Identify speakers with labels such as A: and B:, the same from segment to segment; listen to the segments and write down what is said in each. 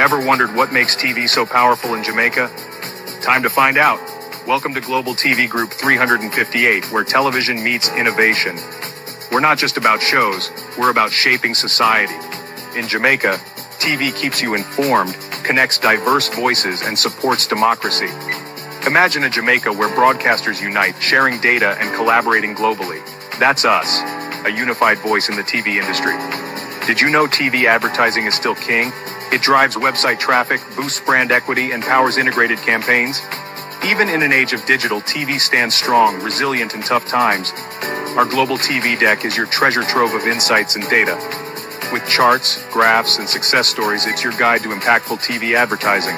A: Ever wondered what makes TV so powerful in Jamaica? Time to find out. Welcome to Global TV Group 358, where television meets innovation. We're not just about shows, we're about shaping society. In Jamaica, TV keeps you informed, connects diverse voices, and supports democracy. Imagine a Jamaica where broadcasters unite, sharing data and collaborating globally. That's us, a unified voice in the TV industry. Did you know TV advertising is still king? It drives website traffic, boosts brand equity, and powers integrated campaigns. Even in an age of digital, TV stands strong, resilient in tough times. Our global TV deck is your treasure trove of insights and data. With charts, graphs, and success stories, it's your guide to impactful TV advertising.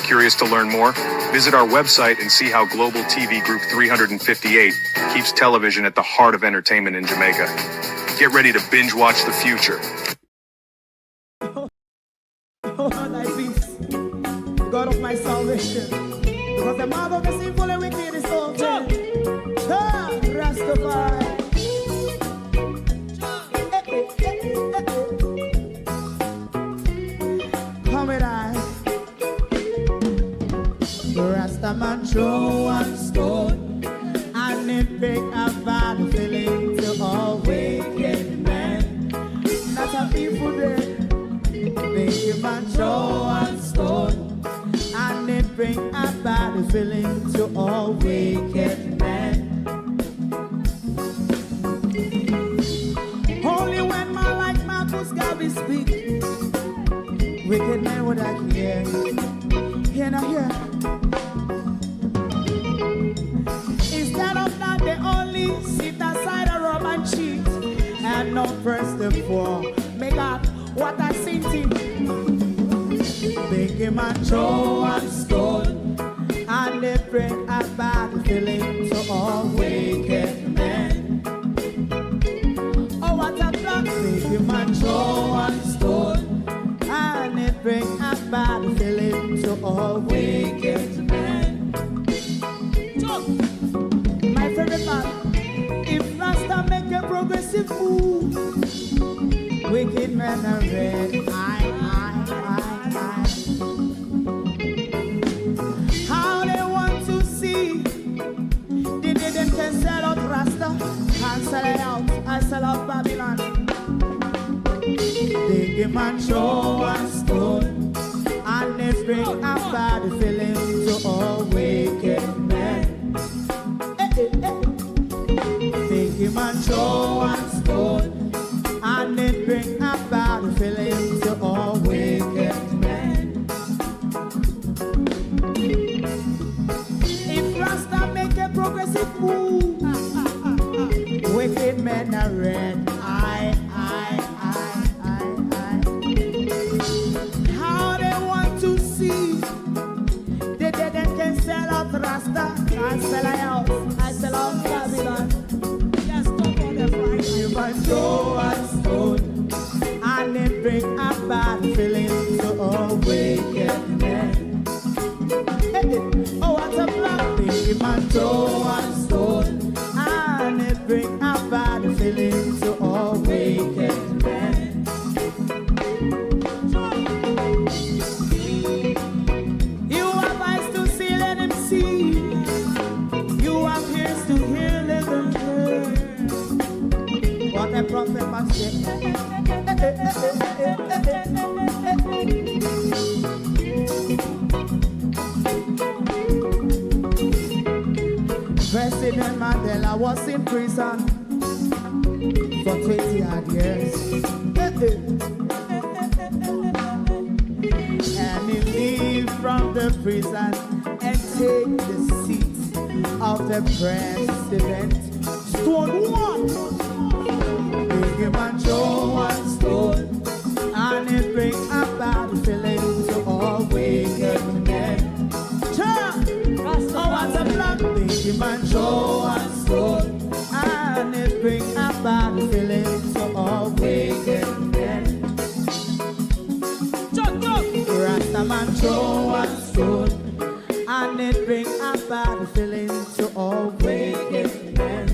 A: Curious to learn more? Visit our website and see how Global TV Group 358 keeps television at the heart of entertainment in Jamaica. Get ready to binge watch the future.
B: Oh, thy peace, God of my salvation, because the mouth of the sinful and wicked is open. Rastafari. Come with I. Rastaman throw one stone, and it pick a bad feeling to all wicked men. That's a people day. Make him a throw one stone, and it bring a bad feeling to all wicked men. Only when man like Marcus Garvey speak, wicked men would I hear. Hear not hear. Instead of that, they only sit aside and rub and cheat, and not press the poor. Make up what I seen him. Make him a throw one stone, and they bring a bad feeling to all wicked men. Oh, what a plan! Make him a throw one stone, and they bring a bad feeling to all wicked men. My favorite part, if Rasta make a progressive move, wicked men are red. How they want to see the day them can sell out Rasta and sell it out. I sell out Babylon. They give man throw one stone, and they bring a bad feeling to all wicked men. They give man throw one stone, and it bring a bad feeling to all wicked men. If Rasta make a progressive move, wicked men are red. How they want to see the dead can sell out Rasta. I sell out, I sell out Babylon. Yes, stop on the Friday. You might throw a stone, and it bring a bad feeling to all wicked men. Oh, what a black thing. You might throw a stone, and it bring a bad feeling to all wicked men. You have eyes to see, let him see. You have ears to hear, let them hear. What a prophet must say. President Mandela was in prison for 20 odd years. And he leave from the prison and take the seat of the president. Stone one. Big him and throw one stone, and it bring a bad feeling to all wicked men. Oh, what's a black? Big him and throw one stone, and it bring a bad feeling to all wicked men. Rastaman throw one stone, and it bring a bad feeling to all wicked men.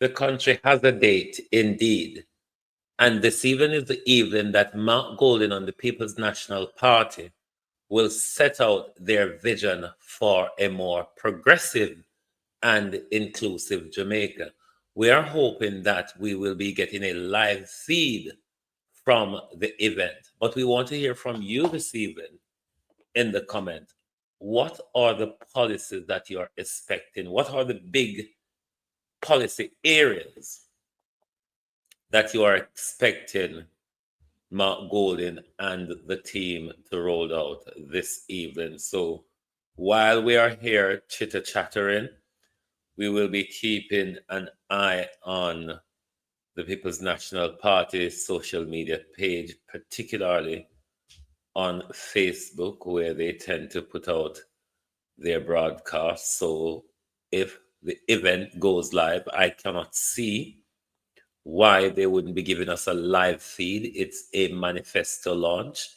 C: The country has a date, indeed. And this evening is the evening that Mount Golden and the People's National Party will set out their vision for a more progressive and inclusive Jamaica. We are hoping that we will be getting a live feed from the event, but we want to hear from you this evening in the comment. What are the policies that you're expecting? What are the big policy areas that you are expecting Mark Golden and the team to roll out this evening? So while we are here chitter-chattering, we will be keeping an eye on the People's National Party's social media page, particularly on Facebook, where they tend to put out their broadcasts. So if the event goes live, I cannot see why they wouldn't be giving us a live feed. It's a manifesto launch.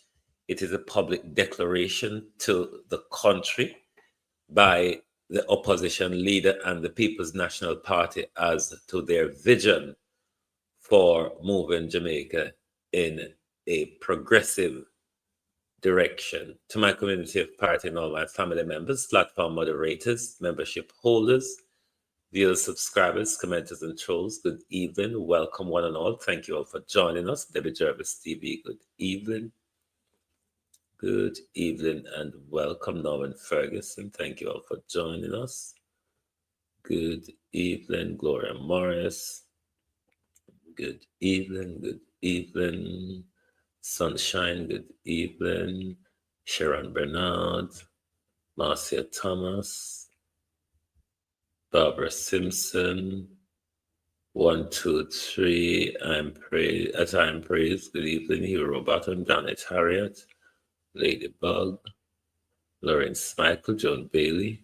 C: It is a public declaration to the country by the opposition leader and the People's National Party as to their vision for moving Jamaica in a progressive direction. To my community of party and all my family members, platform moderators, membership holders, viewers, subscribers, commenters, and trolls, good evening. Welcome one and all. Thank you all for joining us. Debbie Jervis TV, good evening. Good evening and welcome. Norman Ferguson, thank you all for joining us. Good evening. Gloria Morris. Good evening. Good evening. Sunshine, good evening. Sharon Bernard. Marcia Thomas. Barbara Simpson. 1, 2, 3. I'm praised. Good evening. Hero Bottom. Janet Harriet. Ladybug. Lawrence Michael. Joan Bailey.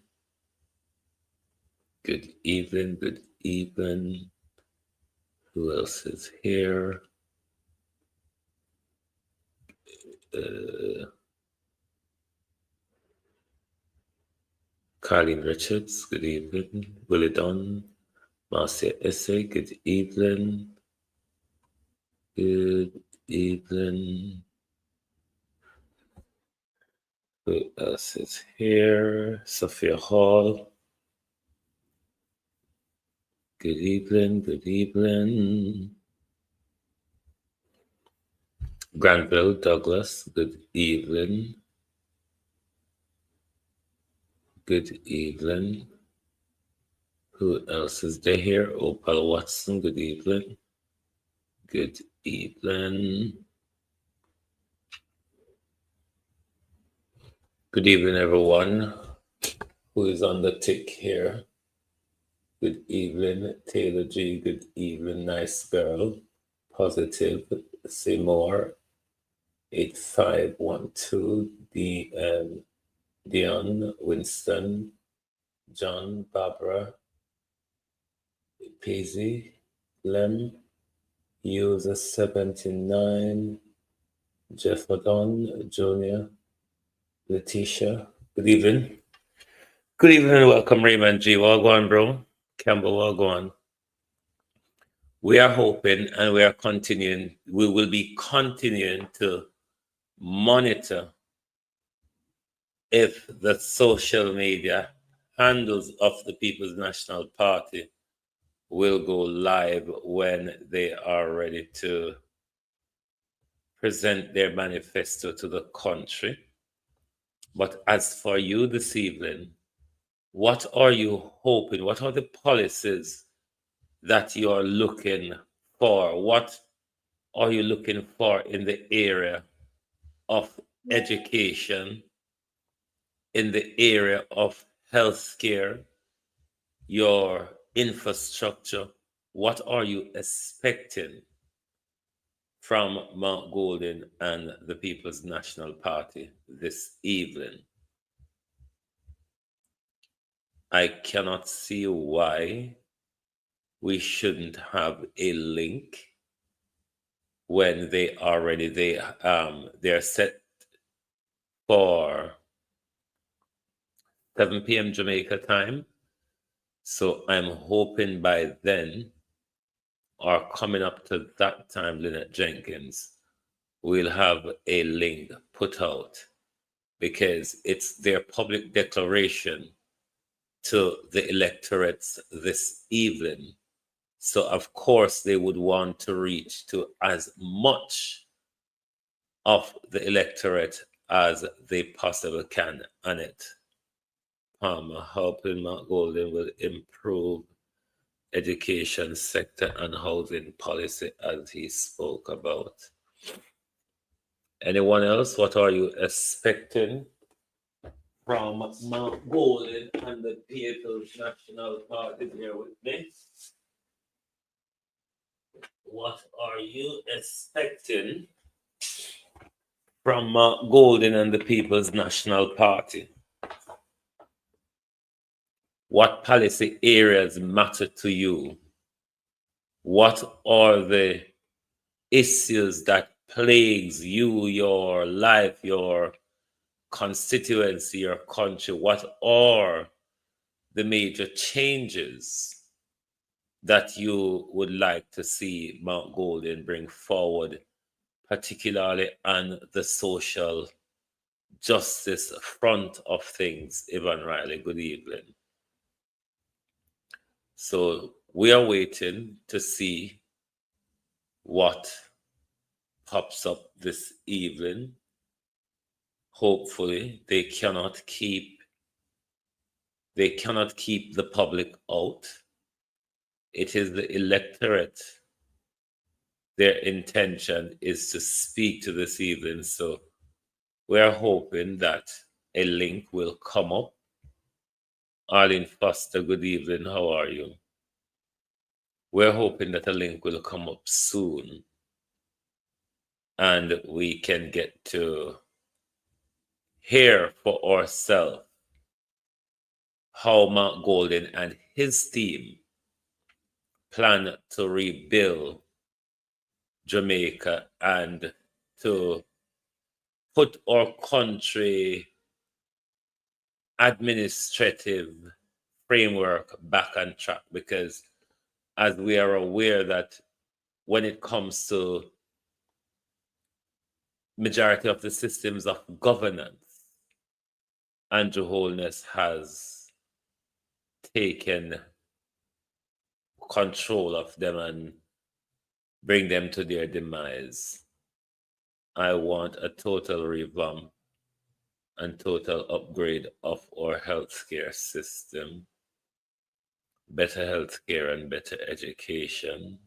C: Good evening. Good evening. Who else is here? Carlene Richards, good evening. Willie Dunn, Marcia Essay, good evening. Good evening. Who else is here? Sophia Hall. Good evening, good evening. Granville Douglas, good evening. Good evening. Who else is there here? Opal Watson, good evening. Good evening. Good evening, everyone who is on the tick here. Good evening, Taylor G. Good evening, Nice Girl. Positive, Seymour. 8512, Dion, Winston, John, Barbara, Paisley, Lem, User 79, Jeff O'Don, Junior, Letitia. Good evening. Good evening and welcome, Raymond G. Wagwan, bro. Campbell Wagwan. We are hoping and we will be continuing to monitor if the social media handles of the People's National Party will go live when they are ready to present their manifesto to the country. But as for you this evening, what are you hoping? What are the policies that you are looking for? What are you looking for in the area of education, in the area of healthcare, your infrastructure, what are you expecting from Mount Golden and the People's National Party this evening? I cannot see why we shouldn't have a link when they're set for 7 p.m. Jamaica time. So I'm hoping by then, or coming up to that time, Lynette Jenkins, we'll have a link put out, because it's their public declaration to the electorates this evening. So of course they would want to reach to as much of the electorate as they possibly can on it. Palmer, helping Mount Golden will improve education sector and housing policy, as he spoke about. Anyone else? What are you expecting from Mount Golden and the People's National Party? Here with me. What are you expecting from Mount Golden and the People's National Party? What policy areas matter to you? What are the issues that plagues you, your life, your constituency, your country? What are the major changes that you would like to see Mount Golden bring forward, particularly on the social justice front of things? Evan Riley, good evening. So we are waiting to see what pops up this evening. Hopefully they cannot keep the public out. It is the electorate. Their intention is to speak to this evening. So we are hoping that a link will come up. Arlene Foster, good evening. How are you? We're hoping that a link will come up soon and we can get to hear for ourselves how Mount Golden and his team plan to rebuild Jamaica and to put our country administrative framework back on track, because as we are aware that when it comes to majority of the systems of governance, Andrew Holness has taken control of them and bring them to their demise. I want a total revamp and total upgrade of our healthcare system, better healthcare and better education,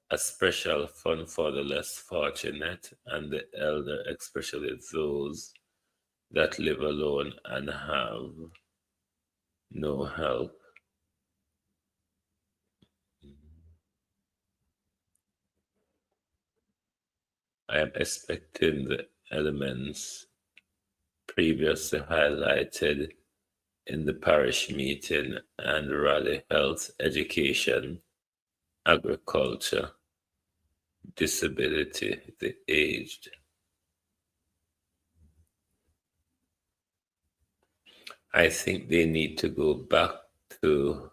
C: a special fund for the less fortunate and the elder, especially those that live alone and have no help. I am expecting the elements previously highlighted in the parish meeting and rally: health, education, agriculture, disability, the aged. I think they need to go back to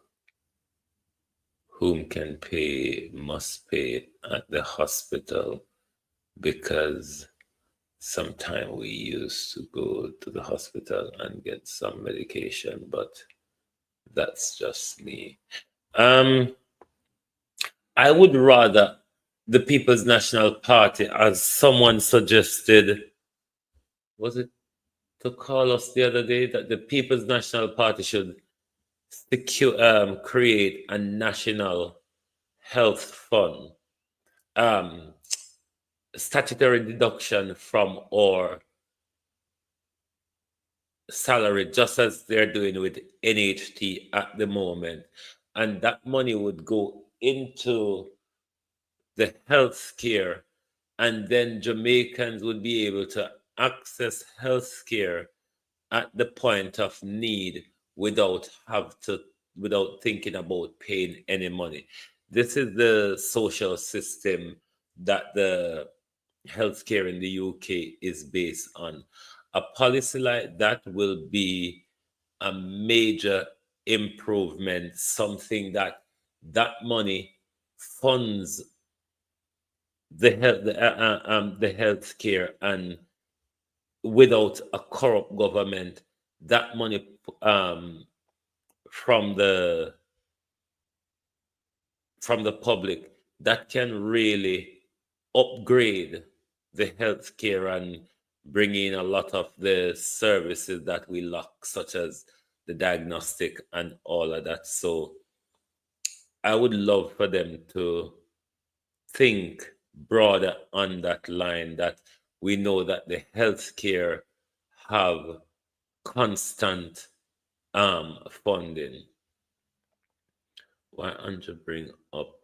C: whom can pay must pay at the hospital, because sometime we used to go to the hospital and get some medication, but that's just me. I would rather the People's National Party, as someone suggested, was it to call us the other day, that the People's National Party should create a national health fund. statutory deduction from our salary, just as they're doing with NHT at the moment. And that money would go into the health care, and then Jamaicans would be able to access health care at the point of need without thinking about paying any money. This is the social system that the healthcare in the UK is based on. A policy like that will be a major improvement, something that money funds the healthcare, and without a corrupt government, that money from the public, that can really upgrade the healthcare and bring in a lot of the services that we lack, such as the diagnostic and all of that. So I would love for them to think broader on that line, that we know that the healthcare have constant funding. Why Andrew bring up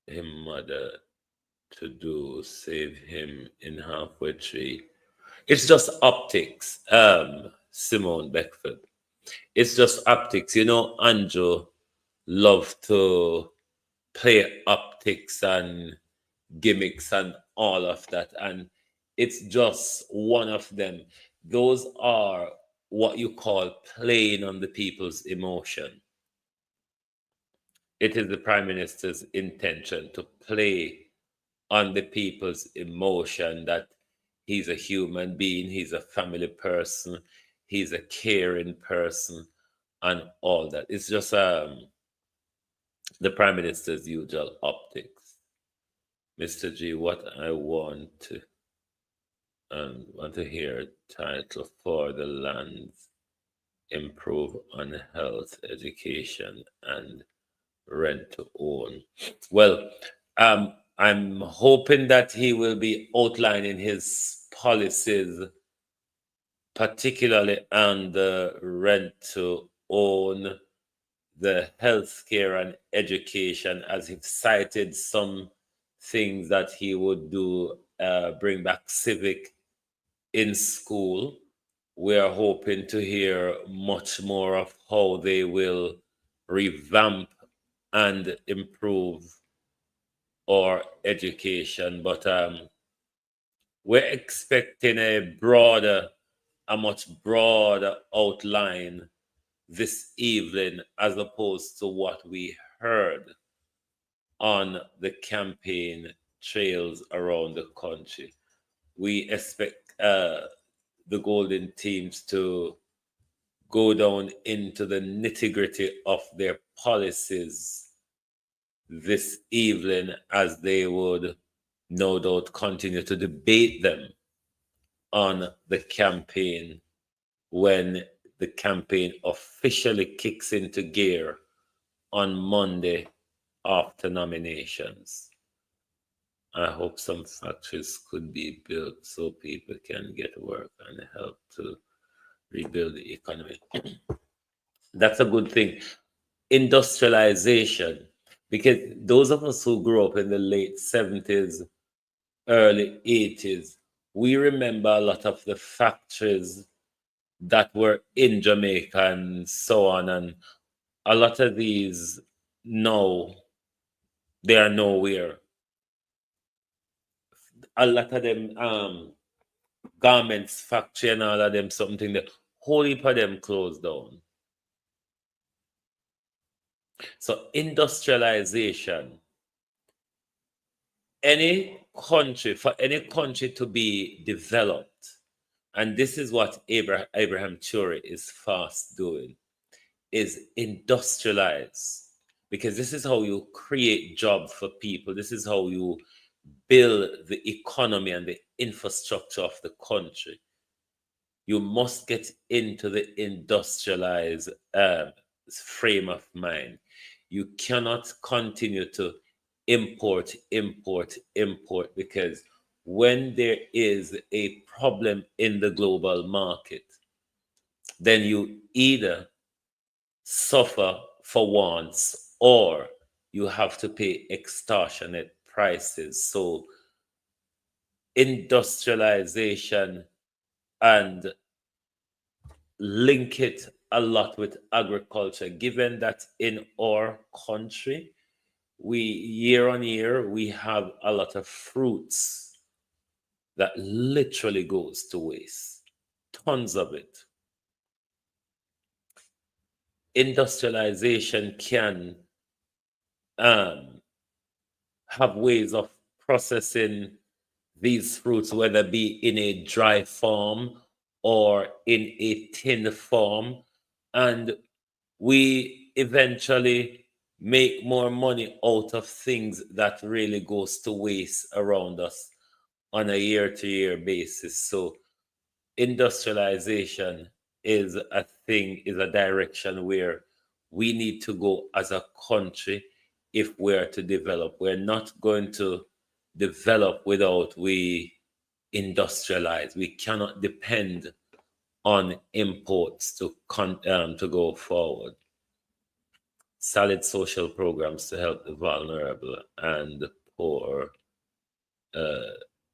C: him mother to do save him in halfway tree? It's just optics, Simone Beckford. It's just optics. You know, Andrew loved to play optics and gimmicks and all of that. And it's just one of them. Those are what you call playing on the people's emotion. It is the Prime Minister's intention to play on the people's emotion that he's a human being, he's a family person, he's a caring person, and all that. It's just the Prime Minister's usual optics. Mr. G, what I want to hear title for the lands improve on health, education, and rent to own. Well, I'm hoping that he will be outlining his policies, particularly on the rent to own, the healthcare and education, as he cited some things that he would do, bring back civic in school. We are hoping to hear much more of how they will revamp and improve our education. But we're expecting a much broader outline this evening, as opposed to what we heard on the campaign trails around the country. We expect the Golden Teams to go down into the nitty-gritty of their policies this evening, as they would no doubt continue to debate them on the campaign when the campaign officially kicks into gear on Monday after nominations. I hope some factories could be built so people can get work and help to rebuild the economy. That's a good thing. Industrialization, because those of us who grew up in the late 70s, early 80s, we remember a lot of the factories that were in Jamaica and so on. And a lot of these now, they are nowhere. A lot of them garments factory and all of them, something that whole heap of them closed down. So industrialization, for any country to be developed, and this is what Abraham Ture is fast doing, is industrialize, because this is how you create jobs for people. This is how you build the economy and the infrastructure of the country. You must get into the industrialized frame of mind. You cannot continue to import, because when there is a problem in the global market, then you either suffer for wants or you have to pay extortionate prices. So industrialization and link it a lot with agriculture, given that in our country, we year on year, we have a lot of fruits that literally goes to waste, tons of it. Industrialization can have ways of processing these fruits, whether be in a dry form or in a tin form, and we eventually make more money out of things that really goes to waste around us on a year-to-year basis. So industrialization is a thing, is a direction where we need to go as a country if we're to develop. We're not going to develop without we industrialize. We cannot depend on imports to go forward. Solid social programs to help the vulnerable and the poor,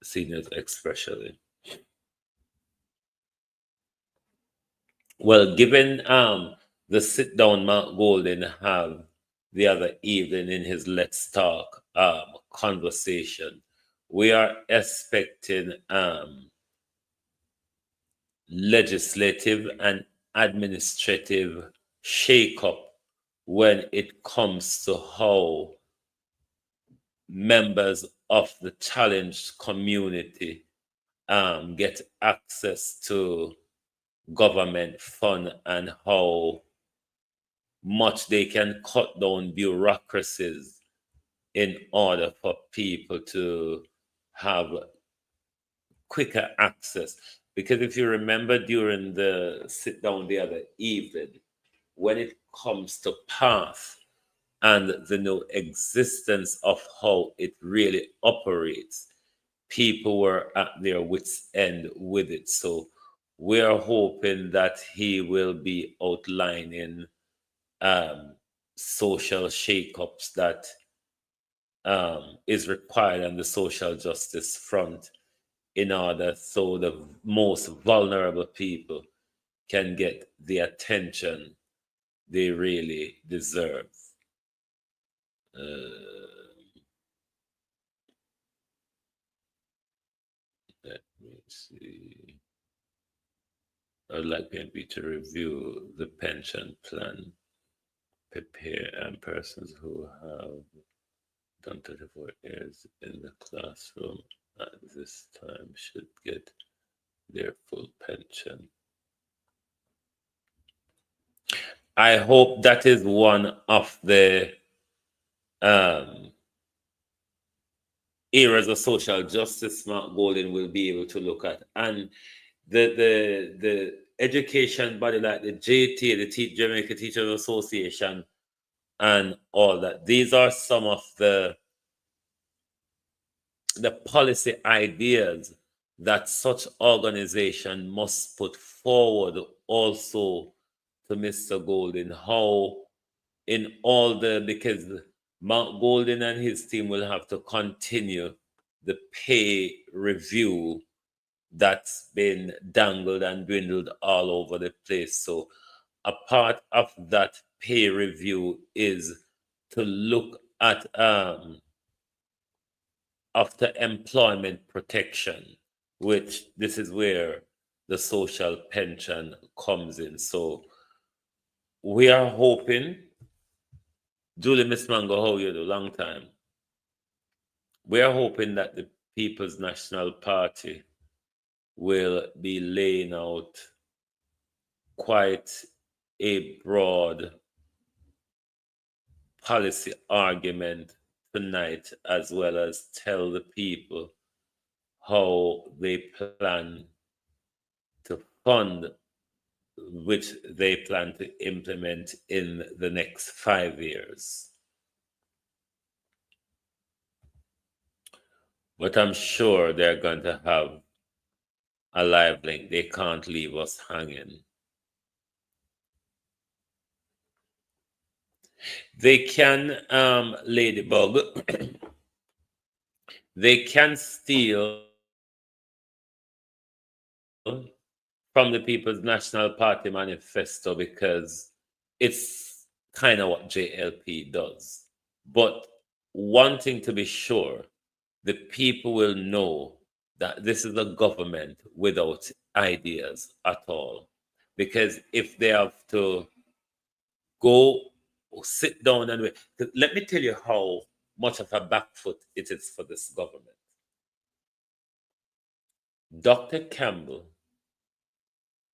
C: seniors especially. Well, given the sit down Mark Golden have the other evening in his Let's Talk conversation, we are expecting legislative and administrative shakeup when it comes to how members of the challenged community get access to government fund and how much they can cut down bureaucracies in order for people to have quicker access. Because if you remember during the sit down the other evening, when it comes to path and the new existence of how it really operates, people were at their wits' end with it. So we are hoping that he will be outlining social shakeups that is required on the social justice front in order so the most vulnerable people can get the attention they really deserve. Let me see. I'd like maybe to review the pension plan, prepare and persons who have done 34 years in the classroom at this time should get their full pension. I hope that is one of the areas of social justice Mark Golden will be able to look at. And the education body like the JT, the Jamaica Teachers Association, and all that, these are some of the policy ideas that such organization must put forward also to Mr. Golden, how in all the, because Mark Golden and his team will have to continue the pay review that's been dangled and dwindled all over the place. So a part of that pay review is to look at after employment protection, which this is where the social pension comes in. So we are hoping, Julie, Miss Mango, how you do? Long time. We are hoping that the People's National Party will be laying out quite a broad policy argument tonight, as well as tell the people how they plan to fund, which they plan to implement in the next 5 years. But I'm sure they're going to have a live link. They can't leave us hanging. They can, Ladybug, they can steal from the People's National Party manifesto because it's kind of what JLP does. But one thing to be sure, the people will know that this is a government without ideas at all. Because if they have to go sit down and wait, let me tell you how much of a back foot it is for this government. Dr. Campbell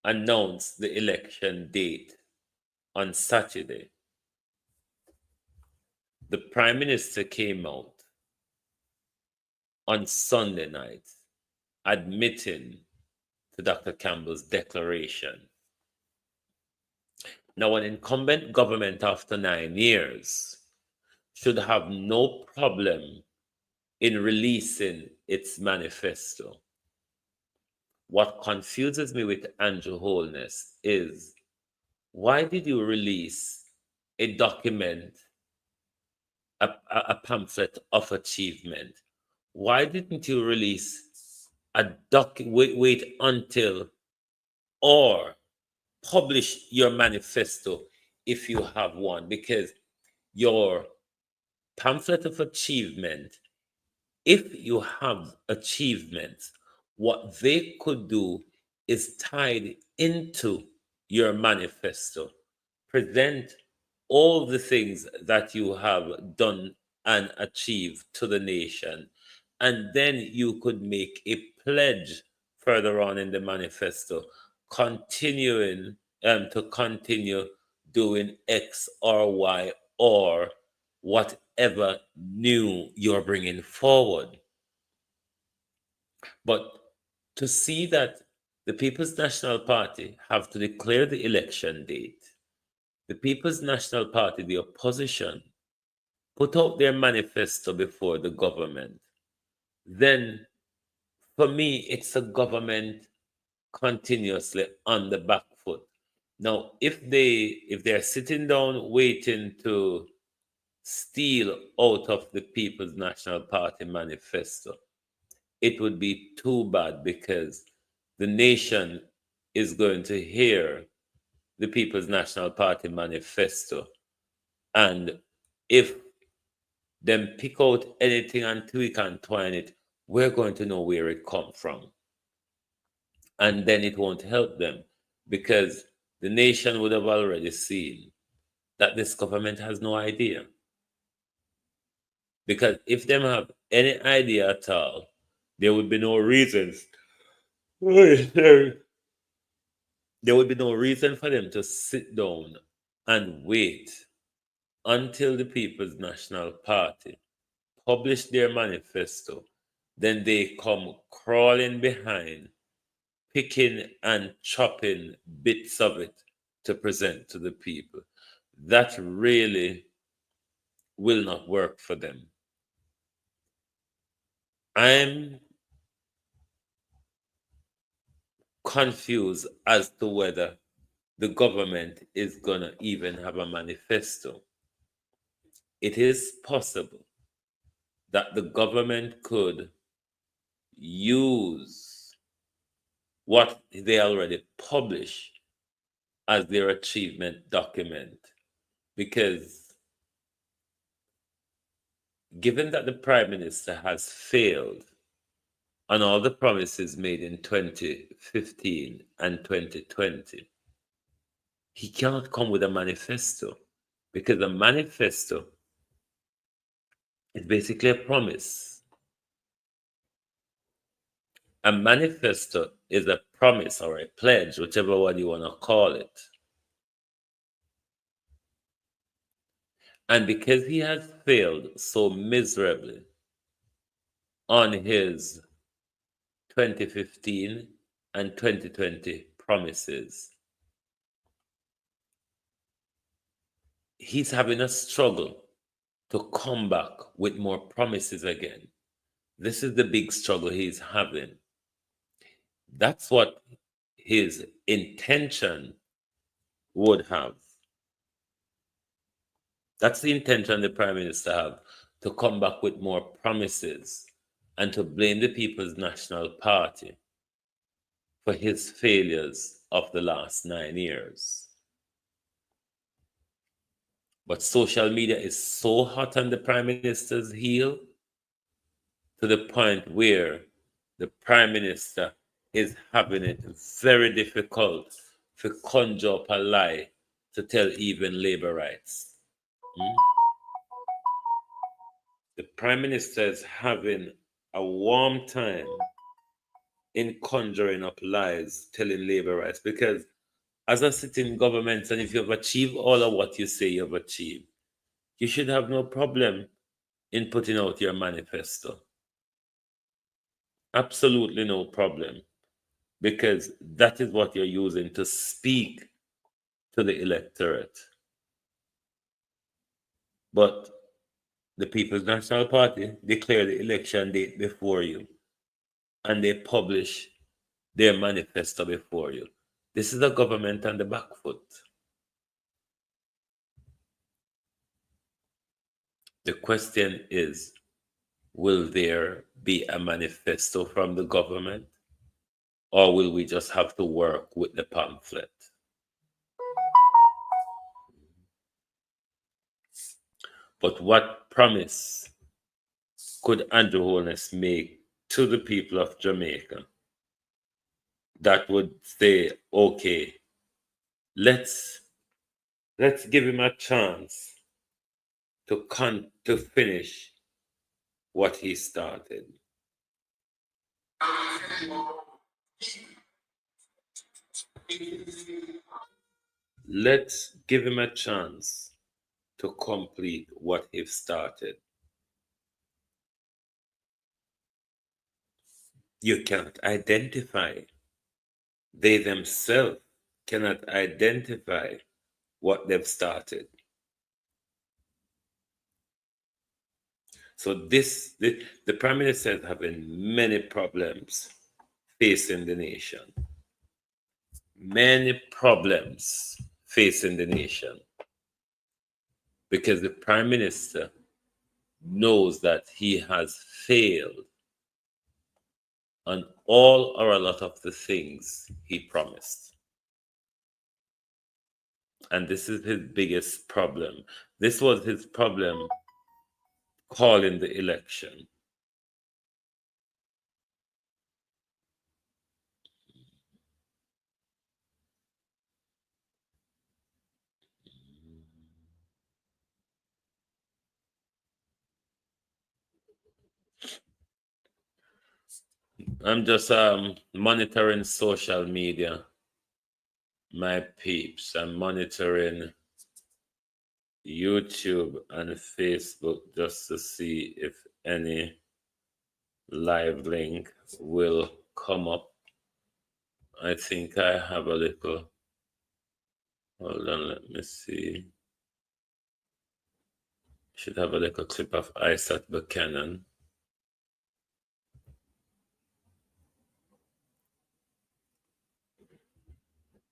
C: announced the election date on Saturday. The Prime Minister came out on Sunday night admitting to Dr. Campbell's declaration. Now, an incumbent government after 9 years should have no problem in releasing its manifesto. What confuses me with Andrew Holness is, why did you release a document, a pamphlet of achievement? Why didn't you release a wait until or publish your manifesto if you have one? Because your pamphlet of achievement, if you have achievements, what they could do is tied into your manifesto. Present all the things that you have done and achieved to the nation. And then you could make a pledge further on in the manifesto, continuing to continue doing X or Y or whatever new you're bringing forward. But to see that the People's National Party have to declare the election date, the People's National Party, the opposition, put out their manifesto before the government, then for me, it's a government continuously on the back foot. Now, if they're sitting down waiting to steal out of the People's National Party manifesto, it would be too bad because the nation is going to hear the People's National Party manifesto. And if them pick out anything and tweak and twine it, we're going to know where it come from. And then it won't help them because the nation would have already seen that this government has no idea. Because if them have any idea at all, there would be no reasons. There would be no reason for them to sit down and wait until the People's National Party publish their manifesto. Then they come crawling behind, picking and chopping bits of it to present to the people. That really will not work for them. I'm confused as to whether the government is going to even have a manifesto. It is possible that the government could use what they already publish as their achievement document, because given that the Prime Minister has failed on all the promises made in 2015 and 2020, he cannot come with a manifesto, because a manifesto is basically a promise. A manifesto is a promise or a pledge, whichever one you want to call it. And because he has failed so miserably on his 2015 and 2020 promises, he's having a struggle to come back with more promises again. This is the big struggle he's having. That's what his intention would have. That's the intention the Prime Minister have, to come back with more promises and to blame the People's National Party for his failures of the last 9 years. But social media is so hot on the Prime Minister's heel to the point where the Prime Minister is having it very difficult to conjure up a lie to tell even labor rights. The Prime Minister is having a warm time in conjuring up lies, telling labor rights, because as a sitting government, and if you've achieved all of what you say you've achieved, you should have no problem in putting out your manifesto. Absolutely no problem, because that is what you're using to speak to the electorate. But the People's National Party declare the election date before you, and they publish their manifesto before you. This is a government on the back foot. The question is, will there be a manifesto from the government, or will we just have to work with the pamphlet? But what promise could Andrew Holness make to the people of Jamaica that would say, okay, let's give him a chance to finish what he started? Let's give him a chance to complete what he started. You can't identify. They themselves cannot identify what they've started. So the Prime Minister is having many problems facing the nation. Many problems facing the nation. Because the Prime Minister knows that he has failed on all or a lot of the things he promised. And this is his biggest problem. This was his problem calling the election. I'm just monitoring social media, my peeps. I'm monitoring YouTube and Facebook just to see if any live link will come up. I think I have a little. Hold on, let me see. Should have a little clip of Isaac Buchanan.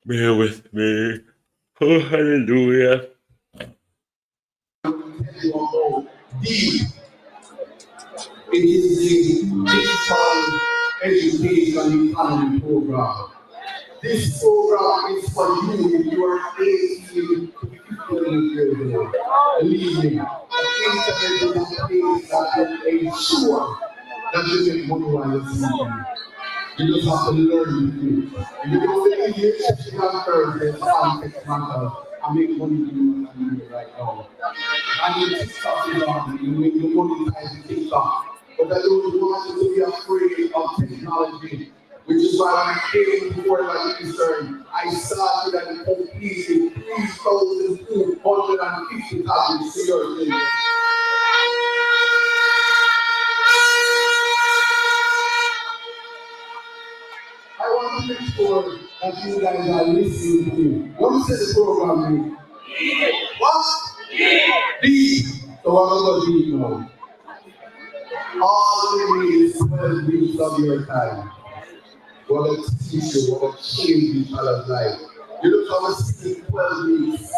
C: Bear with me. Oh, hallelujah.
D: It is the digital education economy program. This program is for you if you are 18 to 15 years old. Believe me, the internet is a place that will ensure that you make money while you're sleeping. You just have to learn to do it. If you don't believe you, check it out first, there's context matters. I make money doing what I'm doing right now. And your TikTok is on, you make your money time to TikTok. But I don't want you to be afraid of technology, which is why when I came before my concern, I started and completed 3,250 copies to your children. I want to make sure that you guys are listening to me. What is the program name? What? D. So what about D now? All we need is 12 weeks of your time. What a teach you, what a change each other's life. You look how much in 12 weeks.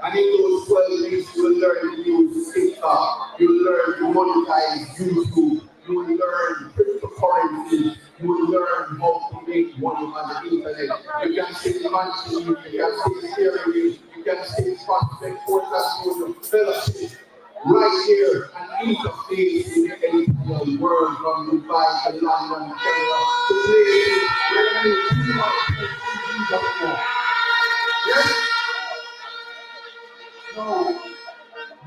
D: And in those 12 weeks, you will learn to use TikTok, you will learn to monetize YouTube, you will learn cryptocurrency, you will learn how to make money on the internet. You can say mansion, you can say theory, you can say prospect, forecast, fellowship. Right here, an interface in the entire world from Dubai to London, Kenya, to places where there is too much people. Yes? No.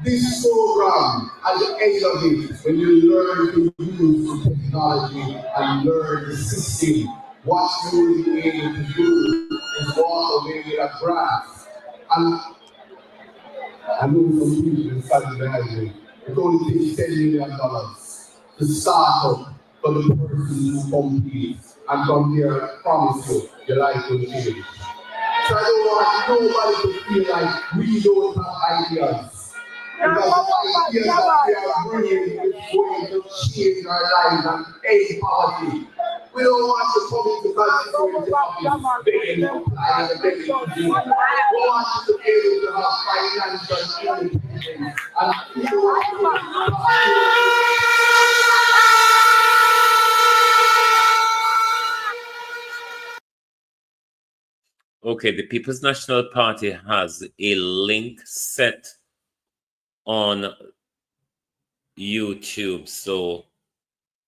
D: This program, at the end of it, when you learn to use the technology and learn the system, what you will be able to do is walk away with a grasp. And I know some people in Saudi Arabia, it only takes $10 million to start up for the person who completes. And from there, I promise you, your life will change. So I don't want nobody to feel like we don't have ideas. Because the ideas that we are bringing is going to change our lives and end poverty. We don't want to come into constituency office begging to apply and begging to do. We want you to be able to have financial independence and
C: Okay, the People's National Party has a link set on YouTube, so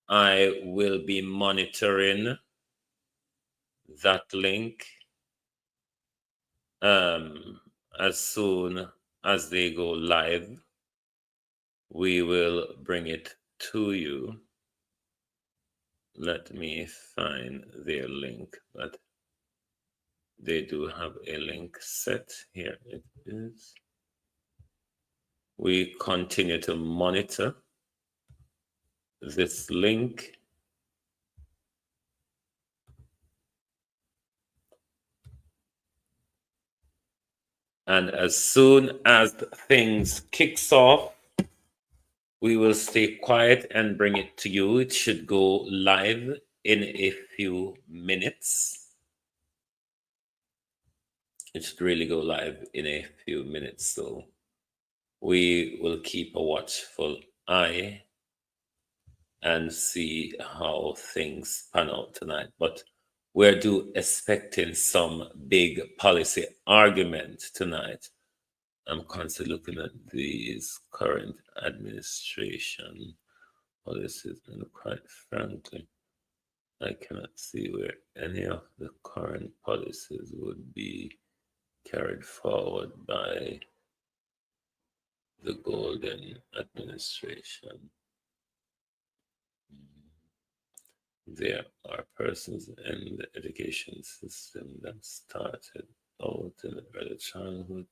C: I will be monitoring that link as soon as they go live. We will bring it to you. Let me find their link, but they do have a link set. Here it is. We continue to monitor this link. And as soon as things kicks off, we will stay quiet and bring it to you. It should go live in a few minutes. It should really go live in a few minutes. So we will keep a watchful eye and see how things pan out tonight. But we're expecting some big policy argument tonight. I'm constantly looking at these current administration policies, and quite frankly, I cannot see where any of the current policies would be carried forward by the Golden administration. There are persons in the education system that started out in the early childhood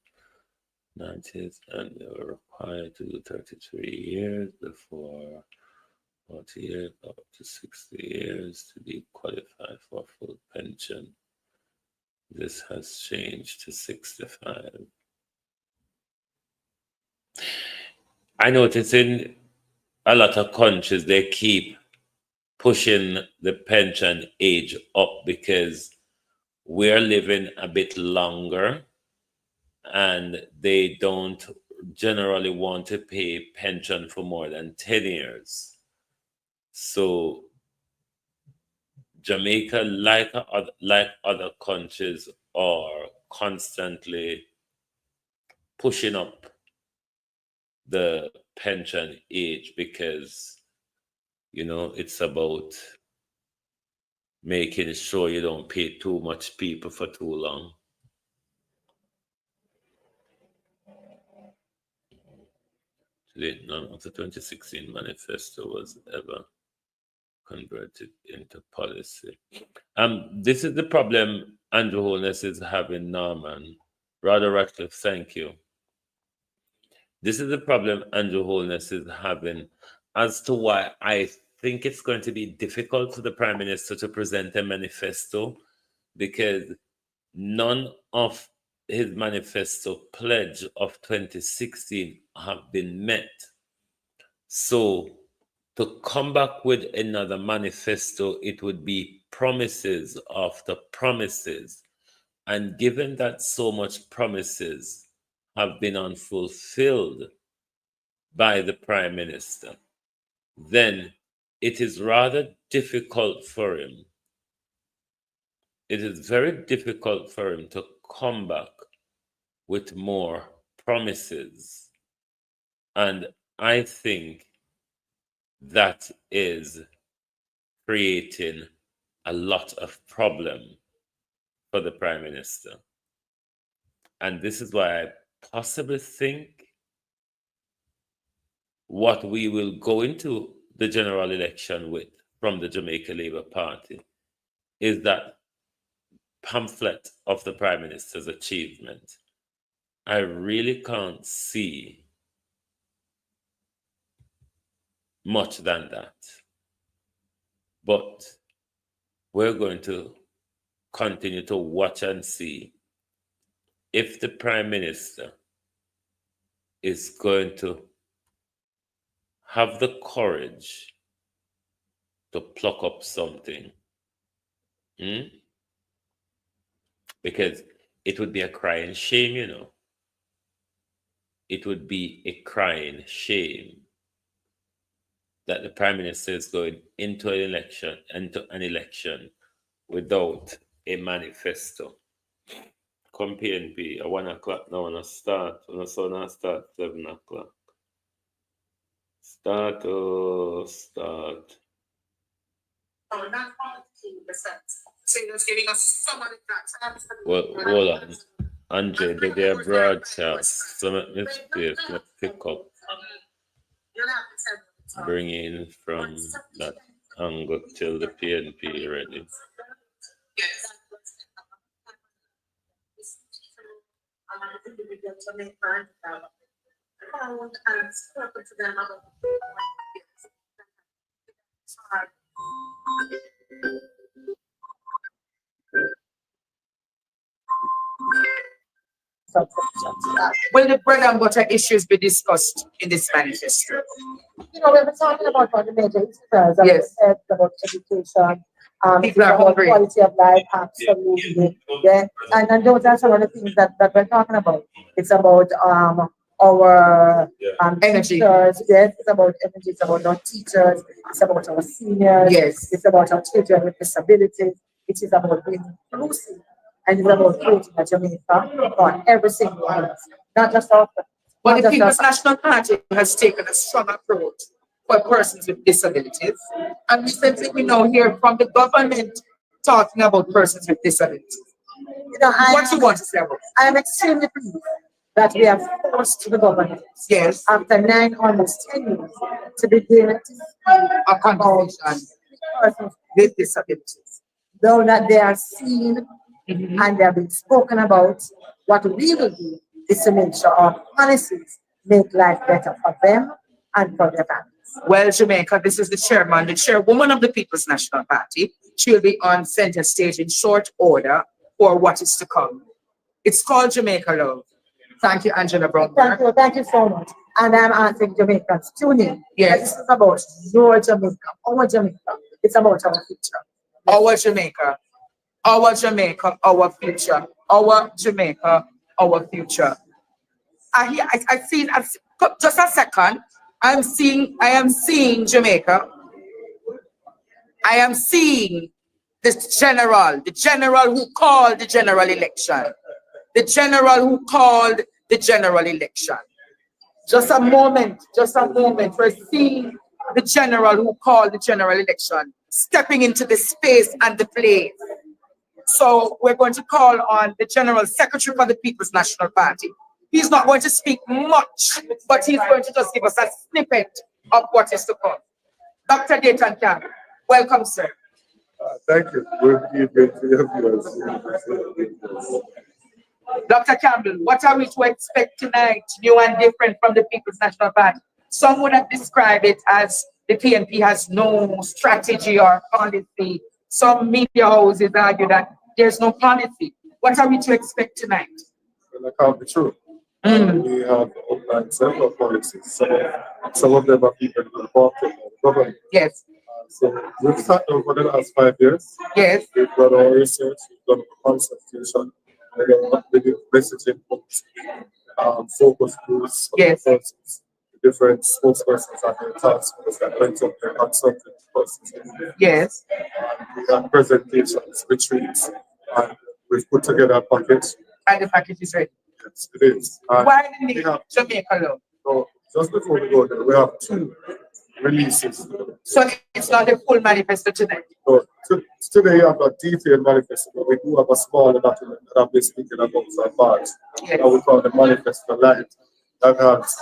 C: 90s, and they were required to do 33 years before 40 years, up to 60 years to be qualified for full pension. This has changed to 65. I notice in a lot of countries, they keep pushing the pension age up because we're living a bit longer and they don't generally want to pay pension for more than 10 years. So Jamaica, like other countries, are constantly pushing up the pension age because, you know, it's about making sure you don't pay too much people for too long. None of the 2016 manifesto was ever converted into policy. This is the problem Andrew Holness is having, Norman. Rather Ratcliffe, thank you. This is the problem Andrew Holness is having as to why I think it's going to be difficult for the Prime Minister to present a manifesto, because none of his manifesto pledge of 2016 have been met. So to come back with another manifesto, it would be promises after promises. And given that so much promises have been unfulfilled by the Prime Minister, then it is rather difficult for him. It is very difficult for him to come back with more promises. And I think that is creating a lot of problem for the Prime Minister. And this is why I possibly think what we will go into the general election with from the Jamaica Labour Party is that pamphlet of the Prime Minister's achievement. I really can't see much than that. But we're going to continue to watch and see if the Prime Minister is going to have the courage to pluck up something. Because it would be a crying shame, you know. It would be a crying shame that the Prime Minister is going into an election without a manifesto. Come PNP at 1 o'clock now, when I start 7 o'clock. Start.
E: Oh, not 15%. So you're giving us some of the tax.
C: Well, hold on. Andre, did they broadcast? So let me pick up. Bring in from that angle till the PNP ready.
E: Yes. Will the bread and butter issues be discussed in this manifesto?
F: You know, we were talking about one of the major issues,
E: Yes.
F: about education,
E: People are
F: about
E: hungry.
F: quality of life, absolutely. Yeah, and those are some of the things that we're talking about. It's about our
E: Energy.
F: teachers, yes, it's about energy, it's about our teachers, it's about our seniors,
E: Yes.
F: it's about our children with disabilities, it is about being inclusive, and it's about creating a Jamaica for every single one of us, not just our.
E: But
F: not
E: the
F: just
E: People's
F: our-
E: National Party has taken a strong approach for persons with disabilities. And recently we now hear from the government talking about persons with disabilities.
F: You know,
E: What you want to say about it?
F: I am extremely pleased that we have forced the government,
E: Yes.
F: after almost 10 years, to begin to speak
E: A conversation
F: persons
E: with disabilities.
F: though that they are seen and they have been spoken about. What we will do is to make sure our policies make life better for them and for their families.
E: Well, Jamaica, this is the chairwoman of the People's National Party. She'll be on center stage in short order for what is to come. It's called Jamaica Love. Thank you, Angela Brown.
F: Thank you so much. And I'm asking Jamaicans, tune in.
E: Yes.
F: This is about your Jamaica, our Jamaica. It's about our future.
E: Our Jamaica, our Jamaica, our future. Our Jamaica, our future. I see, just a second. I am seeing Jamaica. I am seeing the general who called the general election. The general who called the general election. Just a moment. We're seeing the general who called the general election stepping into the space and the place. So we're going to call on the General Secretary for the People's National Party. He's not going to speak much, but he's going to just give us a snippet of what is to come. Dr. Dayton Campbell, welcome, sir.
G: Thank you. Good to have you.
E: Dr. Campbell, what are we to expect tonight, new and different from the People's National Party? Some would have described it as the PNP has no strategy or policy. Some media houses argue that there's no policy. What are we to expect tonight?
G: And I call the truth. We have outlined several policies. Some of them are even involved in the government.
E: Yes.
G: So we've sat down for the last 5 years.
E: Yes.
G: We've done our research, we've done our consultation, and then we did messaging books, focus groups,
E: Yes.
G: persons, different spokespersons and their task force that went up there consulting persons.
E: Yes.
G: And we had presentations, retreats, and we've put together a package.
E: And the package is ready.
G: Yes, it is. And
E: why didn't
G: we
E: they
G: have,
E: Jamaica law?
G: so just before we go there, we have 2 releases.
E: So it's not a full manifesto tonight.
G: So today you have a detailed manifesto, but we do have a smaller document that I've been speaking about so far.
E: Yes.
G: That we call the Manifesto Light. That has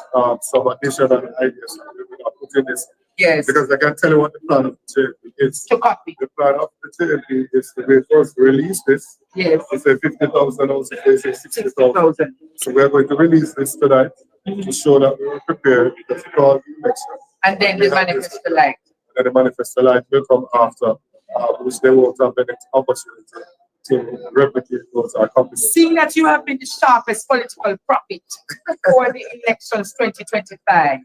G: some additional ideas that we will put in this.
E: Yes.
G: Because I can tell you what the plan of the JLP is.
E: To copy.
G: The plan of the JLP is to first release this.
E: Yes.
G: They say 50,000, also they say 60,000. So we are going to release this tonight to show that we are prepared because it's called election.
E: And then the Manifesto Light.
G: And the Manifesto Light will come after, which they won't have the next opportunity to replicate those accomplishments.
E: Seeing that you have been the sharpest political prophet for the elections 2025,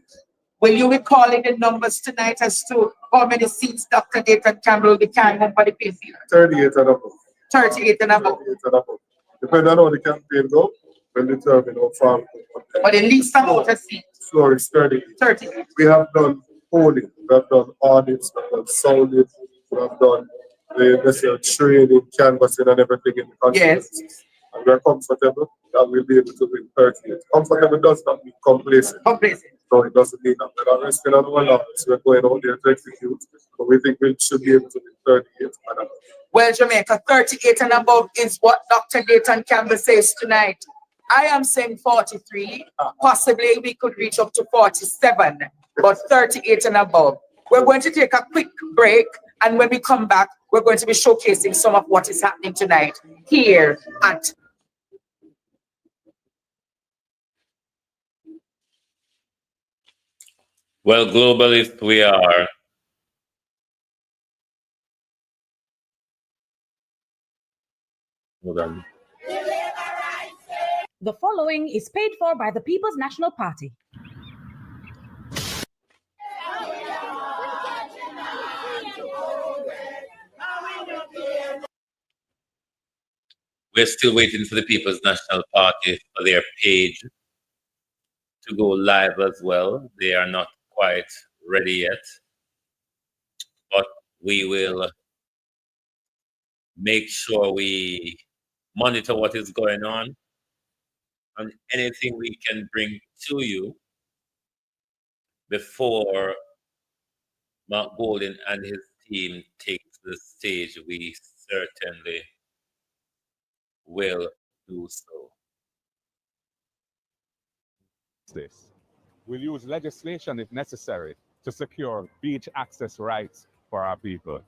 E: will you be calling the numbers tonight as to how many seats Dr. Dayton Campbell will be carrying home for the PFC?
G: 38 and above.
E: 38 and above.
G: 38 and above. Depending on how the campaign goes, we'll determine how far we go.
E: But the least amount of seats.
G: So it's 38.
E: 38.
G: We have done polling, we have done audits, we have done sounding, we have done the necessary training, canvassing, and everything in the constituencies.
E: Yes.
G: And we're comfortable that we'll be able to win 38. Comfortable does not mean complacent.
E: Complacent.
G: So it doesn't mean that we're not resting on our laurels. We're going out there to execute, but we think we should be able to win 38 and above.
E: Well, Jamaica, 38 and above is what Dr. Dayton Campbell says tonight. I am saying 43. Possibly we could reach up to 47, but 38 and above. We're going to take a quick break, and when we come back, we're going to be showcasing some of what is happening tonight here at
C: Well, globalist we are. Hold on.
H: The following is paid for by the People's National Party.
C: We're still waiting for the People's National Party for their page to go live as well. They are not quite ready yet, but we will make sure we monitor what is going on and anything we can bring to you before Mark Golden and his team takes the stage. We certainly will do so.
I: This. We'll use legislation if necessary to secure beach access rights for our people.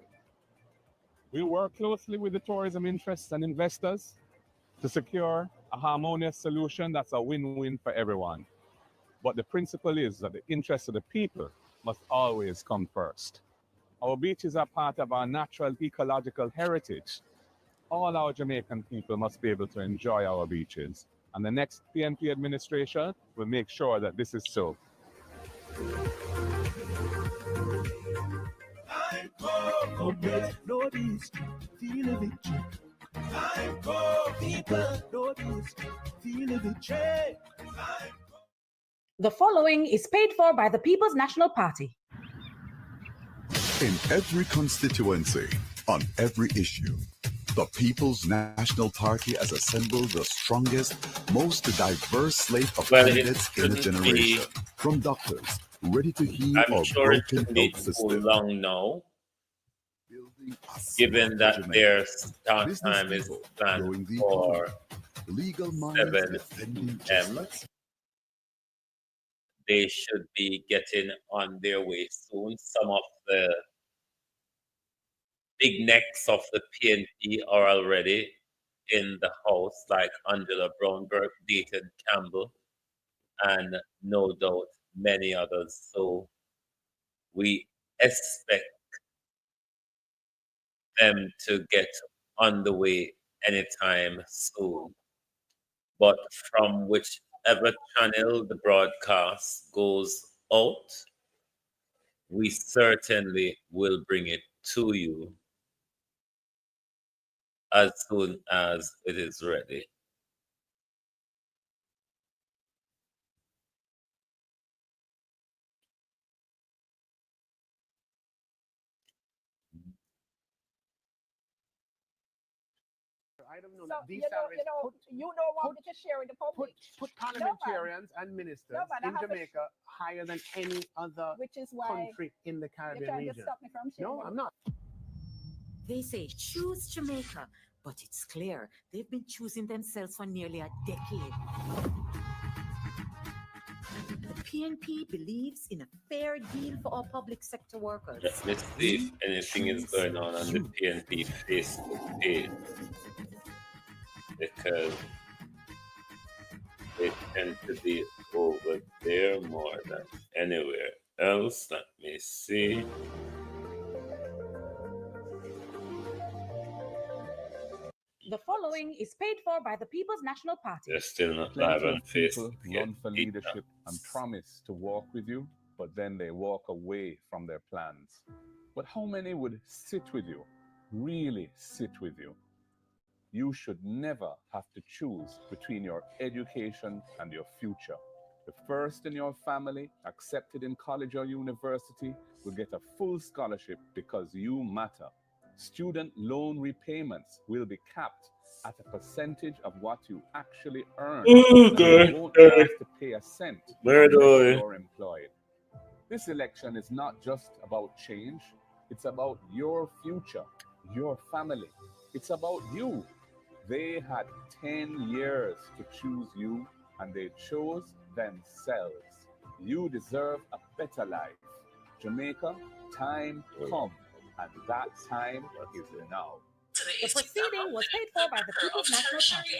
I: We'll work closely with the tourism interests and investors to secure a harmonious solution that's a win-win for everyone. But the principle is that the interests of the people must always come first. Our beaches are part of our natural ecological heritage. All our Jamaican people must be able to enjoy our beaches. And the next PNP administration will make sure that this is so.
H: The following is paid for by the People's National Party.
J: In every constituency, on every issue, the People's National Party has assembled the strongest, most diverse slate of candidates in a generation. From doctors ready to heal
C: I'm
J: our
C: sure it
J: broken
C: shouldn't be
J: health
C: too
J: system,
C: long now, given that their start time is planned for
J: legal
C: 7 p.m. They should be getting on their way soon. Some of the big necks of the PNP are already in the house, like Angela Brownberg, Dayton Campbell, and no doubt many others. So we expect them to get on the way anytime soon. But from which whatever channel the broadcast goes out, we certainly will bring it to you as soon as it is ready.
K: I don't know.
L: So,
K: These
L: you
K: salaries
L: don't want me to share with the public.
K: put parliamentarians and ministers in Jamaica higher than any other
L: which is why
K: country in the Caribbean
L: trying to
K: region.
L: stop me from sharing.
K: No, I'm not.
M: They say choose Jamaica, but it's clear they've been choosing themselves for nearly a decade. The PNP believes in a fair deal for our public sector workers.
C: Let me see if anything is going on the PNP Facebook page, because they tend to be over there more than anywhere else. Let me see.
H: The following is paid for by the People's National Party.
C: They're still not
I: Plenty
C: live on
I: of people
C: Facebook
I: run
C: yet.
I: for leadership and promise to walk with you, but then they walk away from their plans. But how many would sit with you, really sit with you? You should never have to choose between your education and your future. The first in your family accepted in college or university will get a full scholarship because you matter. Student loan repayments will be capped at a percentage of what you actually earn.
C: Okay.
I: You won't have to pay a cent unless you're employed. This election is not just about change, it's about your future, your family. It's about you. They had 10 years to choose you, and they chose themselves. You deserve a better life. Jamaica, time come, and that time is now.
H: The proceeding was paid for by the People's National Party.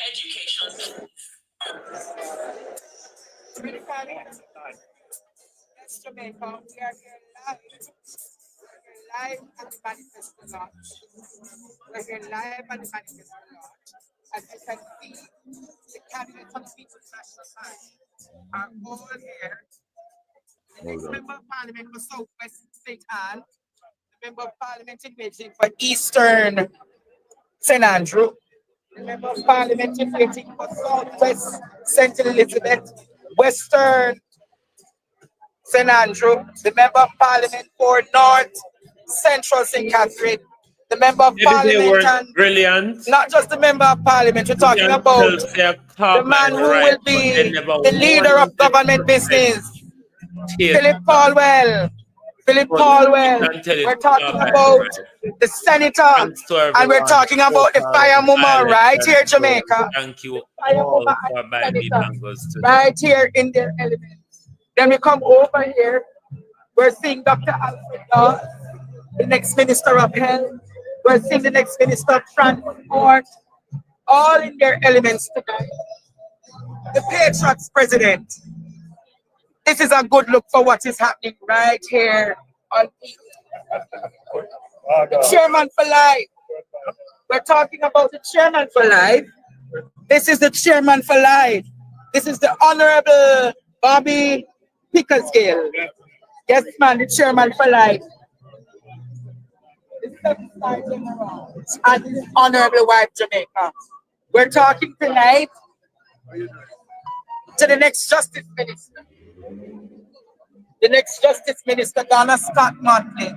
E: Yes, Jamaica, we are here live. We're live at the manifesto launch. We're here live at the manifesto launch. As you can see, the candidates on the People's National Party are all here. The next member of parliament for Southwest St. Anne, the member of parliament in waiting for Eastern St. Andrew, the member of parliament in waiting for Southwest St. Elizabeth, Western St. Andrew, the member of parliament for North Central St. Catherine, the member of parliament, and
C: brilliant.
E: not just the member of parliament, we're talking about the man who will be the leader of government business, Philip Paulwell. Philip Paulwell. We're talking about the senator, and we're talking about the firewoman right here, Jamaica.
C: Thank you all for buying me mangoes today.
E: Right here in their elements. Then we come over here. We're seeing Dr. Alfred Law, the next Minister of Health. We're seeing the next Minister of Transport, all in their elements tonight. The Patriots President. This is a good look for what is happening right here on the Chairman for Life. We're talking about the Chairman for Life. This is the Chairman for Life. This is the Honorable Bobby Pickersgill. Yes, man, the Chairman for Life. And his Honorable wife, Jamaica. We're talking tonight to the next Justice Minister. The next Justice Minister, Donna Scott Motley,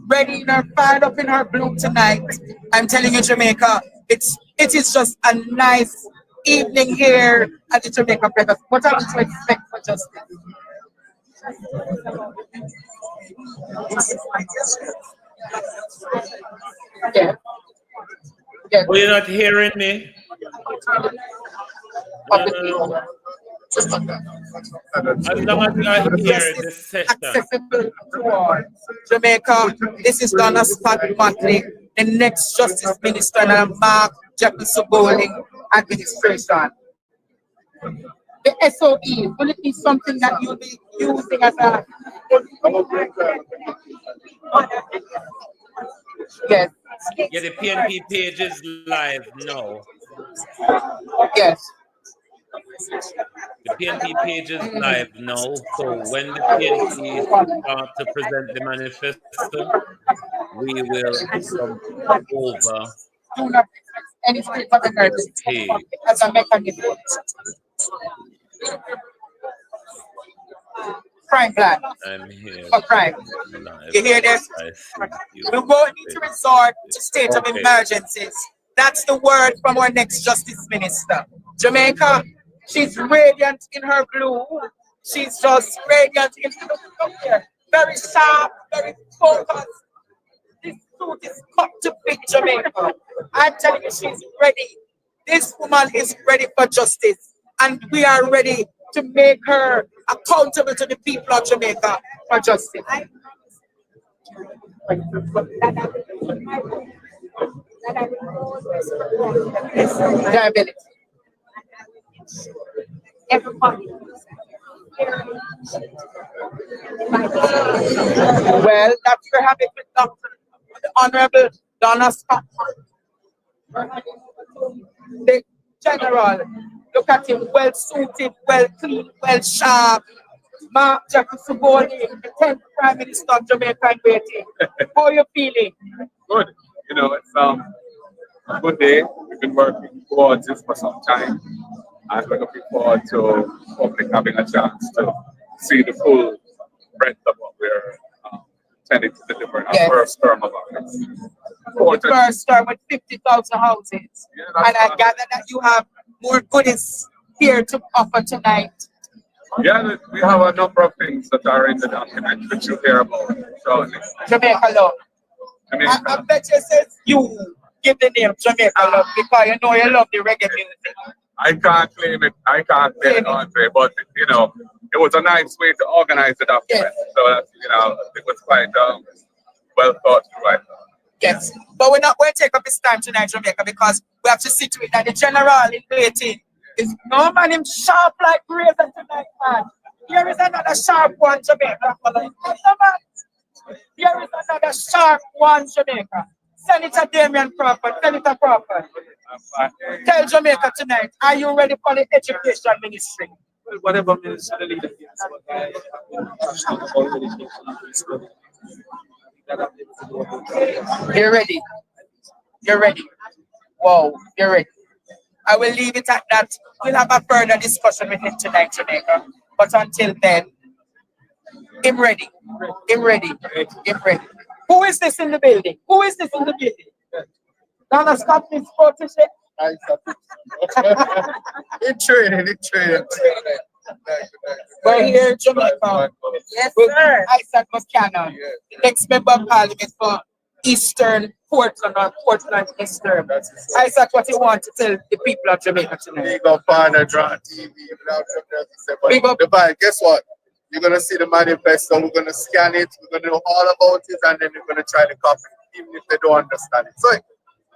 E: ready in her, fired up in her blue tonight. I'm telling you, Jamaica, it is just a nice evening here at the Jamaica Breakfast. What are we to expect for justice? Yeah. Yeah.
C: Oh, you're not hearing me? As long as I hear the session.
E: Accessible to all. Jamaica, this is Donna Scott Motley, the next Justice Minister in the Mark Jefferson Bowling administration. The SOE, will it be something that you'll be using as a... Yes.
C: Yeah, the PNP page is live now.
E: Yes.
C: The PNP page is live now, so when the PNP start to present the manifesto, we will come over
E: Do not expect any state of emergency
C: page.
E: as a mechanism. Crime plan
C: I'm here.
E: for crime.
C: Live.
E: You hear this?
C: I see you.
E: We won't need to resort to state of
C: Okay.
E: emergencies. That's the word from our next Justice Minister. Jamaica, she's radiant in her blue. She's just radiant in look here. Very sharp, very focused. This suit is cut to fit Jamaica. I'm telling you, she's ready. This woman is ready for justice. And we are ready to make her accountable to the people of Jamaica for justice. Diabetes. Everybody. Well, that's we're having with Dr. the Honorable Donna Scott. The General, look at him, well suited, well clean, well sharp. Mark Jefferson Bowley, the 10th Prime Minister of Jamaica and waiting. How are you feeling?
N: Good. You know, it's a good day. We've been working towards this for some time, and we're looking forward to hopefully having a chance to see the full breadth of what we're intending to deliver in our first term of office.
E: The first term with 50,000 houses. And I gather that you have more goodies here to offer tonight.
N: Yeah, we have a number of things that are in the document which you hear about shortly.
E: Jamaica Love. I bet you says you give the name Jamaica Love because you know you love the reggae music.
N: I can't claim it. I can't claim it, Andre, but you know, it was a nice way to organize the document. So that's, you know, it was quite well thought through, right?
E: Yes, but we're not going to take up his time tonight, Jamaica, because we have to see to it that the general in waiting is no man him sharp like razor tonight, man. Here is another sharp one, Jamaica. Here is another sharp one, Jamaica. Senator Damian Crawford, Senator Crawford. Tell Jamaica tonight, are you ready for the education ministry?
N: Well, whatever minister the leader
E: You're ready. You're ready. Wow, you're ready. I will leave it at that. We'll have a further discussion with him tonight, Jamaica. But until then, him ready. Him ready. Him ready. Who is this in the building? Who is this in the building? Donna Scott is protege.
G: In training.
E: We're here in Jamaica. Yes, sir. Isaac Buchanan, the next member of parliament for Eastern Portland or Portland Eastern. Isaac, what you want to tell the people of Jamaica tonight?
G: Big up partner, Draw TV. Big up. Guess what? You're going to see the manifesto. We're going to scan it. We're going to know all about it. And then we're going to try to copy it, even if they don't understand it. So,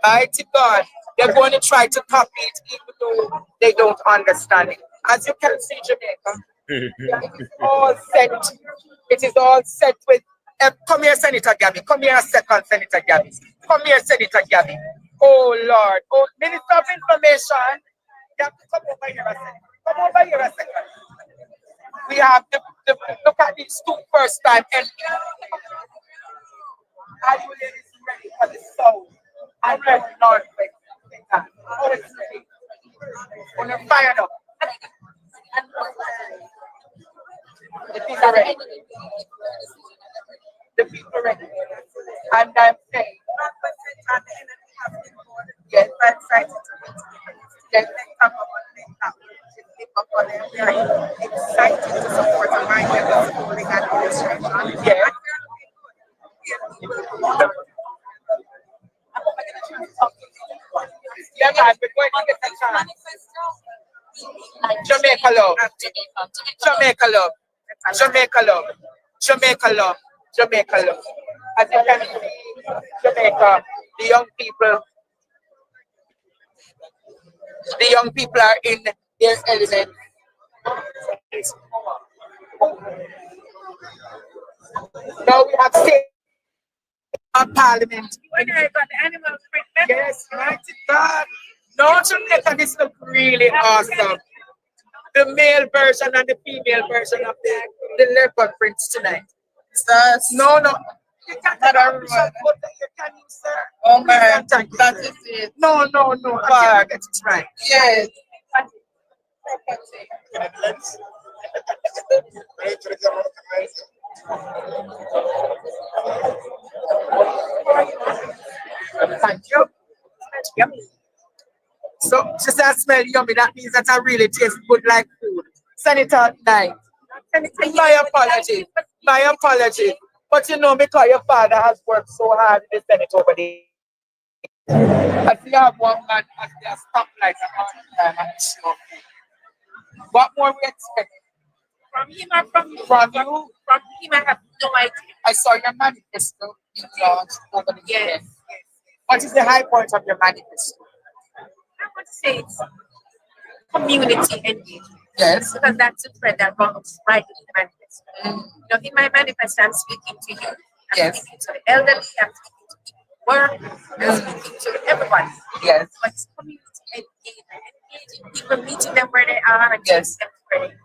E: mighty God, they're going to try to copy it, even though they don't understand it. As you can see, Jamaica, it is all set. It is all set with. Come here, Senator Gabby. Come here a second, Senator Gabby. Come here, Senator Gabby. Oh, Lord. Oh, Minister of Information. You have to come over here a second. Come over here a second. We have to look at these two first time. And are you ladies ready for the soul? I'm ready, Lord. Oh, it's ready. On the fire up. The people are ready. The people are ready. And I'm saying, yes, I'm excited. Yes, we are excited to support the mind schooling administration. Yes. Yeah, man, we're going to get the chance. Jamaica love. Jamaica love. Jamaica love. Jamaica love. Jamaica love. As you can see, Jamaica, the young people are in their element. Now we have state and parliament. Yes, mighty God. No, Jamaica, this look really awesome. the male version and the female version of the leopard prints tonight. Stars? No, no. You can't have a you can use sir. Oh man, that is it. No, no, no. I get it right. Yes. Thank you. Yummy. So she said, smell yummy. That means that I really taste good like food. Senator 9. My apology. My apology. But you know, because your father has worked so hard in the Senate over there. I see you have one man as their stoplight all the time and it's no food. What more we expect? From him or from you? From you? From him, I have no idea. I saw your manifesto being launched over the years. What is the high point of your manifesto? I want to say it's community engagement. Yes. Because that's the thread that runs right in the manifesto. You know, in my manifesto, I'm speaking to you. I'm speaking to the elderly, I'm speaking to people who work, I'm speaking to everybody. Yes. But it's community engagement, engaging people, meeting them where they are and yes. Them where they are.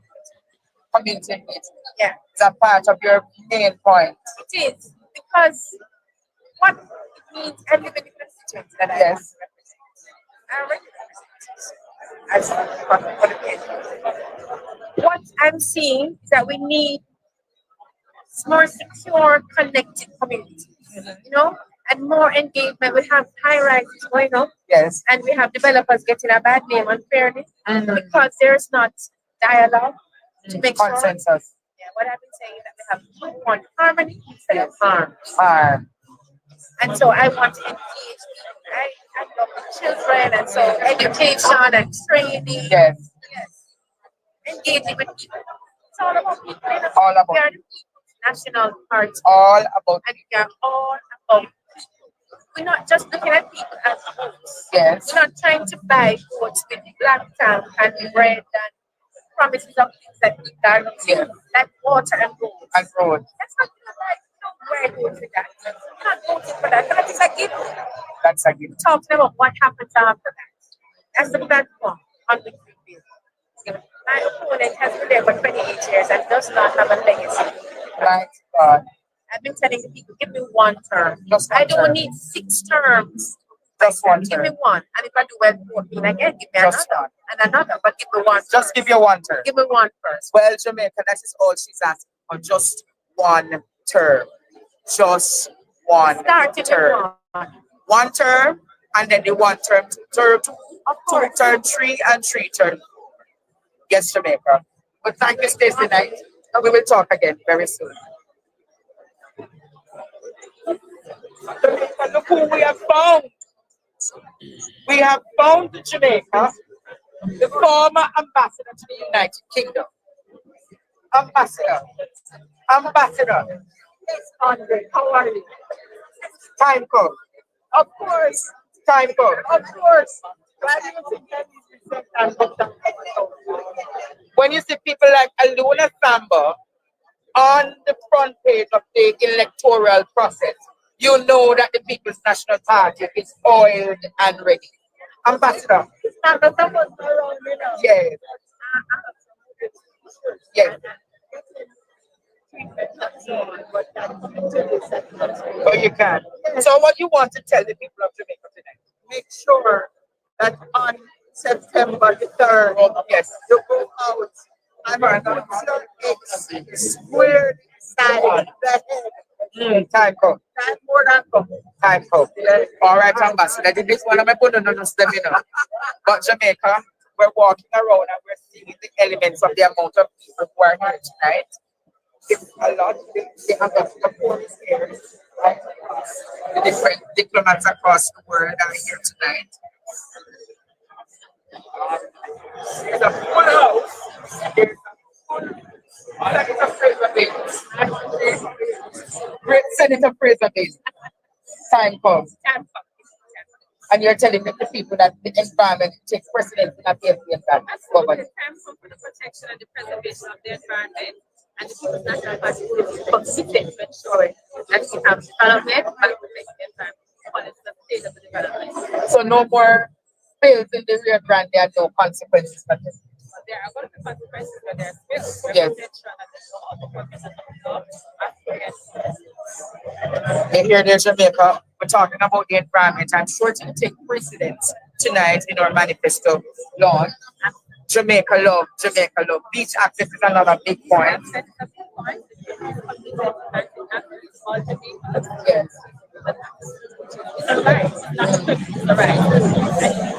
E: Community engagement. Yeah. It's a part of your main point. It is. Because what it means, I live in the constituency that I want to represent. I already what I'm seeing is that we need more secure, connected communities, you know, and more engagement. We have high rises going up, yes, and we have developers getting a bad name unfairly because there's not dialogue to make consensus. Sure. Yeah, what I've been saying is that we have want harmony instead of harm. And so I want to engage people. I love the children, and so education and training. Yes. Engaging with people. It's all about people. All about we are the people's national party. All about and we are all about people. We're not just looking at people as votes. Yes. We're not trying to buy votes with black tank and bread and promises of things that we can't do, like water and roads. And road. That's not like where goes with that. You're not voting for that. That is a given. That's a given. Talking about what happens after that. That's the platform on which we build. My opponent has been there for 28 years and does not have a legacy. Right, God. I've been telling the people, give me one term. Just one I don't need 6 terms. Just one term. Give me one. And if I do well 14 again, give me just another. One. And another, but give me one. Just give you one term. Give me one first. Well, Jamaica, that is all she's asking for. Just one term. Just one term. One term, and then the one term, term 2, term 3, and 3 term. Yes, Jamaica. But thank you, Stacey Knight. And we will talk again very soon. Jamaica, look who we have found. We have found Jamaica, the former ambassador to the United Kingdom. Ambassador. Yes, Andre, how are you? Time code. Of course. Time code. Of course. Why do you think that is the time code? When you see people like Aluna Samba on the front page of the electoral process, you know that the People's National Party is oiled and ready. Ambassador. Yes. Yes. But you can. So what you want to tell the people of Jamaica tonight? Make sure that on September the 3rd, yes, you go out and put your square side the head. Time code. Time more than come. Time code. All right, Ambassador. This one of my put on them, you know. But Jamaica, we're walking around and we're seeing the elements of the amount of people who are here tonight. It's a lot. They have the foreigners here, right? The different diplomats across the world are here tonight. There's a full house. There's a full Fraser Bates. Great Senator Fraser Bates. Time comes. And you're telling the people that the environment takes precedence in a field that government. Time comes for the protection and the preservation of the environment. And the People's National Party will be consistent to ensure that we have development and protect the environment. It's the state of the development. So no more spills in the Rio Grande and no consequences for this. there are going to be consequences when they're spilled. Yes. Here in Jamaica, we're talking about the environment. I'm sure to take precedence tonight in our manifesto launch. Jamaica love, Jamaica love. Beach access is another big point. Yes. Right. Right.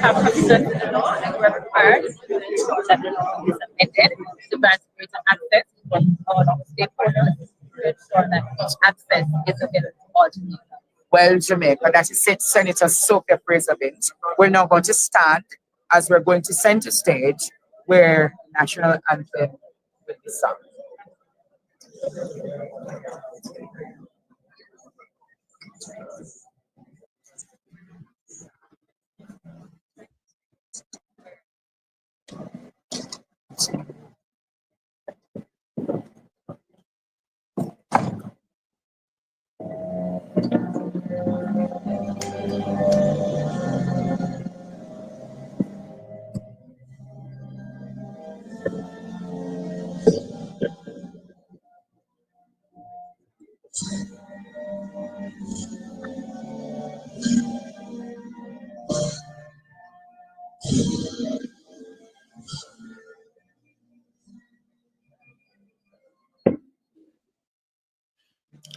E: Have provisions in the law and we're required to ensure that the law is amended to grant greater access for all of stakeholders to ensure that each access is available to all Jamaica. Well, Jamaica, that is Senator Sophia Fraser-Bint. We're now going to start as we're going to center stage where national anthem will be sung.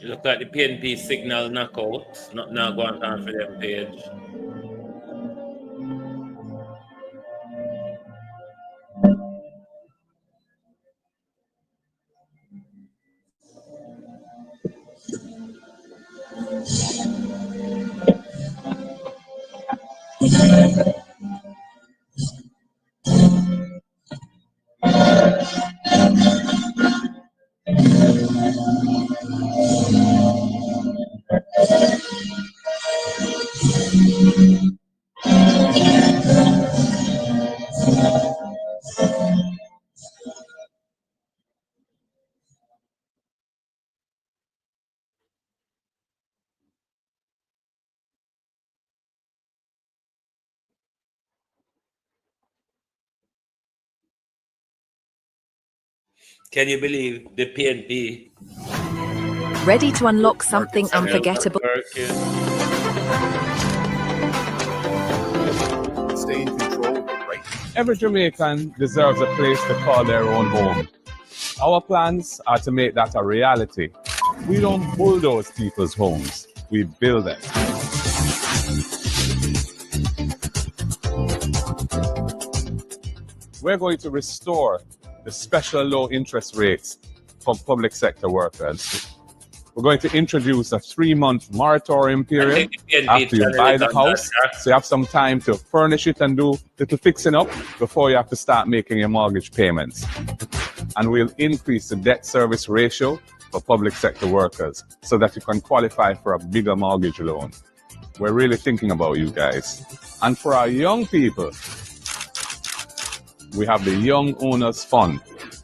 C: Look at the PNP signal knockout. Not now going on for them page. Can you believe the PNP?
O: Ready to unlock something unforgettable?
J: Stay in control right now.
I: Every Jamaican deserves a place to call their own home. Our plans are to make that a reality. We don't bulldoze people's homes, we build them. We're going to restore the special low interest rates for public sector workers. We're going to introduce a 3-month moratorium period after you buy the house, so you have some time to furnish it and do little fixing up before you have to start making your mortgage payments. And we'll increase the debt service ratio for public sector workers so that you can qualify for a bigger mortgage loan. We're really thinking about you guys. And for our young people, we have the Young Owners Fund,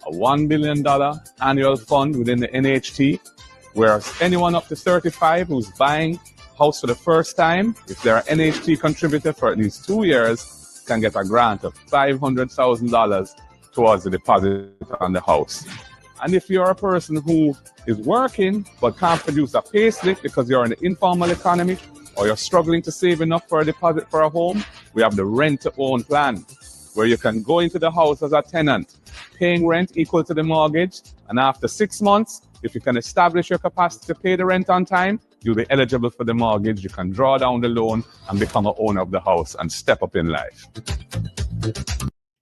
I: a $1 billion annual fund within the NHT, where anyone up to 35 who's buying a house for the first time, if they're an NHT contributor for at least 2 years, can get a grant of $500,000 towards the deposit on the house. And if you're a person who is working but can't produce a pay slip because you're in the informal economy or you're struggling to save enough for a deposit for a home, we have the rent-to-own plan, where you can go into the house as a tenant, paying rent equal to the mortgage, and after 6 months, if you can establish your capacity to pay the rent on time, you'll be eligible for the mortgage. You can draw down the loan and become an owner of the house and step up in life.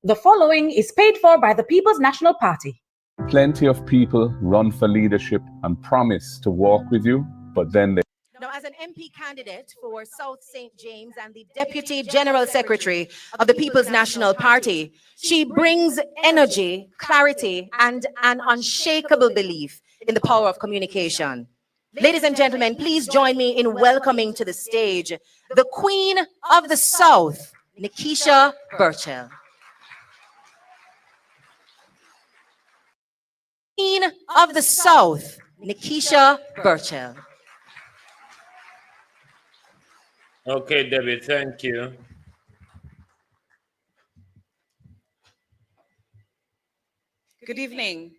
H: The following is paid for by the People's National Party.
I: Plenty of people run for leadership and promise to walk with you, but then they...
P: Now, as an MP candidate for South St. James and the Deputy General Secretary of the People's National Party, she brings energy, clarity, and an unshakable belief in the power of communication. Ladies and gentlemen, please join me in welcoming to the stage the Queen of the South, Nikisha Burchell. Queen of the South, Nikisha Burchell.
C: Okay, Debbie, thank you.
Q: Good evening.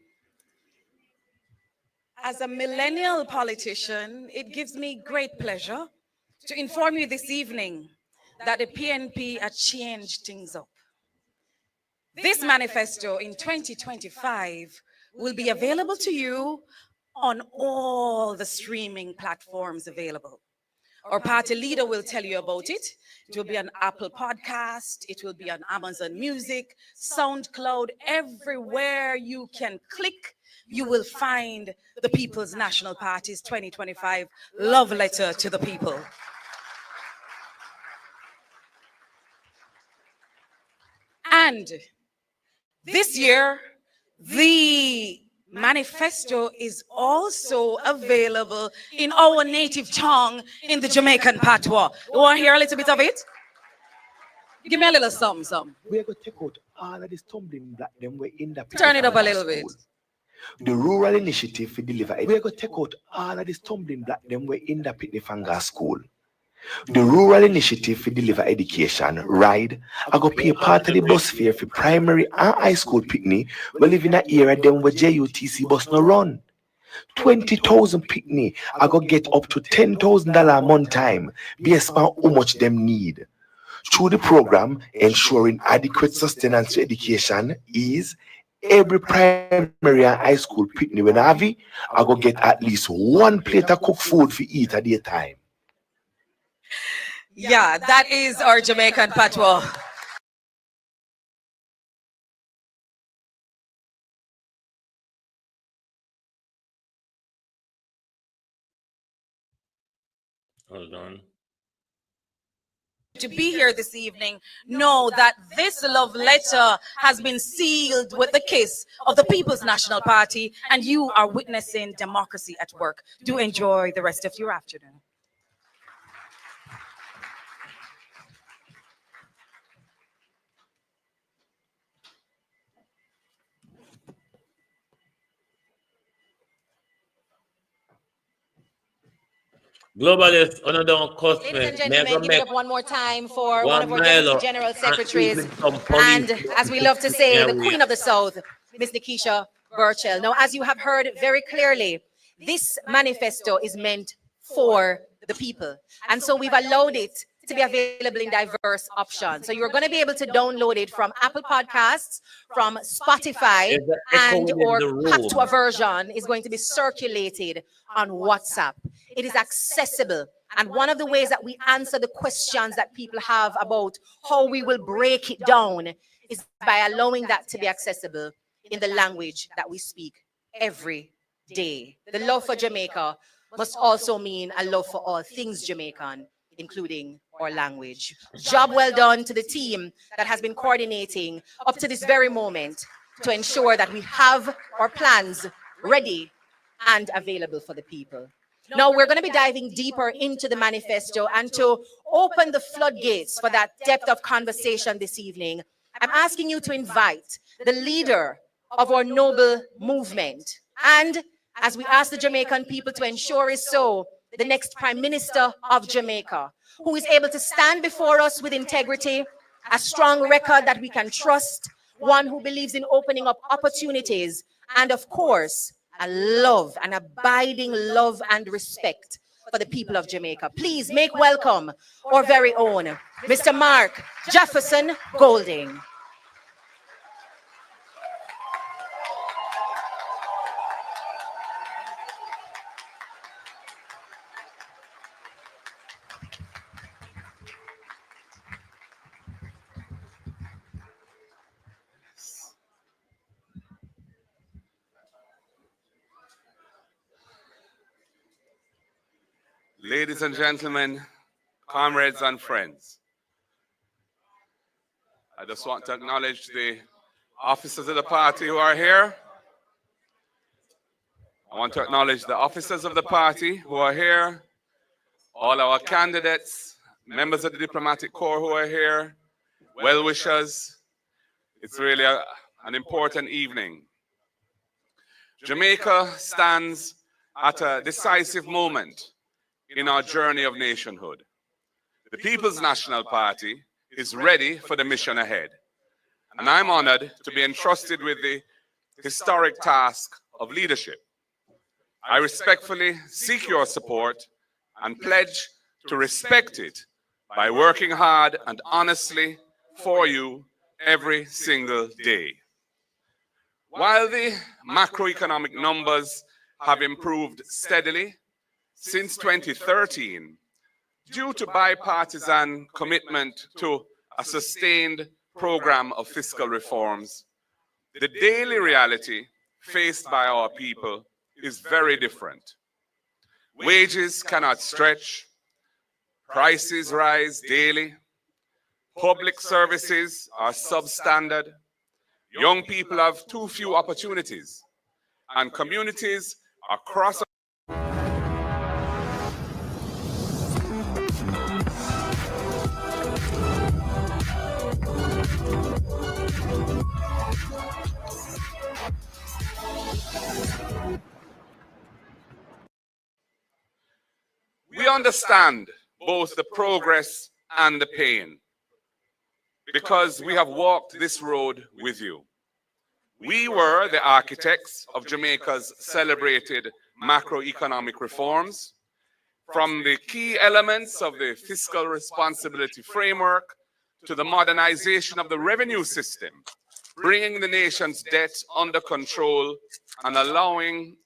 Q: As a millennial politician, it gives me great pleasure to inform you this evening that the PNP has changed things up. This manifesto in 2025 will be available to you on all the streaming platforms available. Our party leader will tell you about it. It will be on Apple Podcast, it will be on Amazon Music, SoundCloud, everywhere you can click, you will find the People's National Party's 2025 love letter to the people. And this year, the manifesto is also available in our native tongue in the Jamaican patois. You want to hear a little bit of it? Give me a little something.
R: We're going to take out all of the stumbling block them we're in the
Q: Turn it up a little bit.
R: The rural initiative to deliver it. We're going to take out all of the stumbling block them we're in the Pitney School. The rural initiative to deliver education, ride, I go pay part of the bus fare for primary and high school picnic. We live in an area them where JUTC bus no run. 20,000 picnic, I go get up to $10,000 a month time based on how much them need. Through the program, ensuring adequate sustenance to education is every primary and high school picnic when I have it, I go get at least one plate of cooked food for eat at a time.
Q: Yeah, that is our Jamaican patois.
C: Hold on.
Q: To be here this evening, know that this love letter has been sealed with the kiss of the People's National Party, and you are witnessing democracy at work. Do enjoy the rest of your afternoon.
C: Globalist, on don't cost me.
P: Ladies and gentlemen, give it up one more time for one of our Deputy General Secretaries. And as we love to say, the Queen of the South, Ms. Nikisha Burchell. Now, as you have heard very clearly, this manifesto is meant for the people. And so we've allowed it to be available in diverse options. So you're going to be able to download it from Apple Podcasts, from Spotify, and or patois version is going to be circulated on WhatsApp. It is accessible. And one of the ways that we answer the questions that people have about how we will break it down is by allowing that to be accessible in the language that we speak every day. The love for Jamaica must also mean a love for all things Jamaican, including our language. Job well done to the team that has been coordinating up to this very moment to ensure that we have our plans ready and available for the people. Now, we're going to be diving deeper into the manifesto, and to open the floodgates for that depth of conversation this evening, I'm asking you to invite the leader of our noble movement, and as we ask the Jamaican people to ensure is so, the next Prime Minister of Jamaica, who is able to stand before us with integrity, a strong record that we can trust, one who believes in opening up opportunities, and of course, a love, an abiding love and respect for the people of Jamaica. Please make welcome our very own Mr. Mark Jefferson Golding.
N: Ladies and gentlemen, comrades and friends, I just want to acknowledge the officers of the party who are here. I want to acknowledge the officers of the party who are here, all our candidates, members of the diplomatic corps who are here, well-wishers. It's really an important evening. Jamaica stands at a decisive moment in our journey of nationhood. The People's National Party is ready for the mission ahead. And I'm honored to be entrusted with the historic task of leadership. I respectfully seek your support and pledge to respect it by working hard and honestly for you every single day. While the macroeconomic numbers have improved steadily since 2013, due to bipartisan commitment to a sustained program of fiscal reforms, the daily reality faced by our people is very different. Wages cannot stretch, prices rise daily, public services are substandard, young people have too few opportunities, and communities across we understand both the progress and the pain because we have walked this road with you. We were the architects of Jamaica's celebrated macroeconomic reforms, from the key elements of the fiscal responsibility framework to the modernization of the revenue system, bringing the nation's debt under control and allowing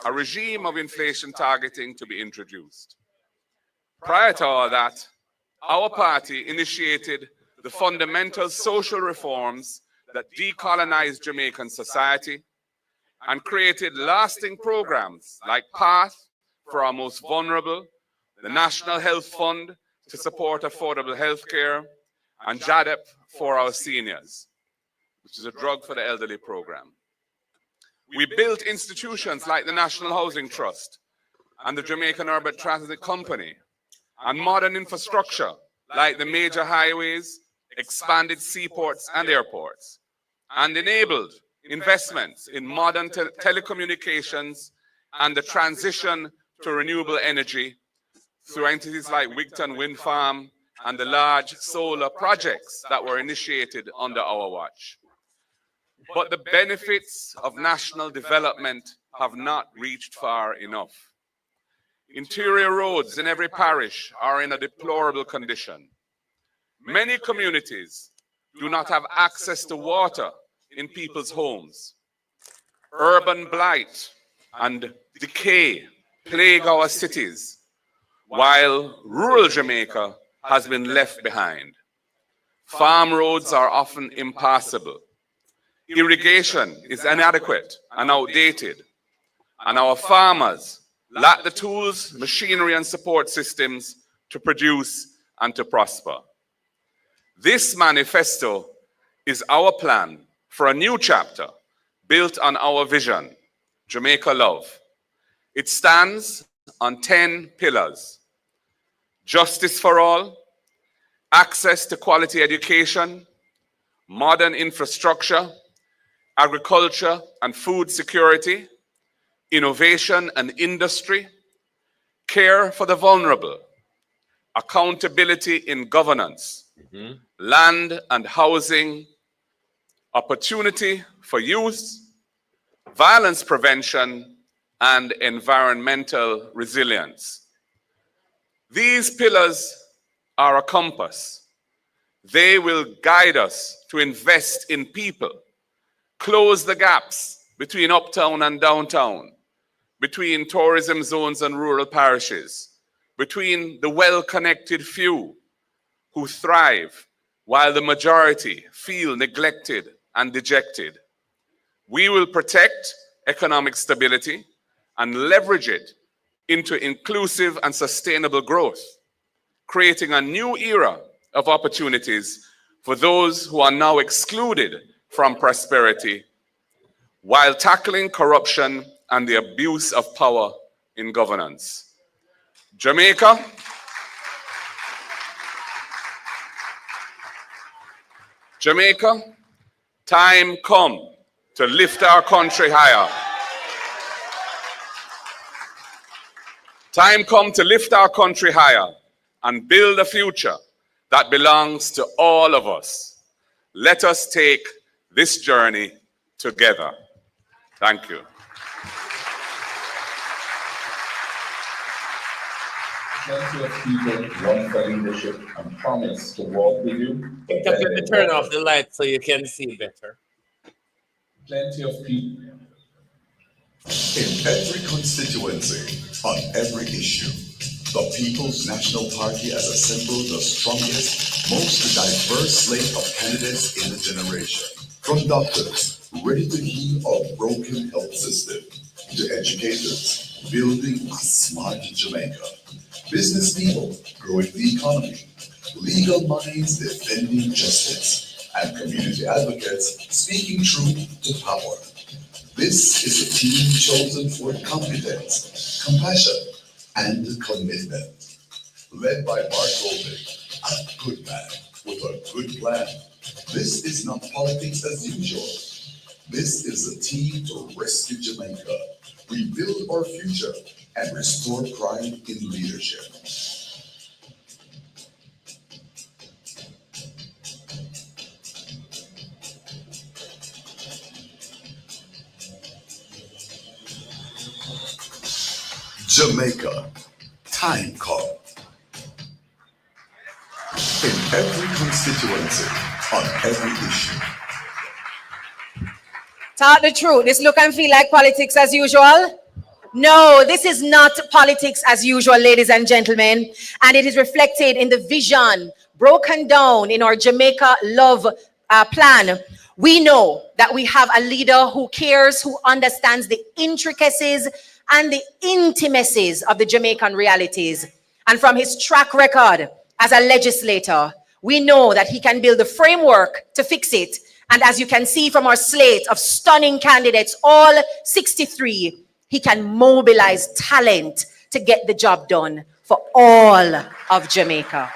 N: a regime of inflation targeting to be introduced. Prior to all that, our party initiated the fundamental social reforms that decolonized Jamaican society and created lasting programs like PATH for our most vulnerable, the National Health Fund to support affordable health care, and JADEP for our seniors, which is a drug for the elderly program. We built institutions like the National Housing Trust and the Jamaican Urban Transit Company, and modern infrastructure like the major highways, expanded seaports and airports, and enabled investments in modern telecommunications and the transition to renewable energy through entities like Wigton Wind Farm and the large solar projects that were initiated under our watch. But the benefits of national development have not reached far enough. Interior roads in every parish are in a deplorable condition. Many communities do not have access to water in people's homes. Urban blight and decay plague our cities, while rural Jamaica has been left behind. Farm roads are often impassable. Irrigation is inadequate and outdated, and our farmers lack the tools, machinery, and support systems to produce and to prosper. This manifesto is our plan for a new chapter built on our vision, Jamaica Love. It stands on 10 pillars: justice for all, access to quality education, modern infrastructure, agriculture and food security, innovation and industry, care for the vulnerable, accountability in governance, land and housing, opportunity for youth, violence prevention, and environmental resilience. These pillars are a compass. They will guide us to invest in people, close the gaps between uptown and downtown, between tourism zones and rural parishes, between the well-connected few who thrive while the majority feel neglected and dejected. We will protect economic stability and leverage it into inclusive and sustainable growth, creating a new era of opportunities for those who are now excluded from prosperity, while tackling corruption and the abuse of power in governance. Jamaica, time come to lift our country higher. Time come to lift our country higher and build a future that belongs to all of us. Let us take this journey together. Thank you.
S: Plenty of people run for leadership and promise to walk with you.
C: But let me turn off the light so you can see better.
S: Plenty of people.
J: In every constituency, on every issue, the People's National Party has assembled the strongest, most diverse slate of candidates in the generation. From doctors ready to heal our broken health system, to educators building a smart Jamaica, business people growing the economy, legal minds defending justice, and community advocates speaking truth to power. This is a team chosen for competence, compassion, and commitment. Led by Mark Golding, a good man with a good plan. This is not politics as usual. This is a team to rescue Jamaica, rebuild our future, and restore pride in leadership. Jamaica, time call. In every constituency, on every issue.
P: Tell the truth. This look and feel like politics as usual? No, this is not politics as usual, ladies and gentlemen. And it is reflected in the vision broken down in our Jamaica Love plan. We know that we have a leader who cares, who understands the intricacies and the intimacies of the Jamaican realities. And from his track record as a legislator, we know that he can build the framework to fix it. And as you can see from our slate of stunning candidates, all 63, he can mobilize talent to get the job done for all of Jamaica.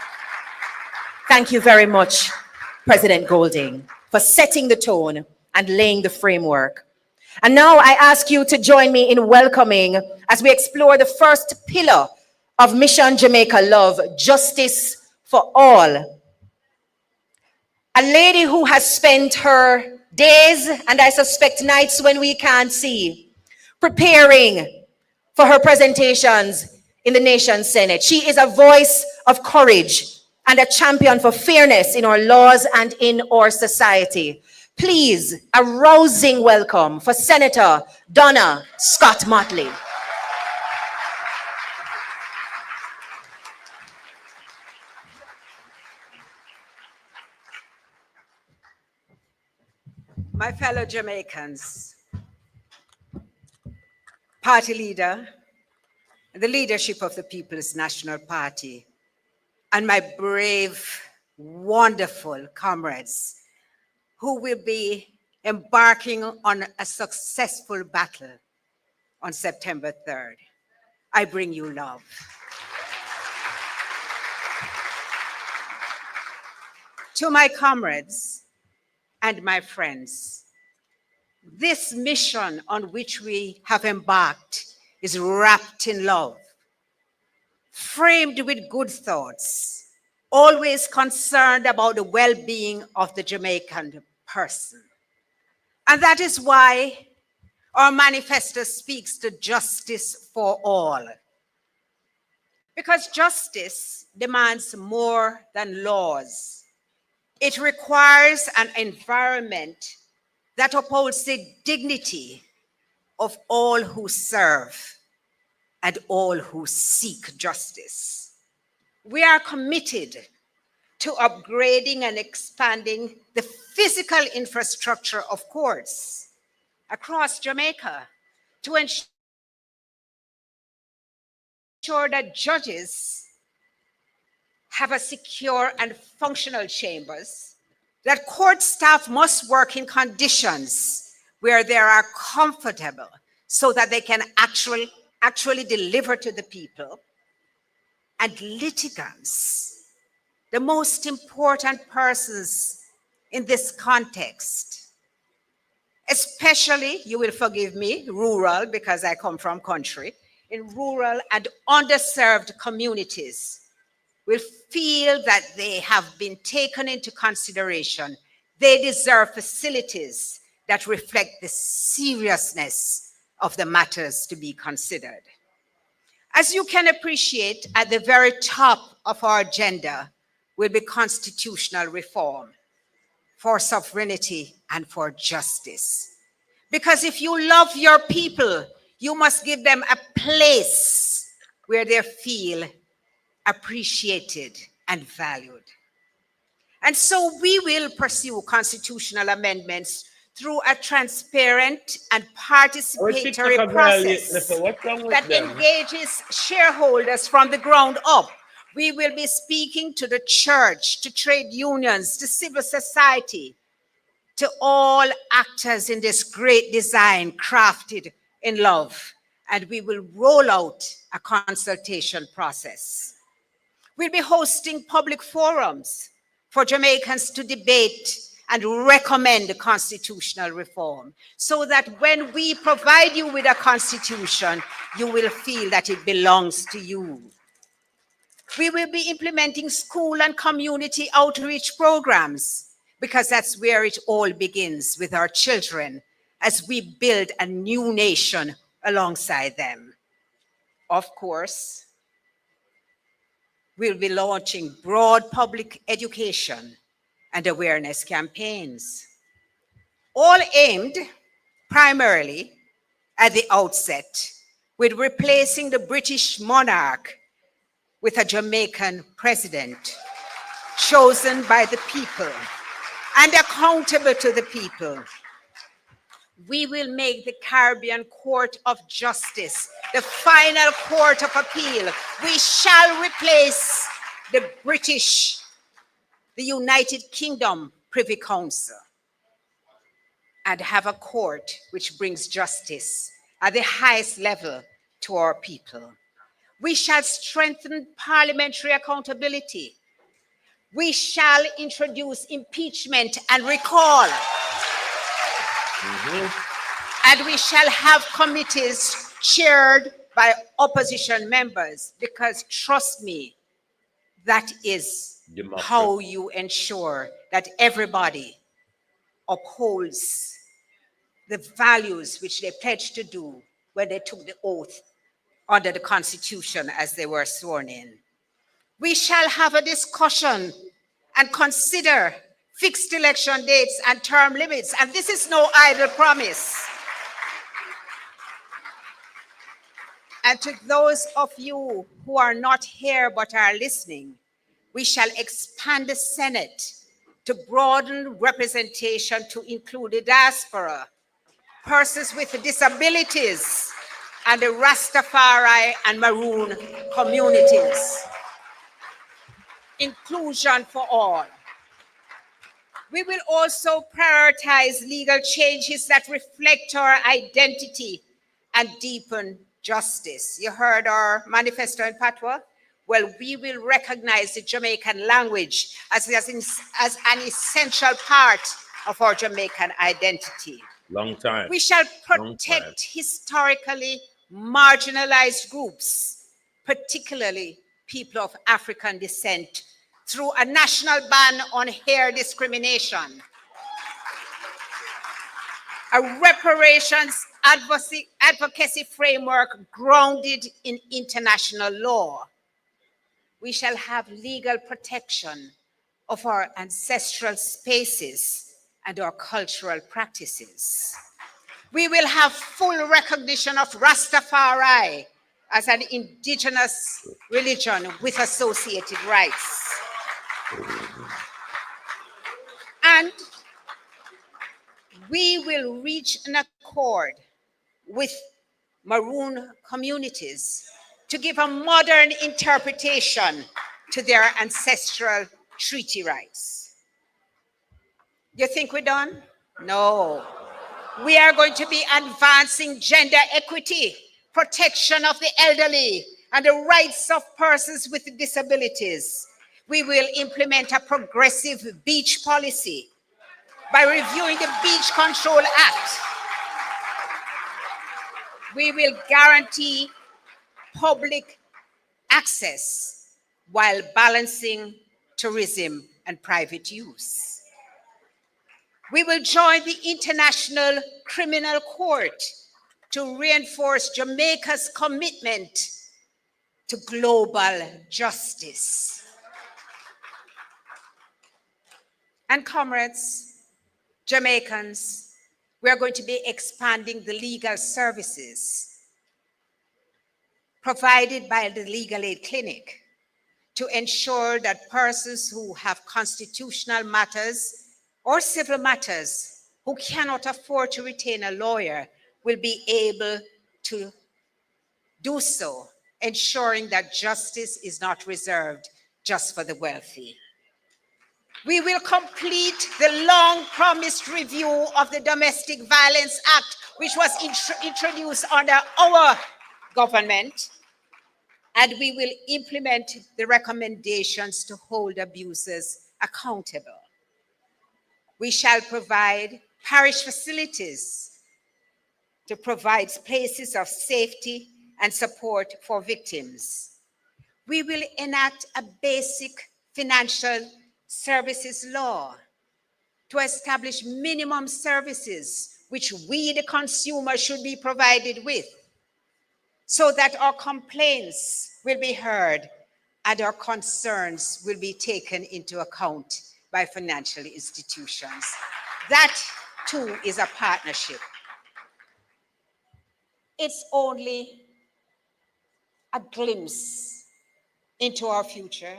P: Thank you very much, President Golding, for setting the tone and laying the framework. And now I ask you to join me in welcoming, as we explore the first pillar of Mission Jamaica Love, justice for all. A lady who has spent her days, and I suspect nights when we can't see, preparing for her presentations in the nation's Senate. She is a voice of courage and a champion for fairness in our laws and in our society. Please, a rousing welcome for Senator Donna Scott Motley.
T: My fellow Jamaicans, party leader, the leadership of the People's National Party, and my brave, wonderful comrades who will be embarking on a successful battle on September 3rd. I bring you love. To my comrades and my friends, this mission on which we have embarked is wrapped in love, framed with good thoughts, always concerned about the well-being of the Jamaican person. And that is why our manifesto speaks to justice for all. Because justice demands more than laws. It requires an environment that upholds the dignity of all who serve and all who seek justice. We are committed to upgrading and expanding the physical infrastructure of courts across Jamaica to ensure that judges have a secure and functional chambers, that court staff must work in conditions where they are comfortable so that they can actually deliver to the people, and litigants, the most important persons in this context, especially, you will forgive me, rural, because I come from country, in rural and underserved communities, will feel that they have been taken into consideration. They deserve facilities that reflect the seriousness of the matters to be considered. As you can appreciate, at the very top of our agenda will be constitutional reform for sovereignty and for justice. Because if you love your people, you must give them a place where they feel appreciated and valued. And so we will pursue constitutional amendments through a transparent and participatory process that engages shareholders from the ground up. We will be speaking to the church, to trade unions, to civil society, to all actors in this great design crafted in love, and we will roll out a consultation process. We'll be hosting public forums for Jamaicans to debate and recommend constitutional reform, so that when we provide you with a constitution, you will feel that it belongs to you. We will be implementing school and community outreach programs, because that's where it all begins, with our children, as we build a new nation alongside them. Of course, we'll be launching broad public education and awareness campaigns, all aimed primarily at the outset with replacing the British monarch with a Jamaican president chosen by the people and accountable to the people. We will make the Caribbean Court of Justice the final court of appeal. We shall replace the British, the United Kingdom Privy Council, and have a court which brings justice at the highest level to our people. We shall strengthen parliamentary accountability. We shall introduce impeachment and recall. And we shall have committees chaired by opposition members, because trust me, that is how you ensure that everybody upholds the values which they pledged to do when they took the oath under the Constitution as they were sworn in. We shall have a discussion and consider fixed election dates and term limits, and this is no idle promise. And to those of you who are not here but are listening, we shall expand the Senate to broaden representation to include the diaspora, persons with disabilities, and the Rastafari and Maroon communities. Inclusion for all. We will also prioritize legal changes that reflect our identity and deepen justice. You heard our manifesto in Patois? Well, we will recognize the Jamaican language as an essential part of our Jamaican identity.
C: Long time.
T: We shall protect historically marginalized groups, particularly people of African descent, through a national ban on hair discrimination, a reparations advocacy framework grounded in international law. We shall have legal protection of our ancestral spaces and our cultural practices. We will have full recognition of Rastafari as an indigenous religion with associated rights. And we will reach an accord with Maroon communities to give a modern interpretation to their ancestral treaty rights. You think we're done? No. We are going to be advancing gender equity, protection of the elderly, and the rights of persons with disabilities. We will implement a progressive beach policy by reviewing the Beach Control Act. We will guarantee public access while balancing tourism and private use. We will join the International Criminal Court to reinforce Jamaica's commitment to global justice. And comrades, Jamaicans, we are going to be expanding the legal services provided by the Legal Aid Clinic to ensure that persons who have constitutional matters or civil matters who cannot afford to retain a lawyer will be able to do so, ensuring that justice is not reserved just for the wealthy. We will complete the long-promised review of the Domestic Violence Act, which was introduced under our government, and we will implement the recommendations to hold abusers accountable. We shall provide parish facilities to provide places of safety and support for victims. We will enact a basic financial services law to establish minimum services which we, the consumer, should be provided with, so that our complaints will be heard and our concerns will be taken into account by financial institutions. That too is a partnership. It's only a glimpse into our future.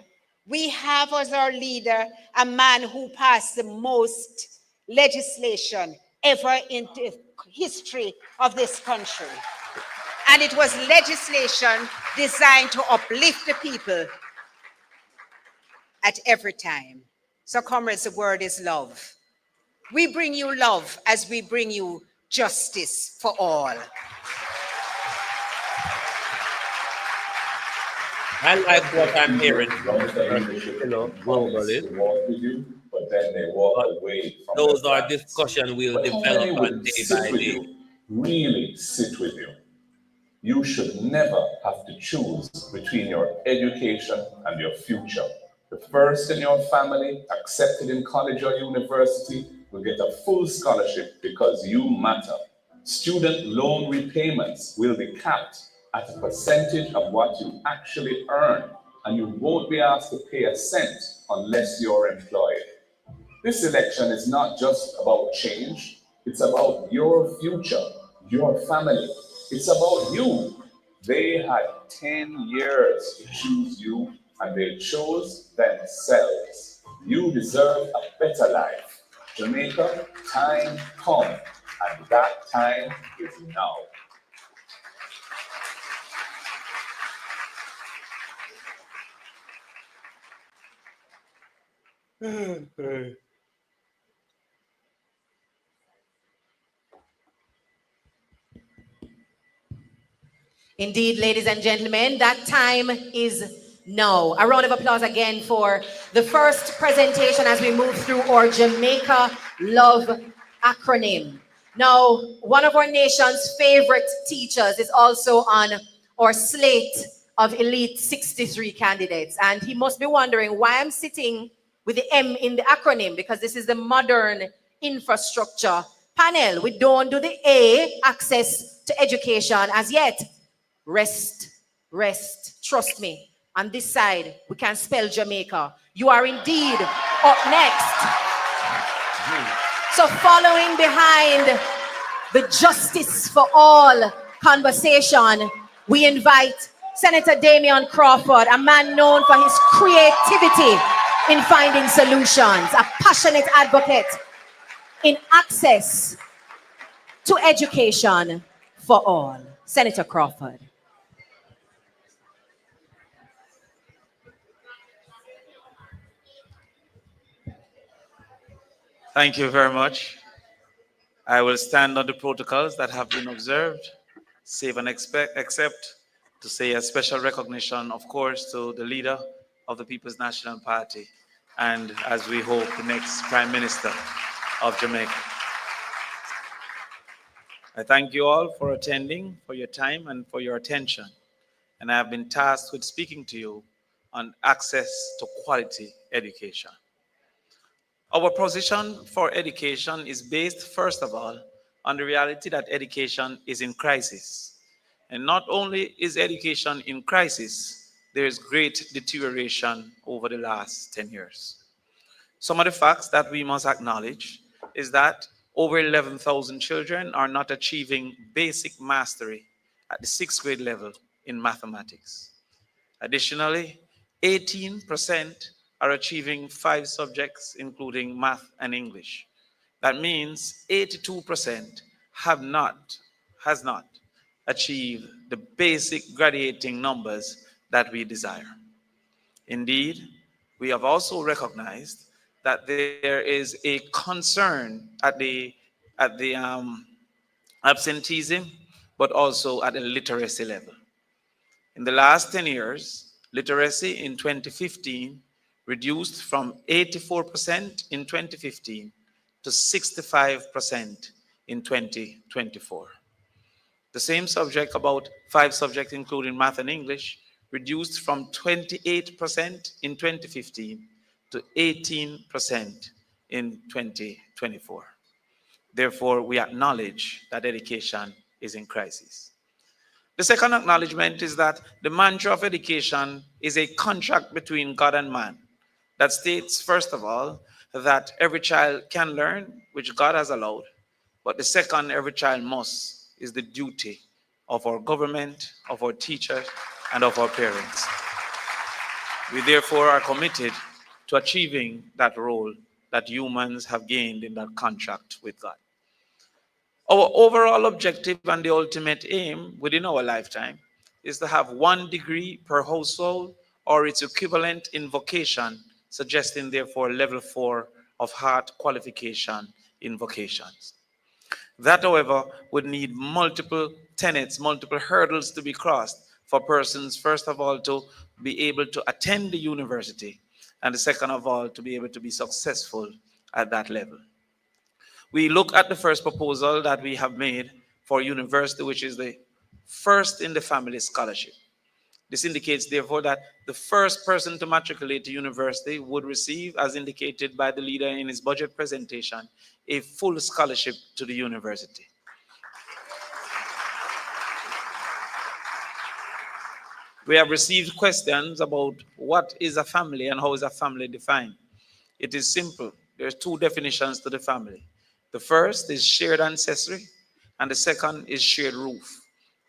T: We have as our leader a man who passed the most legislation ever in the history of this country. And it was legislation designed to uplift the people at every time. So comrades, the word is love. We bring you love as we bring you justice for all.
C: I like what I'm hearing from globally.
S: But then they walk away from
C: those are discussions we'll develop on day by day.
S: Really sit with you. You should never have to choose between your education and your future. The first in your family accepted in college or university will get a full scholarship because you matter. Student loan repayments will be capped at a percentage of what you actually earn, and you won't be asked to pay a cent unless you're employed. This election is not just about change, it's about your future, your family. It's about you. They had 10 years to choose you, and they chose themselves. You deserve a better life. Jamaica, time come, and that time is now.
P: Indeed, ladies and gentlemen, that time is now. A round of applause again for the first presentation as we move through our Jamaica Love acronym. Now, one of our nation's favorite teachers is also on our slate of Elite 63 candidates. And he must be wondering why I'm sitting with the M in the acronym, because this is the modern infrastructure panel. We don't do the A, access to education, as yet. Rest, rest, trust me. On this side, we can spell Jamaica. You are indeed up next. So following behind the Justice for All conversation, we invite Senator Damian Crawford, a man known for his creativity in finding solutions, a passionate advocate in access to education for all. Senator Crawford.
U: Thank you very much. I will stand on the protocols that have been observed, save and except to say a special recognition, of course, to the leader of the People's National Party, and as we hope, the next Prime Minister of Jamaica. I thank you all for attending, for your time and for your attention. And I have been tasked with speaking to you on access to quality education. Our position for education is based, first of all, on the reality that education is in crisis. And not only is education in crisis, there is great deterioration over the last 10 years. Some of the facts that we must acknowledge is that over 11,000 children are not achieving basic mastery at the 6th grade level in mathematics. Additionally, 18% are achieving 5 subjects, including math and English. That means 82% has not achieved the basic graduating numbers that we desire. Indeed, we have also recognized that there is a concern at the absenteeism, but also at the literacy level. In the last 10 years, literacy in 2015 reduced from 84% in 2015 to 65% in 2024. The same subject, about 5 subjects including math and English, reduced from 28% in 2015 to 18% in 2024. Therefore, we acknowledge that education is in crisis. The second acknowledgement is that the mantra of education is a contract between God and man that states, first of all, that every child can learn, which God has allowed, but the second, every child must, is the duty of our government, of our teachers, and of our parents. We therefore are committed to achieving that role that humans have gained in that contract with God. Our overall objective and the ultimate aim within our lifetime is to have 1 degree per household or its equivalent in vocation, suggesting therefore level 4 of heart qualification in vocations. That, however, would need multiple tenets, multiple hurdles to be crossed for persons, first of all, to be able to attend the university, and the second of all, to be able to be successful at that level. We look at the first proposal that we have made for university, which is the first in the family scholarship. This indicates, therefore, that the first person to matriculate to university would receive, as indicated by the leader in his budget presentation, a full scholarship to the university. We have received questions about what is a family and how is a family defined. It is simple. There are 2 definitions to the family. The first is shared ancestry, and the second is shared roof.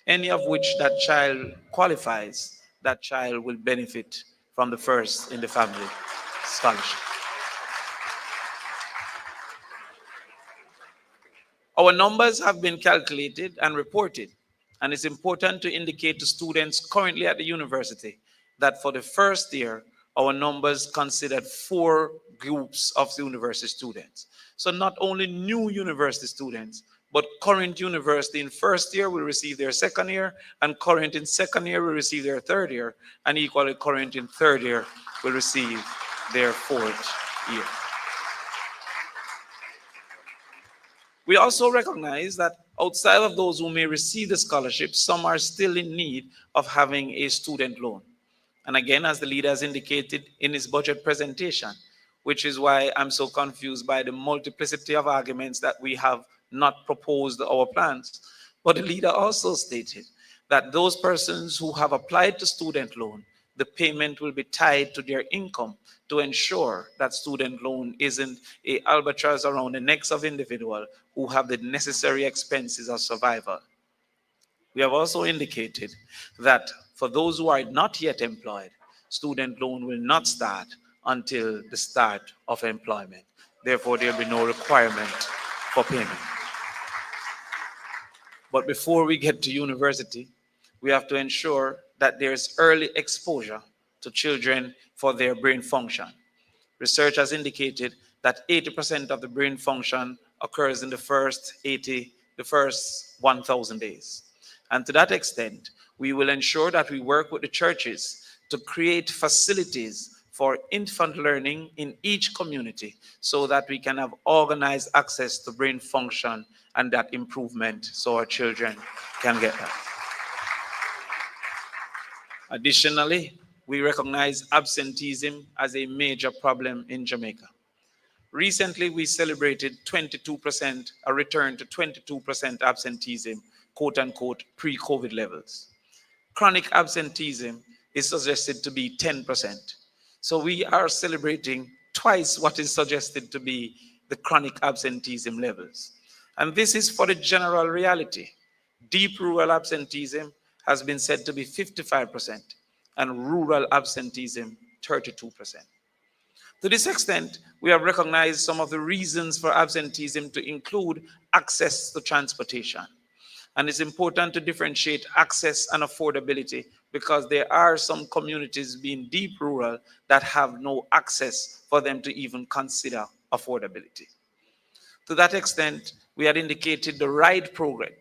U: Any of which that child qualifies, that child will benefit from the first in the family scholarship. Our numbers have been calculated and reported, and it's important to indicate to students currently at the university that for the first year, our numbers considered 4 groups of university students. So not only new university students, but current university in first year will receive their second year, and current in second year will receive their third year, and equally current in third year will receive their 4th year. We also recognize that outside of those who may receive the scholarship, some are still in need of having a student loan. And again, as the leader has indicated in his budget presentation, which is why I'm so confused by the multiplicity of arguments that we have not proposed our plans. But the leader also stated that those persons who have applied to student loan, the payment will be tied to their income to ensure that student loan isn't an albatross around the necks of individuals who have the necessary expenses of survival. We have also indicated that for those who are not yet employed, student loan will not start until the start of employment. Therefore, there will be no requirement for payment. But before we get to university, we have to ensure that there is early exposure to children for their brain function. Research has indicated that 80% of the brain function occurs in the first 1,000 days. And to that extent, we will ensure that we work with the churches to create facilities for infant learning in each community so that we can have organized access to brain function and that improvement so our children can get that. Additionally, we recognize absenteeism as a major problem in Jamaica. Recently, we celebrated 22%, a return to 22% absenteeism, quote unquote, pre-COVID levels. Chronic absenteeism is suggested to be 10%. So we are celebrating twice what is suggested to be the chronic absenteeism levels. And this is for the general reality. Deep rural absenteeism has been said to be 55% and rural absenteeism 32%. To this extent, we have recognized some of the reasons for absenteeism to include access to transportation. And it's important to differentiate access and affordability because there are some communities being deep rural that have no access for them to even consider affordability. To that extent, we had indicated the RIDE program.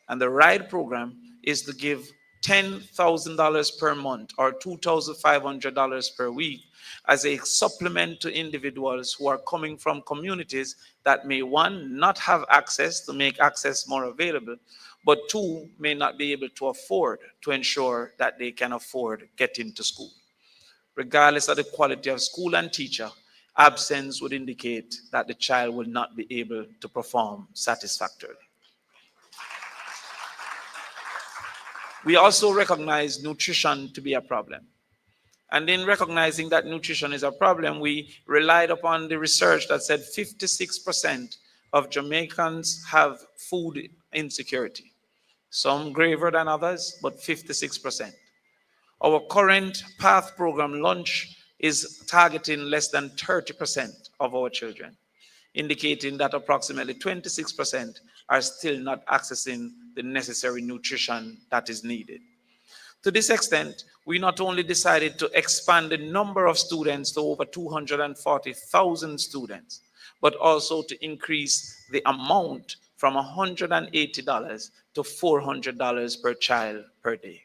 U: And the RIDE program is to give $10,000 per month or $2,500 per week as a supplement to individuals who are coming from communities that may, one, not have access to make access more available, but two, may not be able to afford to ensure that they can afford getting to school. Regardless of the quality of school and teacher, absence would indicate that the child will not be able to perform satisfactorily. We also recognize nutrition to be a problem. And in recognizing that nutrition is a problem, we relied upon the research that said 56% of Jamaicans have food insecurity. Some graver than others, but 56%. Our current PATH program launch is targeting less than 30% of our children, indicating that approximately 26% are still not accessing the necessary nutrition that is needed. To this extent, we not only decided to expand the number of students to over 240,000 students, but also to increase the amount from $180 to $400 per child per day.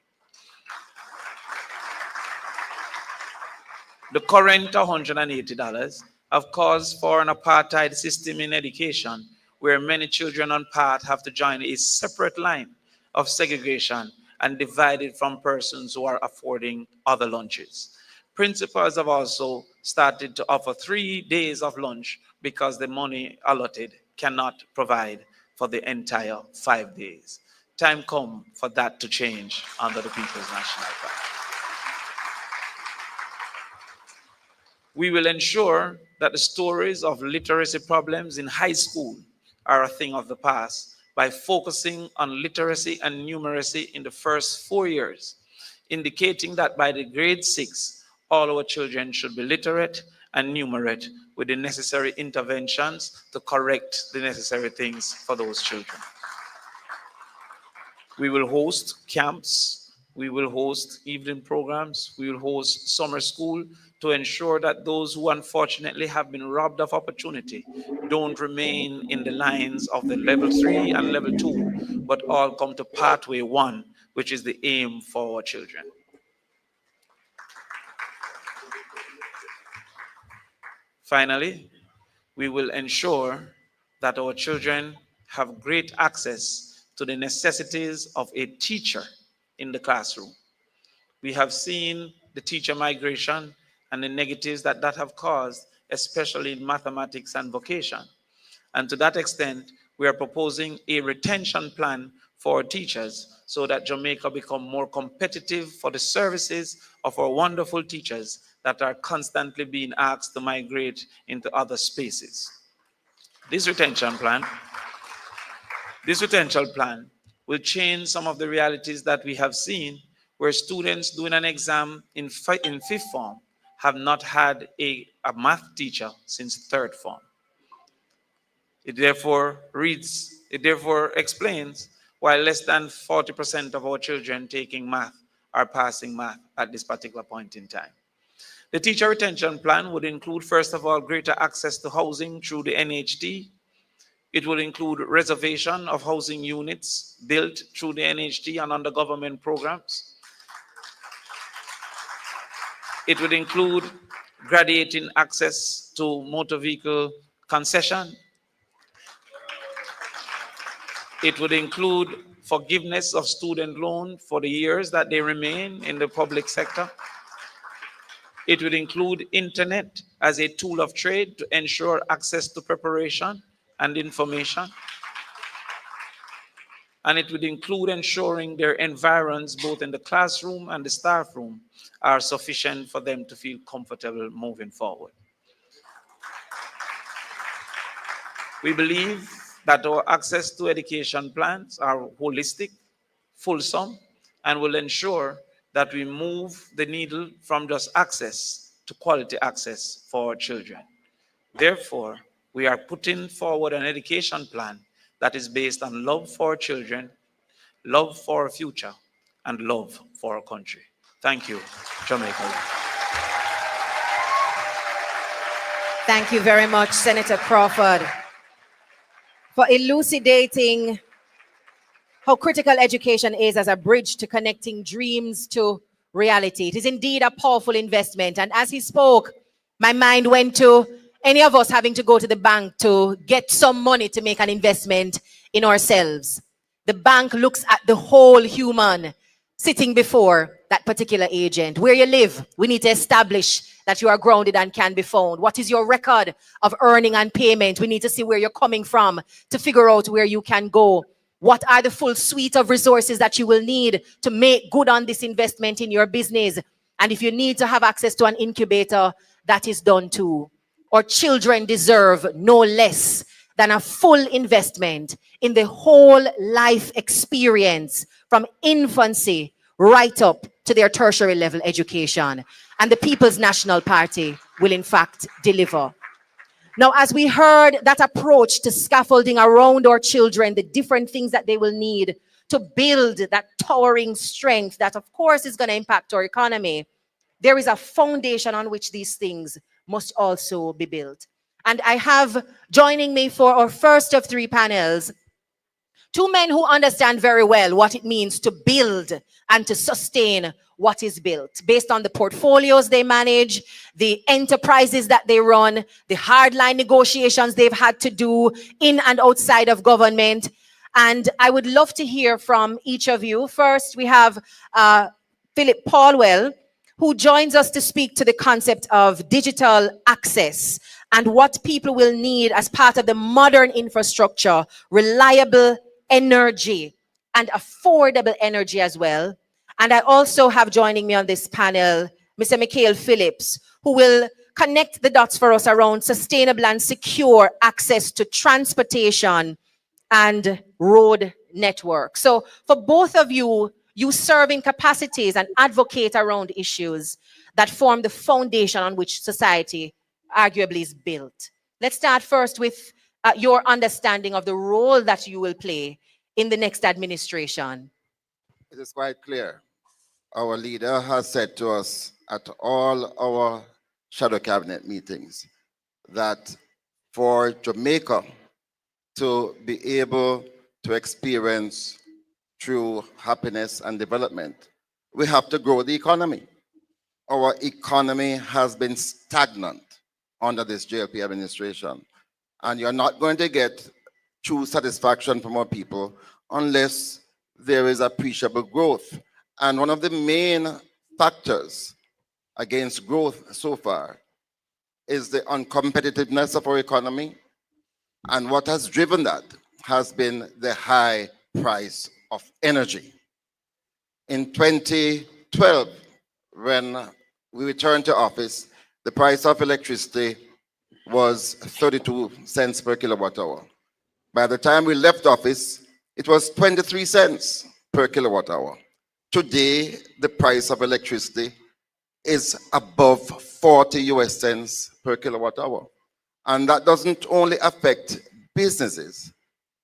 U: The current $180 have caused for an apartheid system in education where many children on PATH have to join a separate line of segregation and divided from persons who are affording other lunches. Principals have also started to offer 3 days of lunch because the money allotted cannot provide for the entire 5 days. Time come for that to change under the People's National Party. We will ensure that the stories of literacy problems in high school are a thing of the past by focusing on literacy and numeracy in the first 4 years, indicating that by the grade 6, all our children should be literate and numerate with the necessary interventions to correct the necessary things for those children. We will host camps, we will host evening programs, we will host summer school to ensure that those who unfortunately have been robbed of opportunity don't remain in the lines of the level 3 and level 2, but all come to pathway 1, which is the aim for our children. Finally, we will ensure that our children have great access to the necessities of a teacher in the classroom. We have seen the teacher migration and the negatives that have caused, especially in mathematics and vocation. And to that extent, we are proposing a retention plan for teachers so that Jamaica become more competitive for the services of our wonderful teachers that are constantly being asked to migrate into other spaces. This retention plan will change some of the realities that we have seen where students doing an exam in fifth form have not had a math teacher since third form. It therefore explains why less than 40% of our children taking math are passing math at this particular point in time. The teacher retention plan would include, first of all, greater access to housing through the NHT. It will include reservation of housing units built through the NHT and under government programs. It would include graduating access to motor vehicle concession. It would include forgiveness of student loan for the years that they remain in the public sector. It would include internet as a tool of trade to ensure access to preparation and information. And it would include ensuring their environs, both in the classroom and the staff room, are sufficient for them to feel comfortable moving forward. We believe that our access to education plans are holistic, fulsome, and will ensure that we move the needle from just access to quality access for our children. Therefore, we are putting forward an education plan that is based on love for our children, love for our future, and love for our country. Thank you, Jamaica.
P: Thank you very much, Senator Crawford, for elucidating how critical education is as a bridge to connecting dreams to reality. It is indeed a powerful investment. And as he spoke, my mind went to any of us having to go to the bank to get some money to make an investment in ourselves. The bank looks at the whole human sitting before that particular agent. Where you live, we need to establish that you are grounded and can be found. What is your record of earning and payment? We need to see where you're coming from to figure out where you can go. What are the full suite of resources that you will need to make good on this investment in your business? And if you need to have access to an incubator, that is done too. Our children deserve no less than a full investment in the whole life experience from infancy right up to their tertiary level education. And the People's National Party will in fact deliver. Now, as we heard that approach to scaffolding around our children, the different things that they will need to build that towering strength that of course is going to impact our economy, there is a foundation on which these things must also be built. And I have joining me for our first of three panels, two men who understand very well what it means to build and to sustain what is built based on the portfolios they manage, the enterprises that they run, the hardline negotiations they've had to do in and outside of government. And I would love to hear from each of you. First, we have Philip Paulwell, who joins us to speak to the concept of digital access and what people will need as part of the modern infrastructure, reliable energy and affordable energy as well. And I also have joining me on this panel, Mr. Mikhail Phillips, who will connect the dots for us around sustainable and secure access to transportation and road network. So for both of you, you serve in capacities and advocate around issues that form the foundation on which society arguably is built. Let's start first with your understanding of the role that you will play in the next administration.
A: It is quite clear. Our leader has said to us at all our shadow cabinet meetings that for Jamaica to be able to experience true happiness and development, we have to grow the economy. Our economy has been stagnant under this JLP administration, and you're not going to get true satisfaction from our people unless there is appreciable growth. And one of the main factors against growth so far is the uncompetitiveness of our economy. And what has driven that has been the high price of energy. In 2012, when we returned to office, the price of electricity was 32 cents per kilowatt hour. By the time we left office, it was 23 cents per kilowatt hour. Today, the price of electricity is above 40 US cents per kilowatt hour. And that doesn't only affect businesses,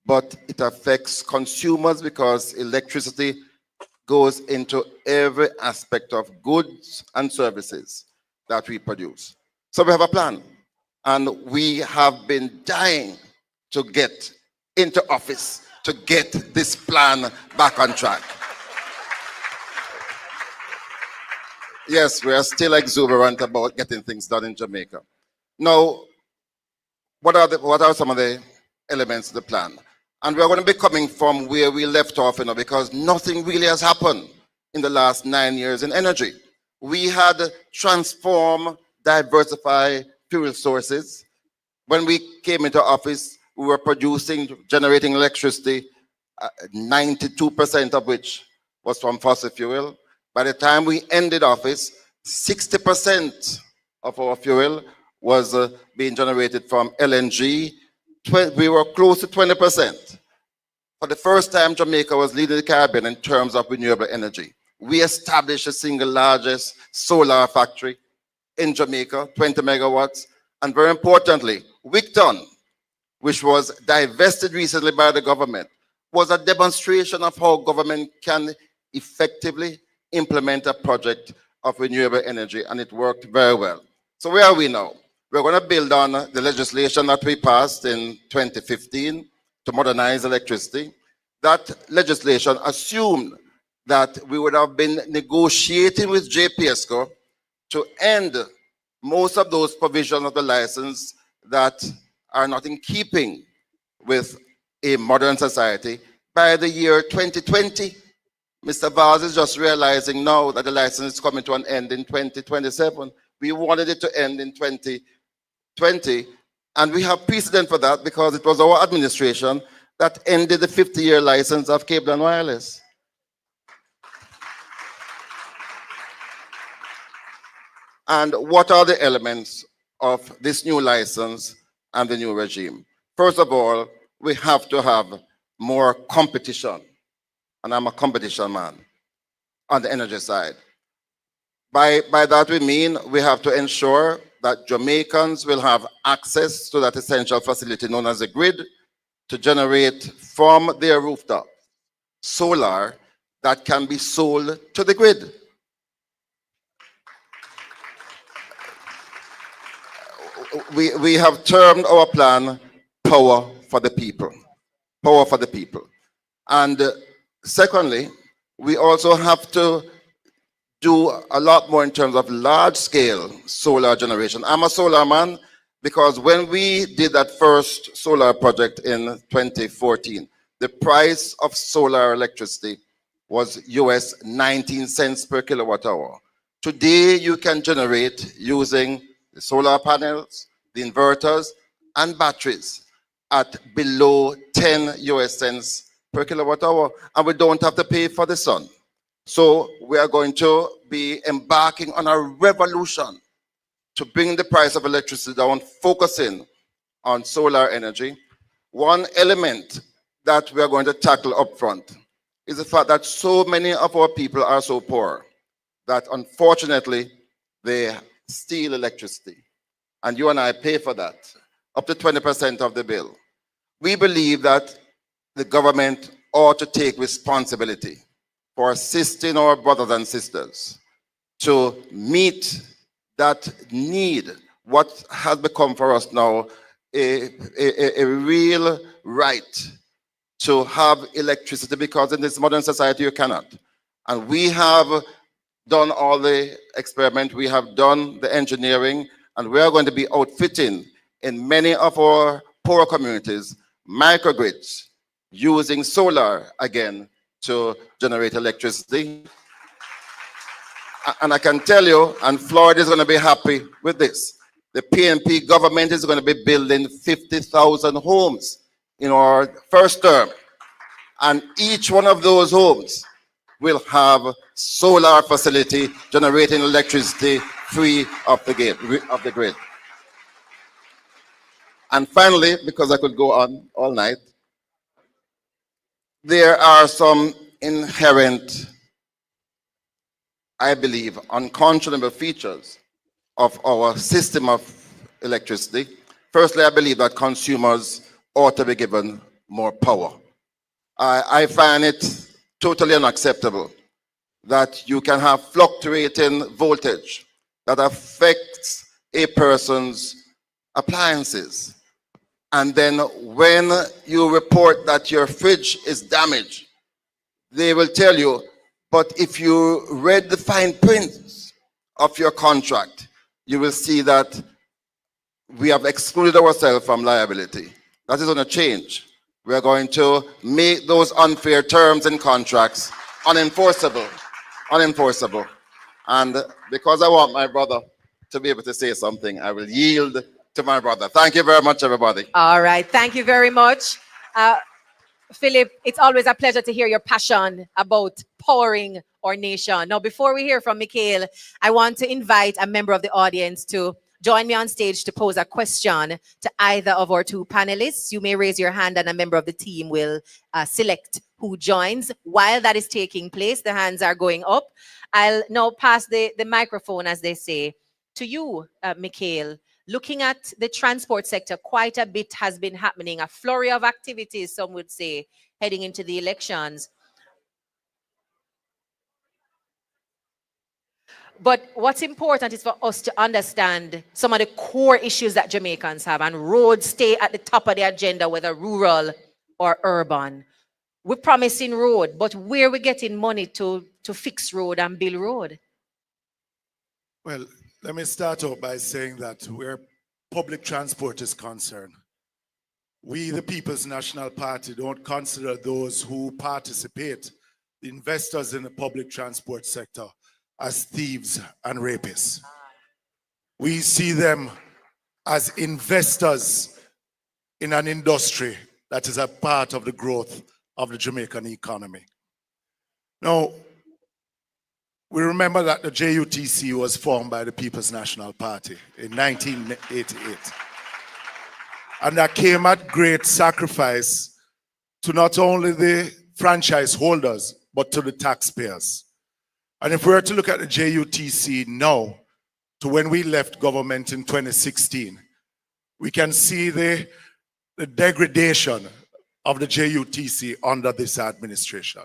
A: but it affects consumers because electricity goes into every aspect of goods and services that we produce. So we have a plan, and we have been dying to get into office to get this plan back on track. Yes, we are still exuberant about getting things done in Jamaica. Now, what are some of the elements of the plan? And we're going to be coming from where we left off, because nothing really has happened in the last 9 years in energy. We had transformed, diversify fuel sources. When we came into office, we were generating electricity, 92% of which was from fossil fuel. By the time we ended office, 60% of our fuel was being generated from LNG. We were close to 20%. For the first time, Jamaica was leading the Caribbean in terms of renewable energy. We established the single largest solar factory in Jamaica, 20 megawatts. And very importantly, Wigton, which was divested recently by the government, was a demonstration of how government can effectively implement a project of renewable energy, and it worked very well. So where are we now? We're going to build on the legislation that we passed in 2015 to modernize electricity. That legislation assumed that we would have been negotiating with JPSCO to end most of those provisions of the license that are not in keeping with a modern society by the year 2020. Mr. Vaz is just realizing now that the license is coming to an end in 2027. We wanted it to end in 2020, and we have precedent for that because it was our administration that ended the 50-year license of cable and wireless. And what are the elements of this new license and the new regime? First of all, we have to have more competition. And I'm a competition man on the energy side. By that we mean we have to ensure that Jamaicans will have access to that essential facility known as the grid to generate from their rooftop solar that can be sold to the grid. We have termed our plan Power for the People. Power for the people. And secondly, we also have to do a lot more in terms of large-scale solar generation. I'm a solar man because when we did that first solar project in 2014, the price of solar electricity was US 19 cents per kilowatt hour. Today, you can generate using the solar panels, the inverters, and batteries at below 10 US cents per kilowatt hour, and we don't have to pay for the sun. So we are going to be embarking on a revolution to bring the price of electricity down, focusing on solar energy. One element that we are going to tackle up front is the fact that so many of our people are so poor that unfortunately they steal electricity. And you and I pay for that, up to 20% of the bill. We believe that the government ought to take responsibility for assisting our brothers and sisters to meet that need, what has become for us now a real right to have electricity, because in this modern society you cannot. And we have done all the experiment, we have done the engineering, and we are going to be outfitting in many of our poorer communities microgrids using solar again to generate electricity. And I can tell you, and Florida is going to be happy with this, the PNP government is going to be building 50,000 homes in our first term. And each one of those homes will have solar facility generating electricity free of the grid. And finally, because I could go on all night, there are some inherent, I believe, unconscionable features of our system of electricity. Firstly, I believe that consumers ought to be given more power. I find it totally unacceptable that you can have fluctuating voltage that affects a person's appliances. And then when you report that your fridge is damaged, they will tell you, but if you read the fine print of your contract, you will see that we have excluded ourselves from liability. That is going to change. We are going to make those unfair terms and contracts unenforceable. Unenforceable. And because I want my brother to be able to say something, I will yield to my brother. Thank you very much, everybody.
P: All right. Thank you very much. Philip, it's always a pleasure to hear your passion about powering our nation. Now, before we hear from Mikhail, I want to invite a member of the audience to join me on stage to pose a question to either of our two panelists. You may raise your hand and a member of the team will select who joins. While that is taking place, the hands are going up. I'll now pass the microphone, as they say, to you, Mikhail. Looking at the transport sector, quite a bit has been happening, a flurry of activities, some would say, heading into the elections. But what's important is for us to understand some of the core issues that Jamaicans have, and roads stay at the top of the agenda, whether rural or urban. We're promising road, but where are we getting money to fix road and build road?
B: Well, let me start out by saying that where public transport is concerned, we, the People's National Party, don't consider those who participate, the investors in the public transport sector, as thieves and rapists. We see them as investors in an industry that is a part of the growth of the Jamaican economy. Now, we remember that the JUTC was formed by the People's National Party in 1988. And that came at great sacrifice to not only the franchise holders, but to the taxpayers. And if we were to look at the JUTC now, to when we left government in 2016, we can see the degradation of the JUTC under this administration.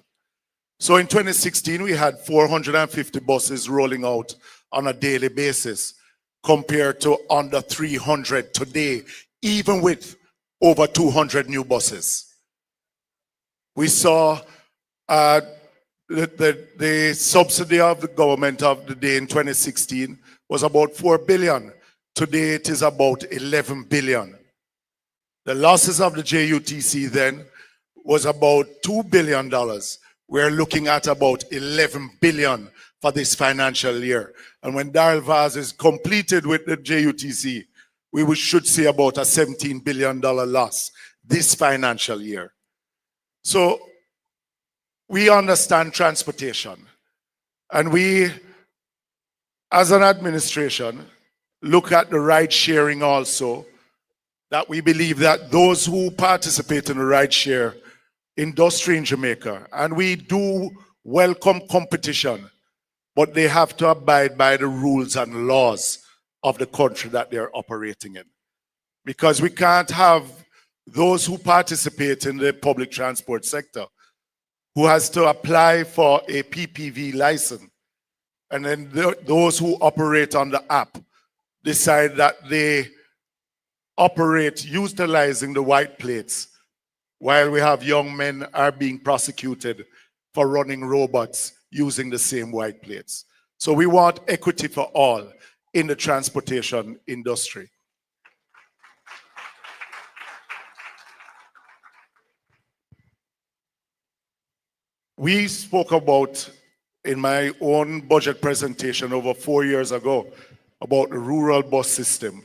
B: So in 2016, we had 450 buses rolling out on a daily basis compared to under 300 today, even with over 200 new buses. We saw the subsidy of the government of the day in 2016 was about 4 billion. Today it is about 11 billion. The losses of the JUTC then was about $2 billion. We're looking at about 11 billion for this financial year. And when Darrell Vaz is completed with the JUTC, we should see about a $17 billion loss this financial year. So we understand transportation. And we, as an administration, look at the ride sharing also, that we believe that those who participate in the ride share industry in Jamaica, and we do welcome competition, but they have to abide by the rules and laws of the country that they're operating in. Because we can't have those who participate in the public transport sector who has to apply for a PPV license, and then those who operate on the app decide that they operate utilizing the white plates, while we have young men are being prosecuted for running robots using the same white plates. So we want equity for all in the transportation industry. We spoke about, in my own budget presentation over 4 years ago, about the rural bus system,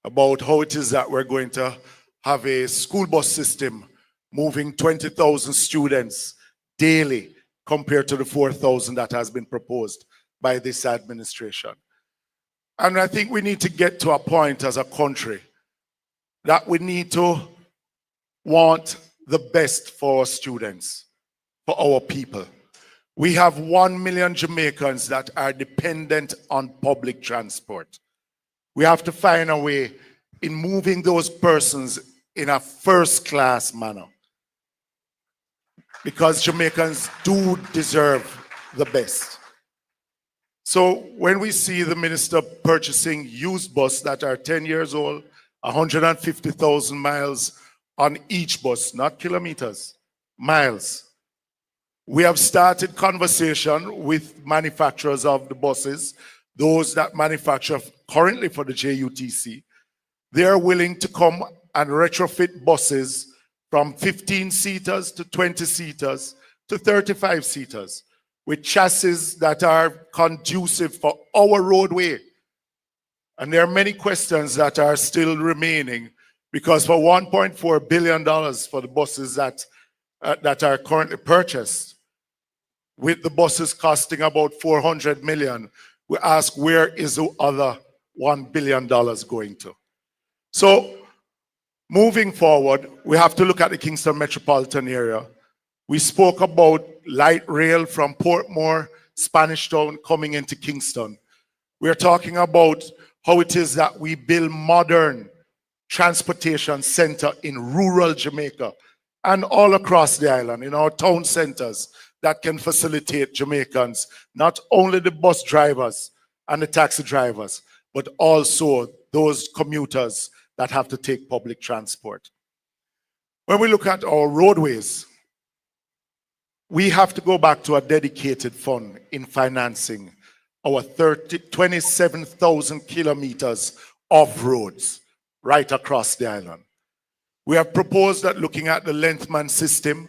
B: about how it is that we're going to have a school bus system moving 20,000 students daily compared to the 4,000 that has been proposed by this administration. And I think we need to get to a point as a country that we need to want the best for our students, for our people. We have 1 million Jamaicans that are dependent on public transport. We have to find a way in moving those persons in a first-class manner, because Jamaicans do deserve the best. So when we see the minister purchasing used buses that are 10 years old, 150,000 miles on each bus, not kilometers, miles. We have started conversation with manufacturers of the buses, those that manufacture currently for the JUTC. They are willing to come and retrofit buses from 15-seaters to 20-seaters to 35-seaters. with chassis that are conducive for our roadway. And there are many questions that are still remaining, because for $1.4 billion for the buses that are currently purchased, with the buses costing about 400 million, we ask, where is the other $1 billion going to? So moving forward, we have to look at the Kingston metropolitan area. We spoke about light rail from Portmore, Spanish Town coming into Kingston. We're talking about how it is that we build modern transportation center in rural Jamaica and all across the island, in our town centers, that can facilitate Jamaicans, not only the bus drivers and the taxi drivers, but also those commuters that have to take public transport. When we look at our roadways, we have to go back to a dedicated fund in financing our 27,000 kilometers of roads right across the island. We have proposed that looking at the lengthman system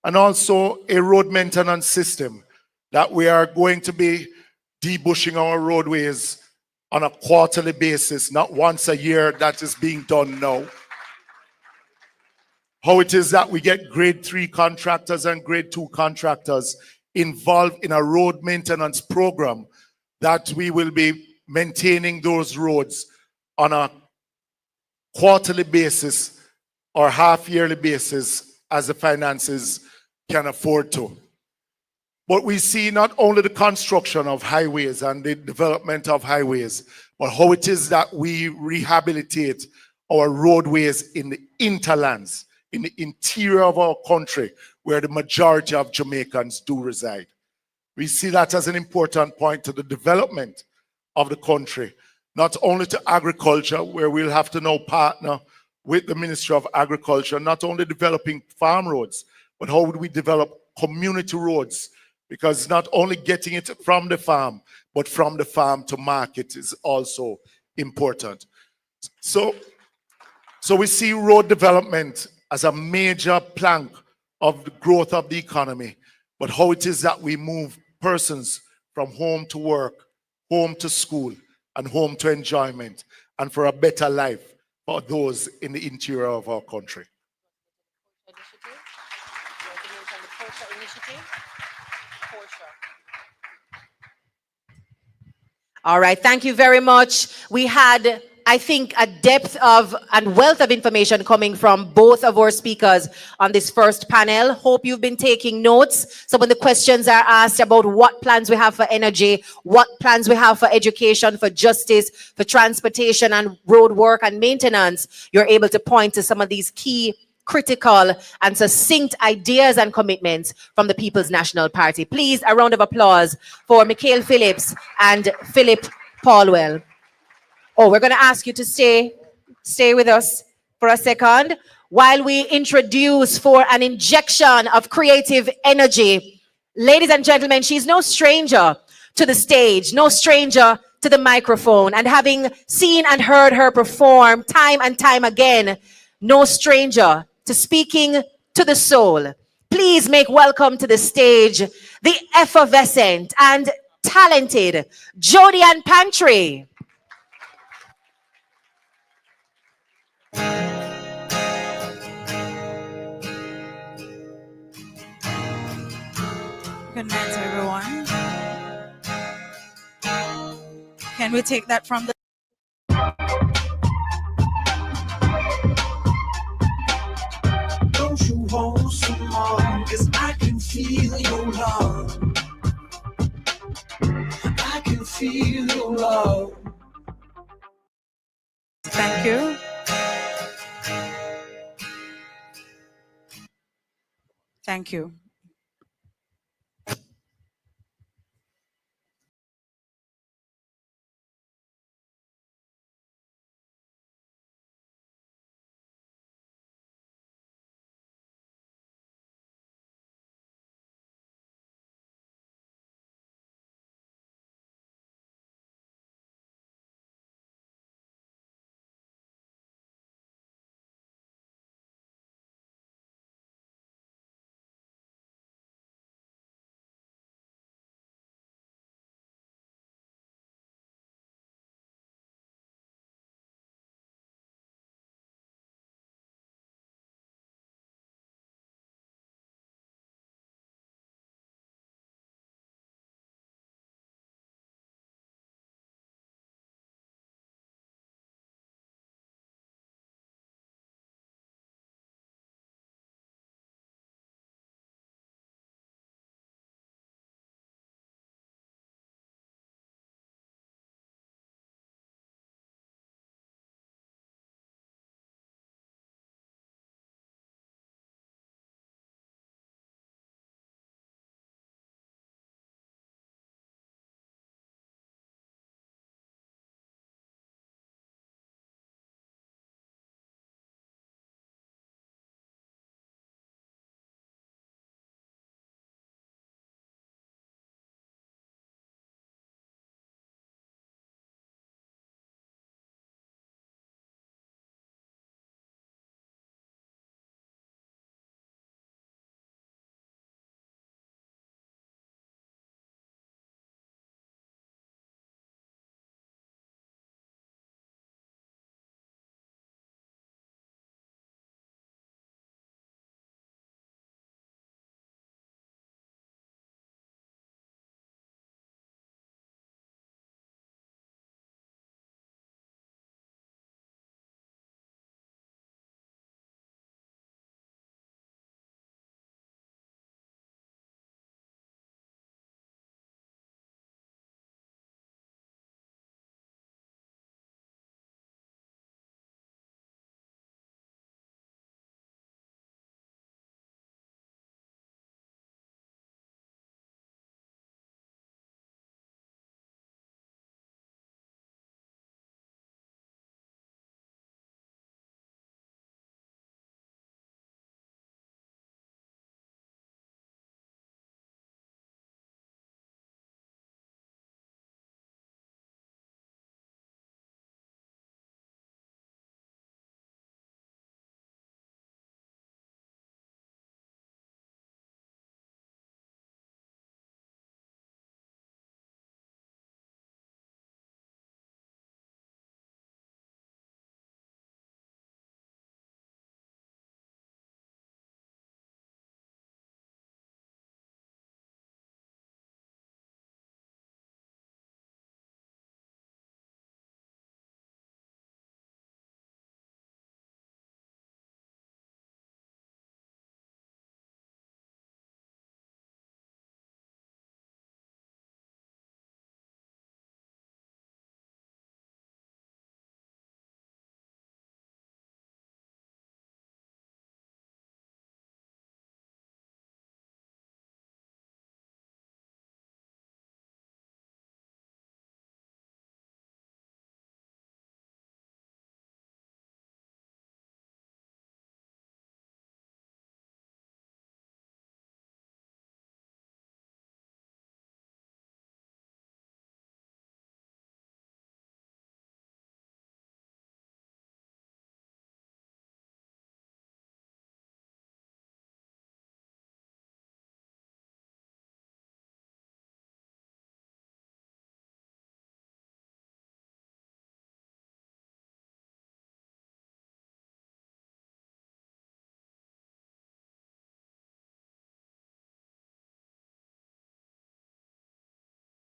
B: and also a road maintenance system, that we are going to be debushing our roadways on a quarterly basis, not once a year. That is being done now. How it is that we get grade 3 contractors and grade 2 contractors involved in a road maintenance program, that we will be maintaining those roads on a quarterly basis or half-yearly basis as the finances can afford to. But we see not only the construction of highways and the development of highways, but how it is that we rehabilitate our roadways in the interlands, in the interior of our country, where the majority of Jamaicans do reside. We see that as an important point to the development of the country, not only to agriculture, where we'll have to now partner with the Ministry of Agriculture, not only developing farm roads, but how would we develop community roads? Because not only getting it from the farm, but from the farm to market is also important. So we see road development as a major plank of the growth of the economy, but how it is that we move persons from home to work, home to school, and home to enjoyment, and for a better life for those in the interior of our country.
P: All right, thank you very much. We had, I think, a depth of and wealth of information coming from both of our speakers on this first panel. Hope you've been taking notes. So when the questions are asked about what plans we have for energy, what plans we have for education, for justice, for transportation and road work and maintenance, you're able to point to some of these key, critical and succinct ideas and commitments from the People's National Party. Please, a round of applause for Mikhail Phillips and Philip Paulwell. Oh, we're going to ask you to stay with us for a second while we introduce, for an injection of creative energy, ladies and gentlemen, she's no stranger to the stage, no stranger to the microphone, and having seen and heard her perform time and time again, no stranger to speaking to the soul. Please make welcome to the stage the effervescent and talented Jody Ann Pantry.
D: Good night, everyone. Can we take that from the...
V: Don't you hold some more, 'cause I can feel your love. I can feel your love.
D: Thank you. Thank you.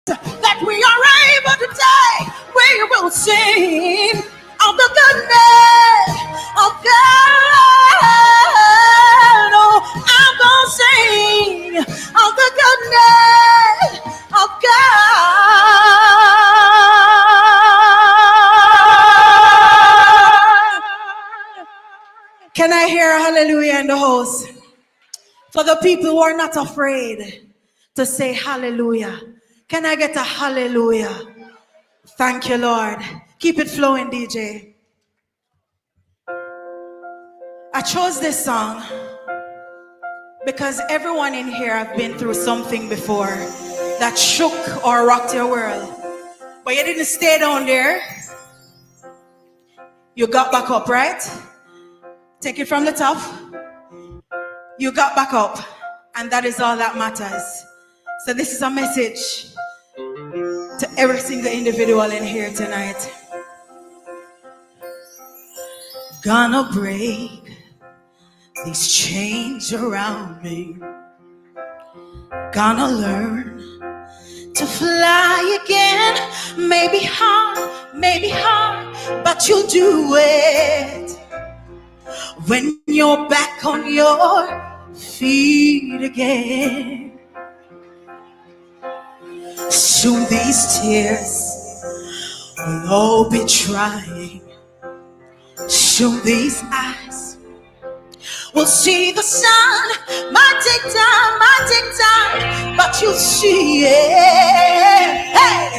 V: that we are able to take, we will sing of the goodness of God. Oh, I'm gonna sing of the goodness of God. Can I hear a hallelujah in the house? For the people who are not afraid to say hallelujah. Can I get a hallelujah? Thank you, Lord. Keep it flowing, DJ. I chose this song because everyone in here have been through something before that shook or rocked your world. But you didn't stay down there. You got back up, right? Take it from the top. You got back up. And that is all that matters. So this is a message to every single individual in here tonight. Gonna break these chains around me. Gonna learn to fly again. Maybe hard, but you'll do it when you're back on your feet again. Soon these tears will all be drying. Soon these eyes will see the sun. Might take time, but you'll see it. Hey,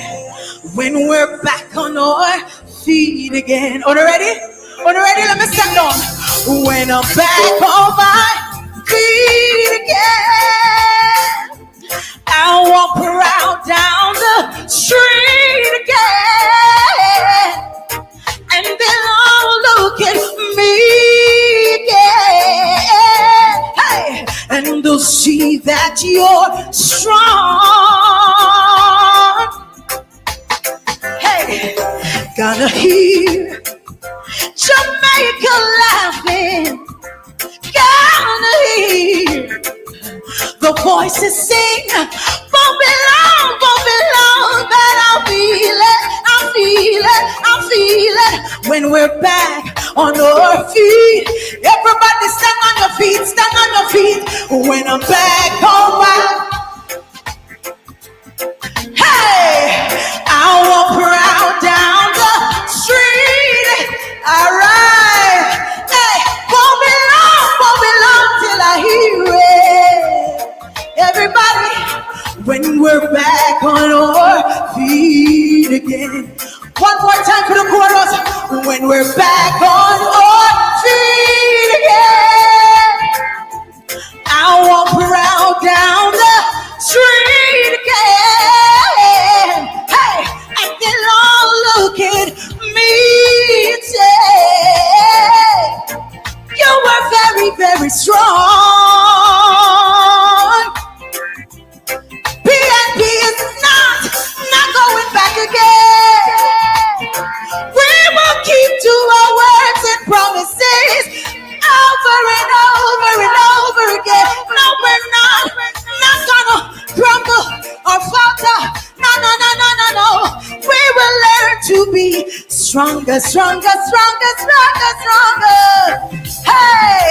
V: when we're back on our feet again. Are you ready? Are you ready? Let me step down. When I'm back on my feet again, I'll walk around down the street again, and they'll all look at me again. Hey, and they'll see that you're strong. Hey, gonna hear Jamaica laughing. Gonna hear the voices sing. Won't be long, but I'll feel it when we're back on our feet. Everybody stand on your feet, when I'm back on my. Hey, I'll walk around down the street. All right. Hey, won't be long till I hear it. Everybody, when we're back on our feet again. One more time for the chorus. When we're back on our feet again, I'll walk around down the street again. Hey, and they'll all look at me and say, you were very, very strong. PNP is not going back again. We will keep to our words and promises over and over again. No, we're not gonna crumble or falter. No. We will learn to be stronger. Hey,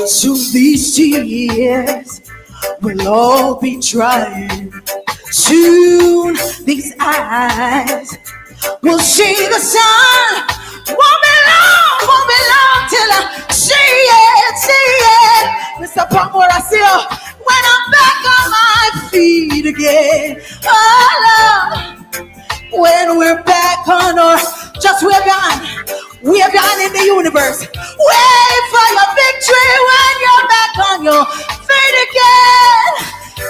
V: soon these tears will all be drying. Soon these eyes will see the sun. Won't be long till I see it. Mr. Pamor, I see you when I'm back on my feet again. Oh, Lord, when we're back on our, just wave your hand in the universe. Wait for your victory when you're back on your feet again.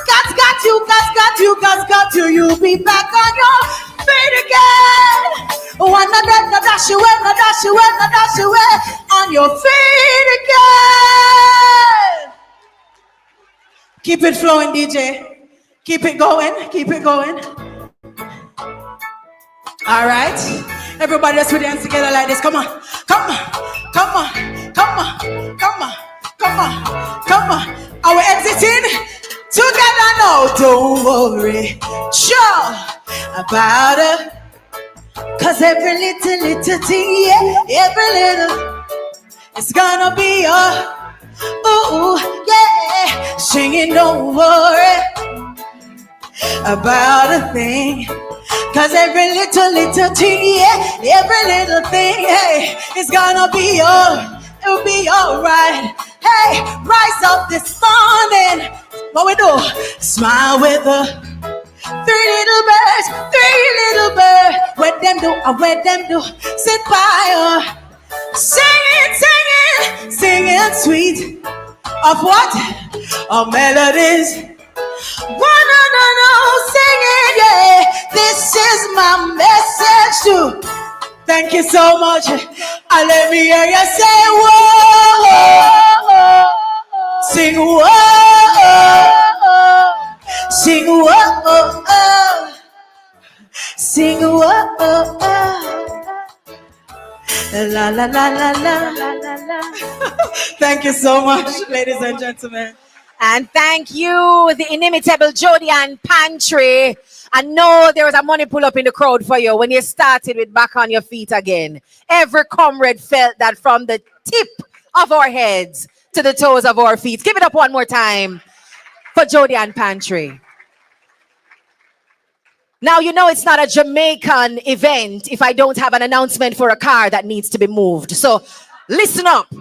V: God's got you, you'll be back on your feet again. One no dash you away, on your feet again. Keep it flowing, DJ. Keep it going. All right, everybody, let's put your hands together like this. Come on. Are we exiting together no, don't worry, sure about it. Cause every little thing, yeah, every little, it's gonna be a ooh, yeah, singing, don't worry about a thing. Cause every little thing, yeah, every little thing, hey, it's gonna be it'll be alright. Hey, rise up this morning. What we do? Smile with the three little birds. What them do, what them do. Sit by her, singing sweet of what? Of melodies. No, singing, yeah. This is my message too. Thank you so much. Let me hear you say, whoa, sing, whoa, sing, whoa, sing, whoa, la la la la la. Thank you so much, ladies and gentlemen.
P: And thank you, the inimitable Jody and Pantry. I know there was a money pull up in the crowd for you when you started with Back on Your Feet again. Every comrade felt that from the tip of our heads to the toes of our feet. Give it up one more time for Jody and Pantry. Now, you know it's not a Jamaican event if I don't have an announcement for a car that needs to be moved. So listen up.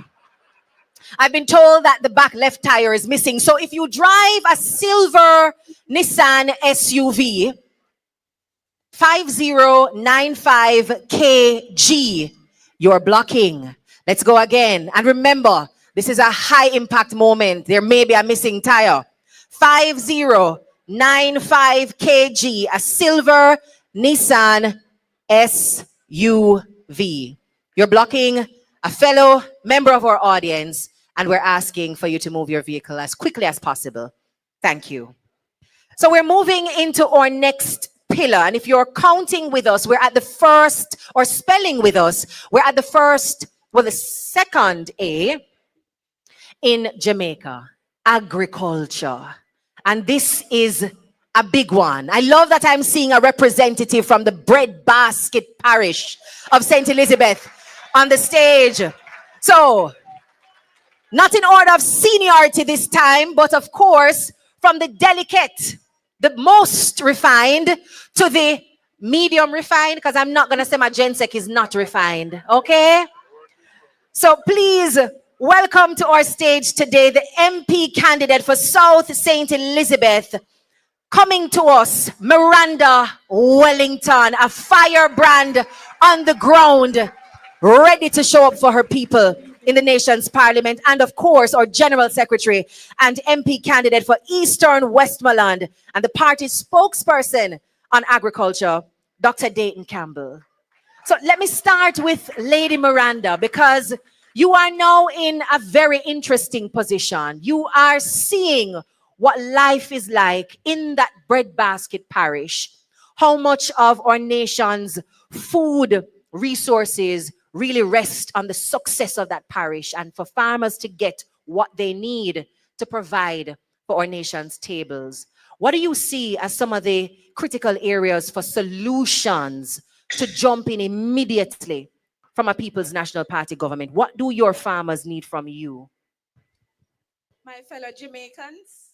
P: I've been told that the back left tire is missing. So if you drive a silver Nissan SUV, 5095kg, you're blocking. Let's go again. And remember, this is a high impact moment. There may be a missing tire. 5095kg, a silver Nissan SUV. You're blocking a fellow member of our audience, and we're asking for you to move your vehicle as quickly as possible. Thank you. So we're moving into our next pillar. And if you're counting with us, we're at the first, or spelling with us, we're at the first, well, the second A in Jamaica, agriculture. And this is a big one. I love that I'm seeing a representative from the Breadbasket Parish of St. Elizabeth on the stage. So, not in order of seniority this time, but of course, from the delicate, the most refined, to the medium refined, because I'm not going to say my Gensec is not refined, okay? So please, welcome to our stage today, the MP candidate for South St. Elizabeth, coming to us, Miranda Wellington, a firebrand on the ground, ready to show up for her people in the nation's parliament, and of course, our General Secretary and MP candidate for Eastern Westmoreland, and the party's spokesperson on agriculture, Dr. Dayton Campbell. So let me start with Lady Miranda, because you are now in a very interesting position. You are seeing what life is like in that Breadbasket Parish, how much of our nation's food resources really rest on the success of that parish, and for farmers to get what they need to provide for our nation's tables. What do you see as some of the critical areas for solutions to jump in immediately from a People's National Party government? What do your farmers need from you?
Q: My fellow Jamaicans,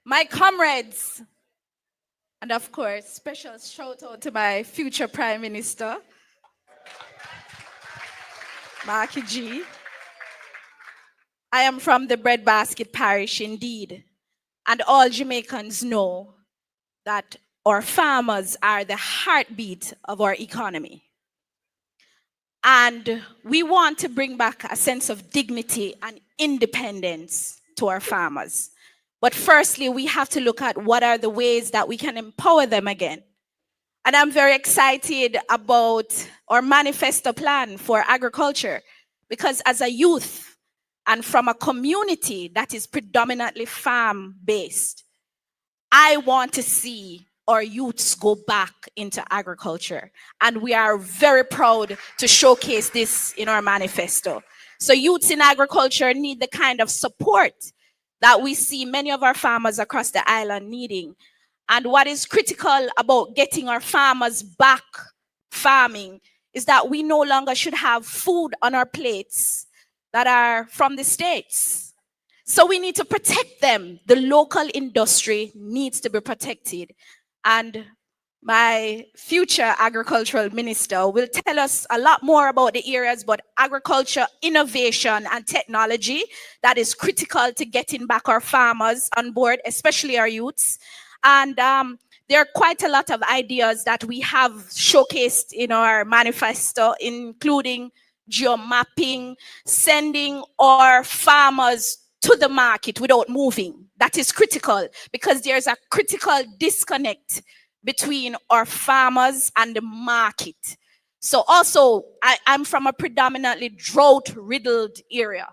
Q: my comrades, and of course, special shout out to my future Prime Minister, Markie G. I am from the Breadbasket Parish indeed, and all Jamaicans know that our farmers are the heartbeat of our economy. And we want to bring back a sense of dignity and independence to our farmers. But firstly, we have to look at what are the ways that we can empower them again. And I'm very excited about our manifesto plan for agriculture, because as a youth and from a community that is predominantly farm-based, I want to see our youths go back into agriculture. And we are very proud to showcase this in our manifesto. So youths in agriculture need the kind of support
F: that we see many of our farmers across the island needing. And what is critical about getting our farmers back farming is that we no longer should have food on our plates that are from the States. So we need to protect them. The local industry needs to be protected. And my future agricultural minister will tell us a lot more about the areas, but agriculture, innovation, and technology that is critical to getting back our farmers on board, especially our youths. And there are quite a lot of ideas that we have showcased in our manifesto, including geomapping, sending our farmers to the market without moving. That is critical because there's a critical disconnect between our farmers and the market. So also, I'm from a predominantly drought-riddled area.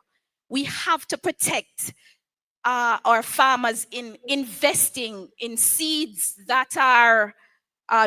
F: We have to protect our farmers in investing in seeds that are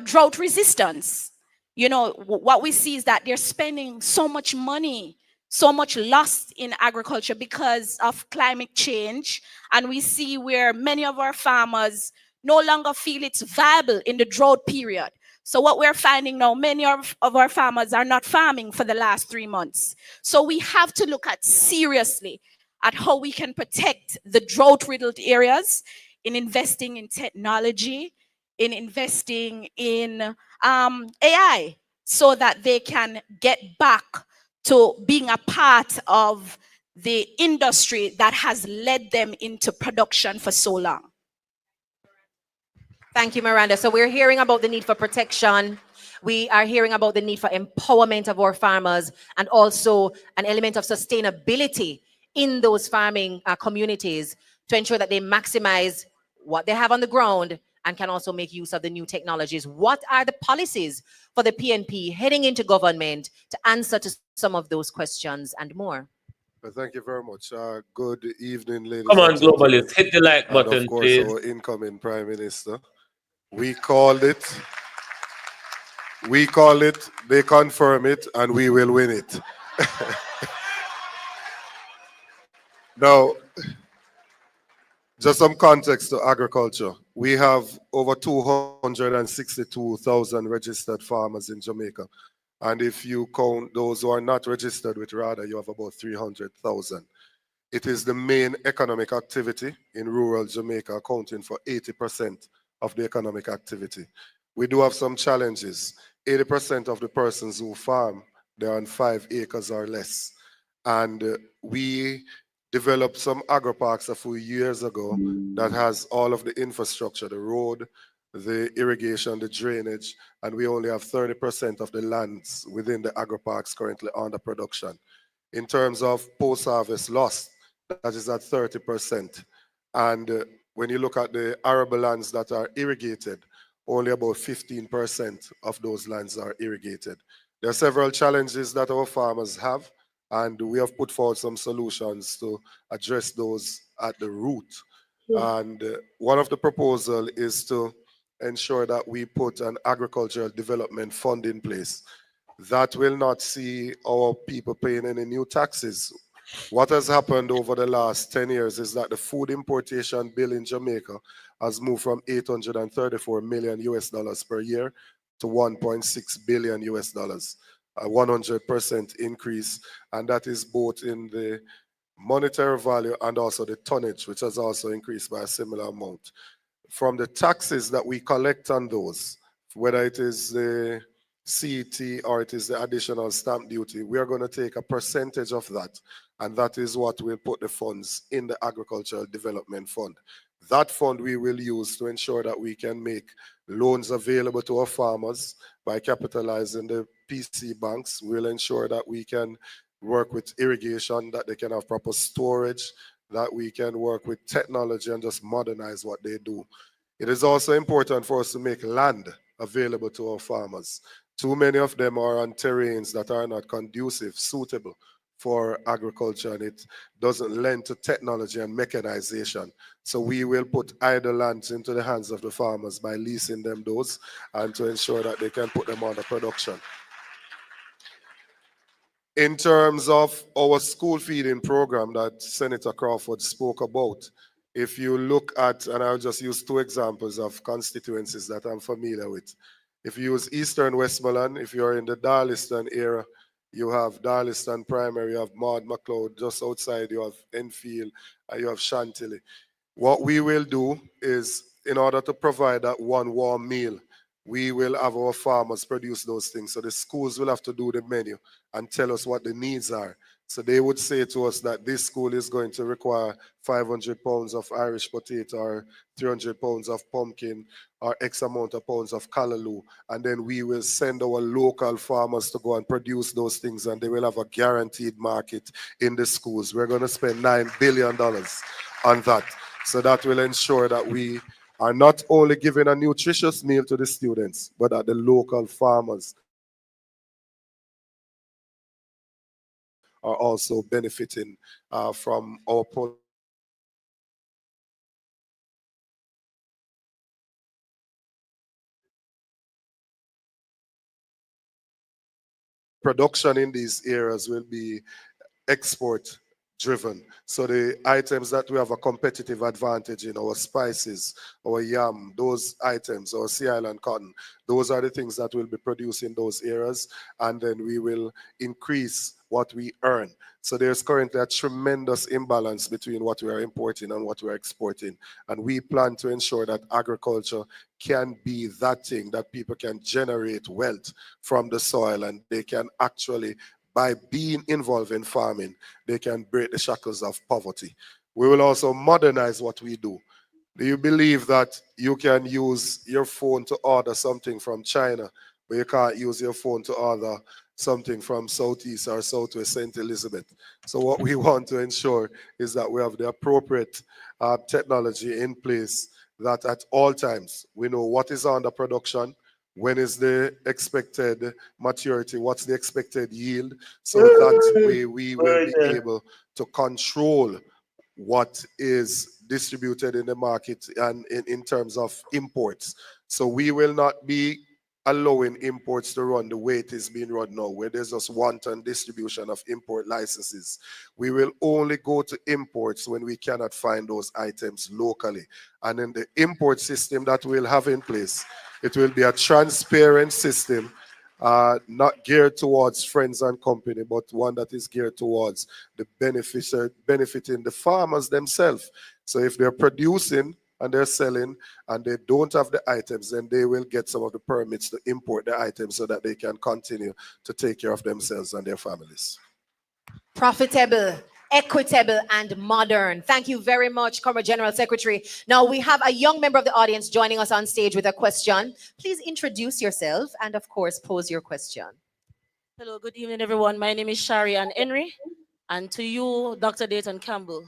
F: drought resistance. You know, what we see is that they're spending so much money, so much lost in agriculture because of climate change. And we see where many of our farmers no longer feel it's viable in the drought period. So what we're finding now, many of our farmers are not farming for the last 3 months. So we have to look at seriously at how we can protect the drought-riddled areas in investing in technology, in investing in AI, so that they can get back to being a part of the industry that has led them into production for so long.
P: Thank you, Miranda. So we're hearing about the need for protection. We are hearing about the need for empowerment of our farmers and also an element of sustainability in those farming communities to ensure that they maximize what they have on the ground and can also make use of the new technologies. What are the policies for the PNP heading into government to answer to some of those questions and more?
L: Well, thank you very much. Good evening, ladies
C: Come on,
L: and gentlemen.
C: globalists, hit the like
L: And
C: button,
L: of course,
C: please.
L: our incoming Prime Minister. We called it, they confirm it, and we will win it. Now, just some context to agriculture. We have over 262,000 registered farmers in Jamaica. And if you count those who are not registered with RADA, you have about 300,000. It is the main economic activity in rural Jamaica, accounting for 80% of the economic activity. We do have some challenges. 80% of the persons who farm, they're on 5 acres or less. And we developed some agri-parks a few years ago that has all of the infrastructure, the road, the irrigation, the drainage, and we only have 30% of the lands within the agri-parks currently under production. In terms of post-harvest loss, that is at 30%. And when you look at the arable lands that are irrigated, only about 15% of those lands are irrigated. There are several challenges that our farmers have, and we have put forward some solutions to address those at the root. And one of the proposals is to ensure that we put an agricultural development fund in place. That will not see our people paying any new taxes. What has happened over the last 10 years is that the food importation bill in Jamaica has moved from 834 million US dollars per year to 1.6 billion US dollars, a 100% increase. And that is both in the monetary value and also the tonnage, which has also increased by a similar amount. From the taxes that we collect on those, whether it is the CET or it is the additional stamp duty, we are going to take a percentage of that, and that is what will put the funds in the Agricultural Development Fund. That fund we will use to ensure that we can make loans available to our farmers by capitalizing the PC banks. We'll ensure that we can work with irrigation, that they can have proper storage, that we can work with technology and just modernize what they do. It is also important for us to make land available to our farmers. Too many of them are on terrains that are not conducive, suitable for agriculture, and it doesn't lend to technology and mechanization. So we will put idle lands into the hands of the farmers by leasing them those and to ensure that they can put them under production. In terms of our school feeding program that Senator Crawford spoke about, if you look at, and I'll just use two examples of constituencies that I'm familiar with. If you use Eastern Westmoreland, if you're in the Darliston area, you have Darliston Primary, you have Maud McLeod, just outside you have Enfield, and you have Chantilly. What we will do is, in order to provide that one warm meal, we will have our farmers produce those things. So the schools will have to do the menu and tell us what the needs are. So they would say to us that this school is going to require 500 pounds of Irish potato or 300 pounds of pumpkin or X amount of pounds of callaloo. And then we will send our local farmers to go and produce those things, and they will have a guaranteed market in the schools. We're going to spend $9 billion on that. So that will ensure that we are not only giving a nutritious meal to the students, but that the local farmers are also benefiting from our production in these areas will be export driven. So the items that we have a competitive advantage in, our spices, our yam, those items, our Sea Island cotton, those are the things that will be produced in those areas, and then we will increase what we earn. So there's currently a tremendous imbalance between what we are importing and what we are exporting. And we plan to ensure that agriculture can be that thing that people can generate wealth from the soil, and they can actually, by being involved in farming, they can break the shackles of poverty. We will also modernize what we do. Do you believe that you can use your phone to order something from China, but you can't use your phone to order something from Southeast or Southwest St. Elizabeth? So what we want to ensure is that we have the appropriate technology in place, that at all times we know what is under production, when is the expected maturity, what's the expected yield, so that way we will be able to control what is distributed in the market and in terms of imports. So we will not be allowing imports to run the way it is being run now, where there's just wanton distribution of import licenses. We will only go to imports when we cannot find those items locally. And in the import system that we'll have in place, it will be a transparent system, not geared towards friends and company, but one that is geared towards the benefiting the farmers themselves. So if they're producing and they're selling and they don't have the items, then they will get some of the permits to import the items so that they can continue to take care of themselves and their families.
P: Profitable, equitable, and modern. Thank you very much, Comrade General Secretary. Now we have a young member of the audience joining us on stage with a question. Please introduce yourself and, of course, pose your question.
K: Hello, good evening, everyone. My name is Shari Ann Henry, and to you, Dr. Dayton Campbell.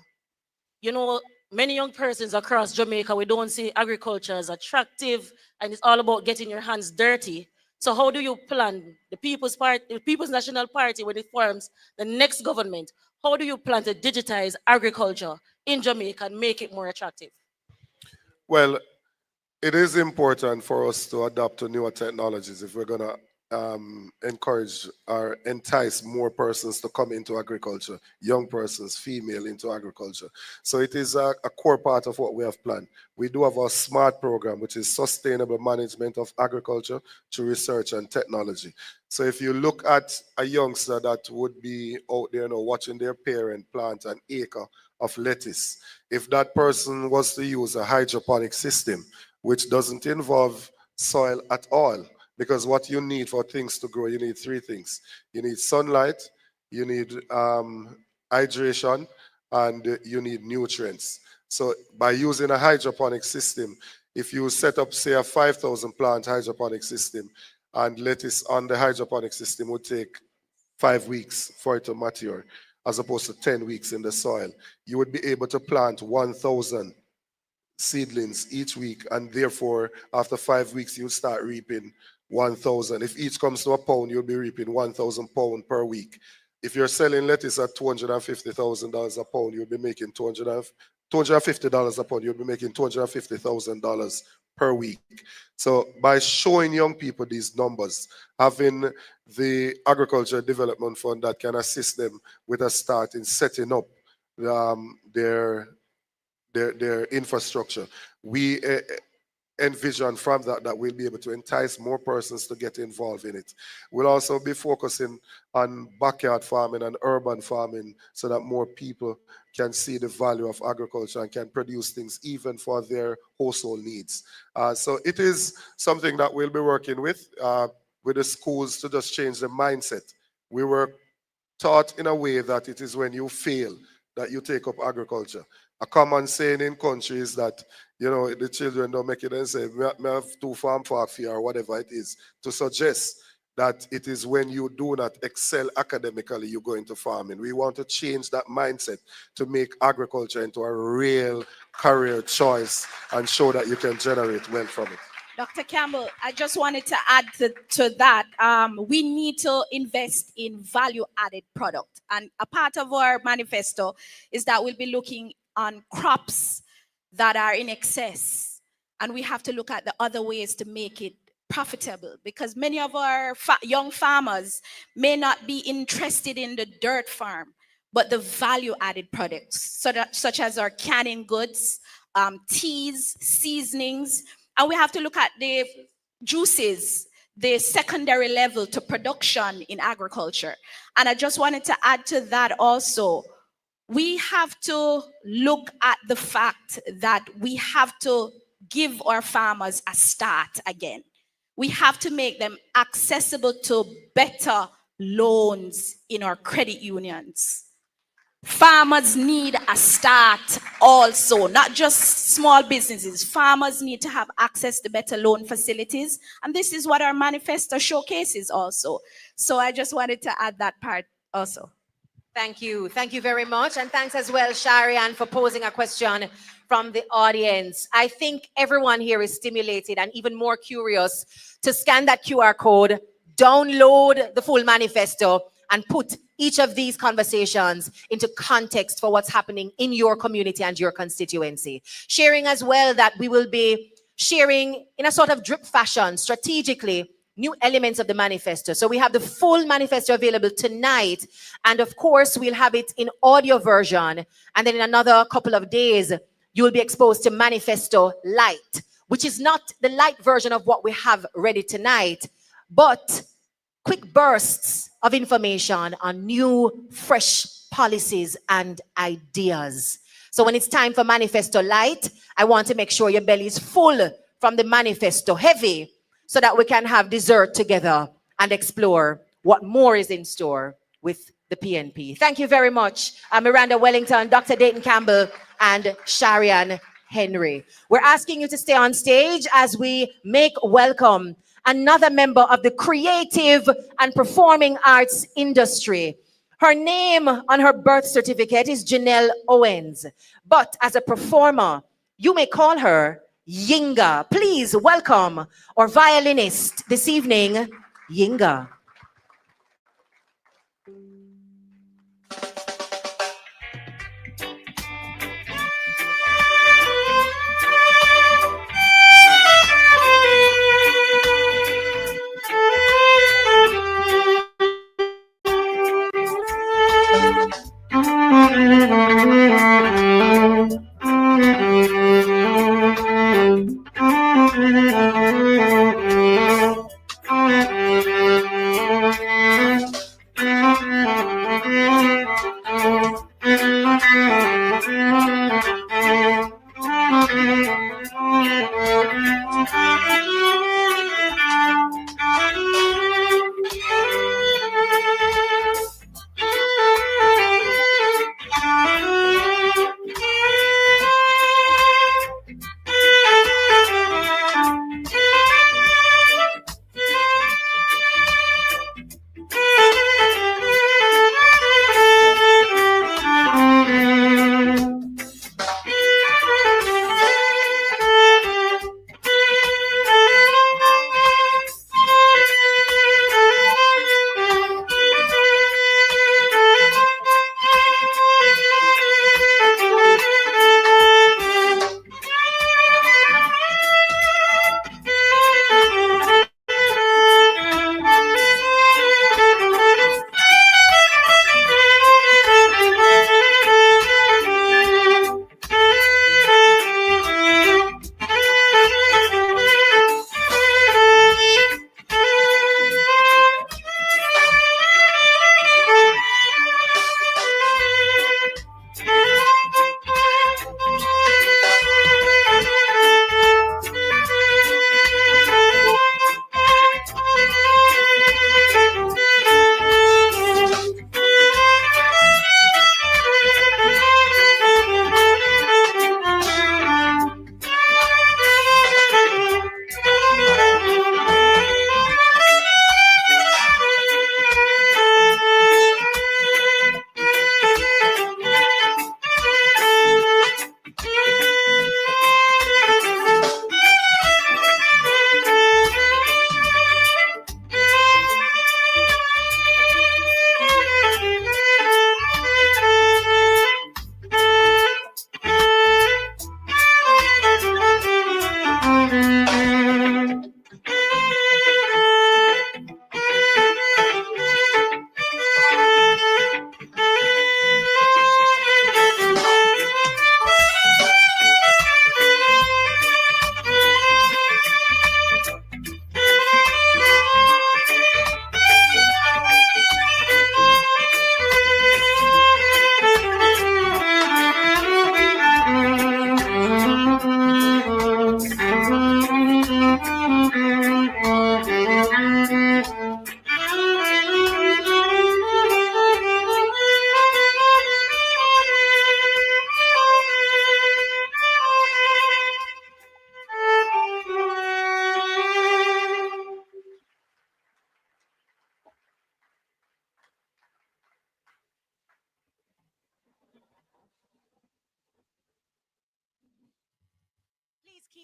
K: You know, many young persons across Jamaica, we don't see agriculture as attractive, and it's all about getting your hands dirty. So how do you plan the People's National Party, when it forms the next government, how do you plan to digitize agriculture in Jamaica and make it more attractive?
L: Well, it is important for us to adapt to newer technologies if we're going to encourage or entice more persons to come into agriculture, young persons, female, into agriculture. So it is a core part of what we have planned. We do have our SMART program, which is Sustainable Management of Agriculture through Research and Technology. So if you look at a youngster that would be out there now watching their parent plant an acre of lettuce, if that person was to use a hydroponic system, which doesn't involve soil at all, because what you need for things to grow, you need three things. You need sunlight, you need hydration, and you need nutrients. So by using a hydroponic system, if you set up, say, a 5,000 plant hydroponic system, and lettuce on the hydroponic system would take 5 weeks for it to mature, as opposed to 10 weeks in the soil, you would be able to plant 1,000 seedlings each week, and therefore after 5 weeks you'll start reaping 1,000. If each comes to a pound, you'll be reaping 1,000 pounds per week. If you're selling lettuce at $250,000 a pound, you'll be making $250 a pound, you'll be making $250,000 per week. So by showing young people these numbers, having the Agriculture Development Fund that can assist them with a start in setting up their infrastructure, we envision from that we'll be able to entice more persons to get involved in it. We'll also be focusing on backyard farming and urban farming so that more people can see the value of agriculture and can produce things even for their household needs. So it is something that we'll be working with the schools to just change the mindset. We were taught in a way that it is when you fail that you take up agriculture. A common saying in country is that, the children don't make it and say, "Me have two farm for fear," or whatever it is, to suggest that it is when you do not excel academically, you go into farming. We want to change that mindset to make agriculture into a real career choice and show that you can generate wealth from it.
F: Dr. Campbell, I just wanted to add to that. We need to invest in value-added product. And a part of our manifesto is that we'll be looking on crops that are in excess. And we have to look at the other ways to make it profitable, because many of our young farmers may not be interested in the dirt farm, but the value-added products, such as our canning goods, teas, seasonings. And we have to look at the juices, the secondary level to production in agriculture. And I just wanted to add to that also, we have to look at the fact that we have to give our farmers a start again. We have to make them accessible to better loans in our credit unions. Farmers need a start also, not just small businesses. Farmers need to have access to better loan facilities. And this is what our manifesto showcases also. So I just wanted to add that part also.
P: Thank you. Thank you very much. And thanks as well, Sharian, for posing a question from the audience. I think everyone here is stimulated and even more curious to scan that QR code, download the full manifesto, and put each of these conversations into context for what's happening in your community and your constituency. Sharing as well that we will be sharing in a sort of drip fashion, strategically, new elements of the manifesto. So we have the full manifesto available tonight. And of course, we'll have it in audio version. And then in another couple of days, you will be exposed to Manifesto Light, which is not the light version of what we have ready tonight, but quick bursts of information on new, fresh policies and ideas. So when it's time for Manifesto Light, I want to make sure your belly is full from the Manifesto Heavy, so that we can have dessert together and explore what more is in store with the PNP. Thank you very much, Miranda Wellington, Dr. Dayton Campbell, and Sharian Henry. We're asking you to stay on stage as we make welcome another member of the creative and performing arts industry. Her name on her birth certificate is Janelle Owens, but as a performer, you may call her Yinga. Please welcome our violinist this evening, Yinga.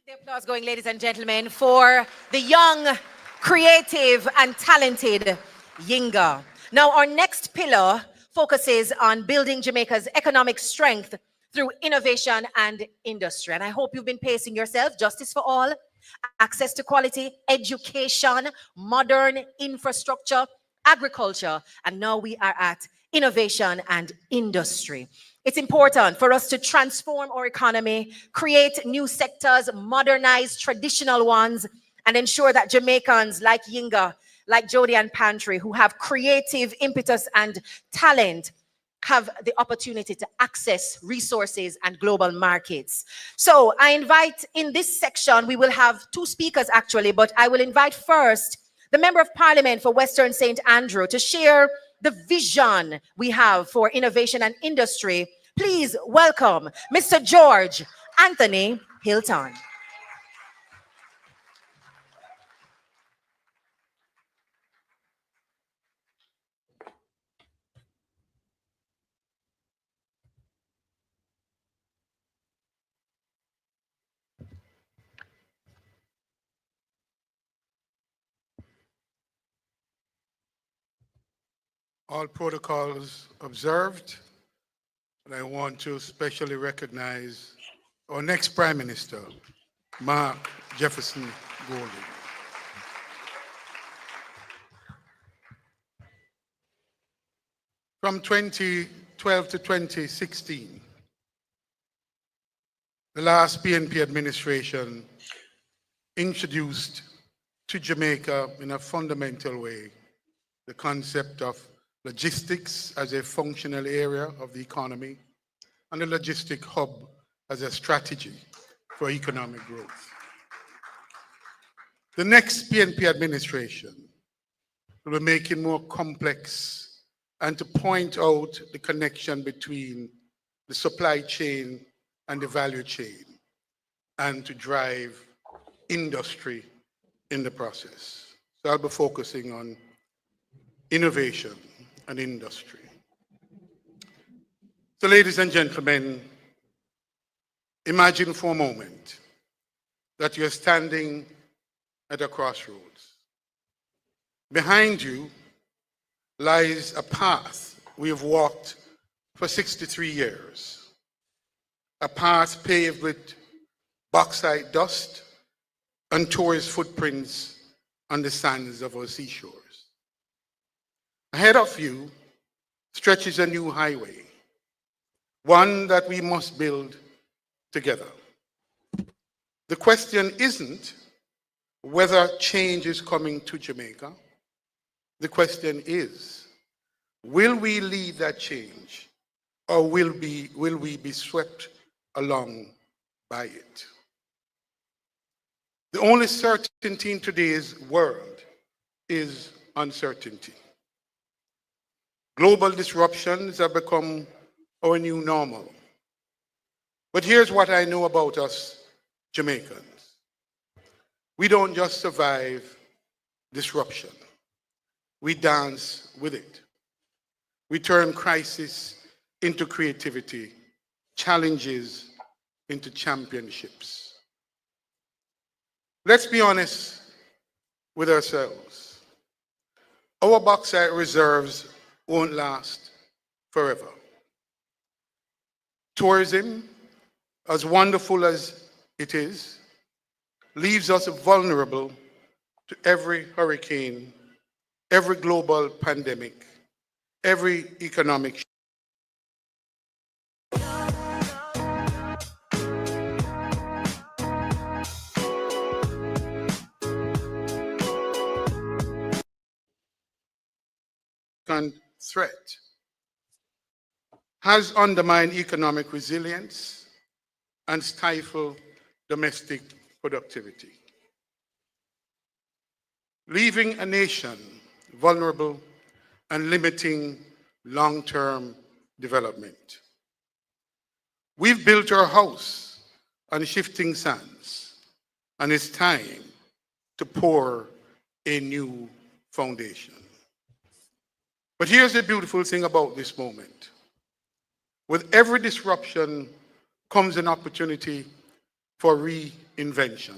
P: The applause going, ladies and gentlemen, for the young, creative, and talented Yinga. Now, our next pillar focuses on building Jamaica's economic strength through innovation and industry. And I hope you've been pacing yourself. Justice for all, access to quality education, modern infrastructure, agriculture, and now we are at innovation and industry. It's important for us to transform our economy, create new sectors, modernize traditional ones, and ensure that Jamaicans like Yinga, like Jody and Pantry, who have creative impetus and talent, have the opportunity to access resources and global markets. So I invite, in this section, we will have two speakers actually, but I will invite first the Member of Parliament for Western St. Andrew to share the vision we have for innovation and industry. Please welcome Mr. George Anthony Hilton.
G: All protocols observed, and I want to specially recognize our next Prime Minister, Mark Jefferson Golding. From 2012 to 2016, the last PNP administration introduced to Jamaica in a fundamental way the concept of logistics as a functional area of the economy and the logistic hub as a strategy for economic growth. The next PNP administration will be making more complex and to point out the connection between the supply chain and the value chain and to drive industry in the process. So I'll be focusing on innovation and industry. So ladies and gentlemen, imagine for a moment that you're standing at a crossroads. Behind you lies a path we have walked for 63 years, a path paved with bauxite dust and tourist footprints on the sands of our seashores. Ahead of you stretches a new highway, one that we must build together. The question isn't whether change is coming to Jamaica. The question is, will we lead that change or will we be swept along by it? The only certainty in today's world is uncertainty. Global disruptions have become our new normal. But here's what I know about us Jamaicans. We don't just survive disruption. We dance with it. We turn crisis into creativity, challenges into championships. Let's be honest with ourselves. Our bauxite reserves won't last forever. Tourism, as wonderful as it is, leaves us vulnerable to every hurricane, every global pandemic, every economic threat has undermined economic resilience and stifled domestic productivity, leaving a nation vulnerable and limiting long-term development. We've built our house on shifting sands, and it's time to pour a new foundation. But here's the beautiful thing about this moment. With every disruption comes an opportunity for reinvention.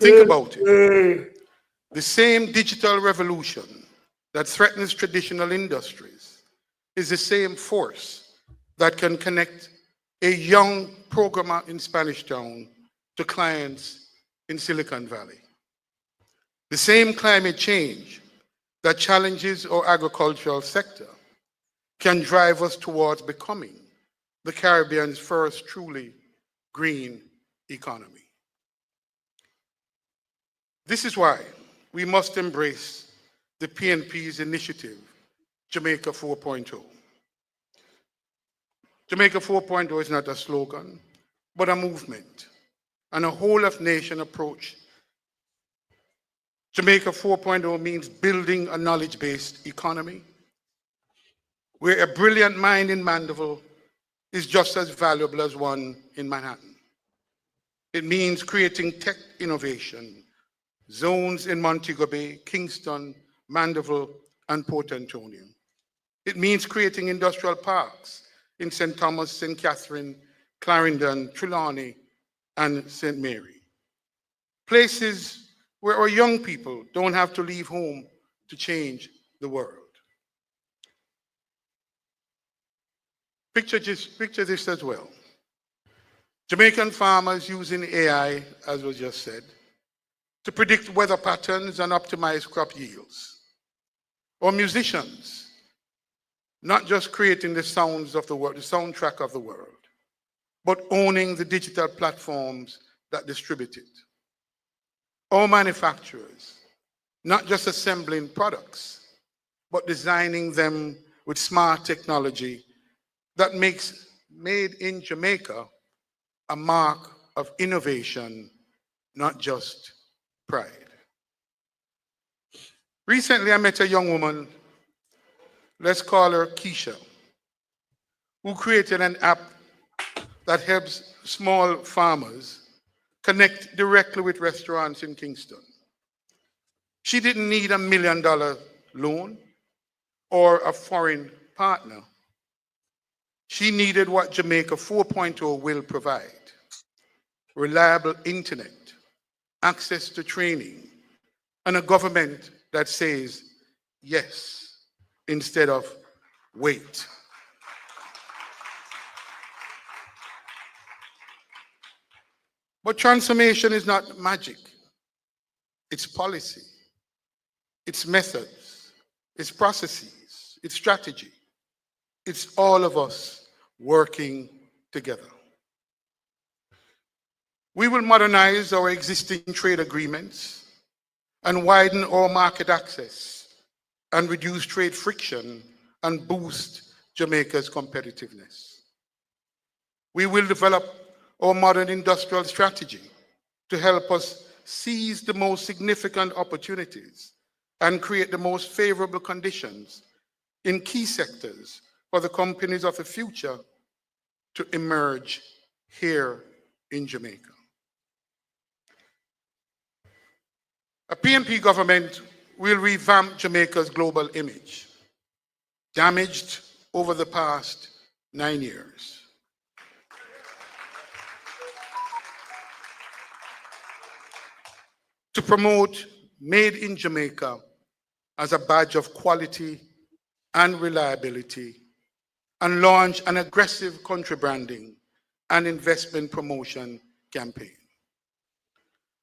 G: Think about it. The same digital revolution that threatens traditional industries is the same force that can connect a young programmer in Spanish Town to clients in Silicon Valley. The same climate change that challenges our agricultural sector can drive us towards becoming the Caribbean's first truly green economy. This is why we must embrace the PNP's initiative, Jamaica 4.0. Jamaica 4.0 is not a slogan, but a movement and a whole-of-nation approach. Jamaica 4.0 means building a knowledge-based economy where a brilliant mind in Mandeville is just as valuable as one in Manhattan. It means creating tech innovation zones in Montego Bay, Kingston, Mandeville, and Port Antonio. It means creating industrial parks in St. Thomas, St. Catherine, Clarendon, Trelawney, and St. Mary. Places where our young people don't have to leave home to change the world. Picture this as well. Jamaican farmers using AI, as was just said, to predict weather patterns and optimize crop yields. Or musicians, not just creating the sounds of the world, the soundtrack of the world, but owning the digital platforms that distribute it. Or manufacturers, not just assembling products, but designing them with smart technology that makes Made in Jamaica a mark of innovation, not just pride. Recently, I met a young woman, let's call her Keisha, who created an app that helps small farmers connect directly with restaurants in Kingston. She didn't need $1 million loan or a foreign partner. She needed what Jamaica 4.0 will provide: reliable internet, access to training, and a government that says yes instead of wait. But transformation is not magic. It's policy, it's methods, it's processes, it's strategy. It's all of us working together. We will modernize our existing trade agreements and widen our market access and reduce trade friction and boost Jamaica's competitiveness. We will develop our modern industrial strategy to help us seize the most significant opportunities and create the most favorable conditions in key sectors for the companies of the future to emerge here in Jamaica. A PNP government will revamp Jamaica's global image, damaged over the past 9 years. To promote Made in Jamaica as a badge of quality and reliability, and launch an aggressive country branding and investment promotion campaign.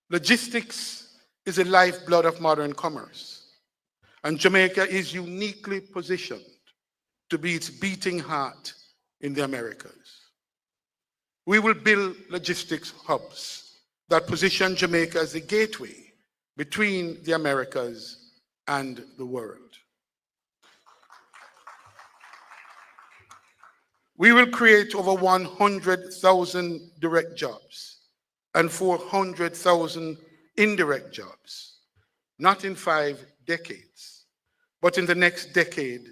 G: Logistics is the lifeblood of modern commerce, and Jamaica is uniquely positioned to be its beating heart in the Americas. We will build logistics hubs that position Jamaica as the gateway between the Americas and the world. We will create over 100,000 direct jobs and 400,000 indirect jobs, not in 5 decades, but in the next decade,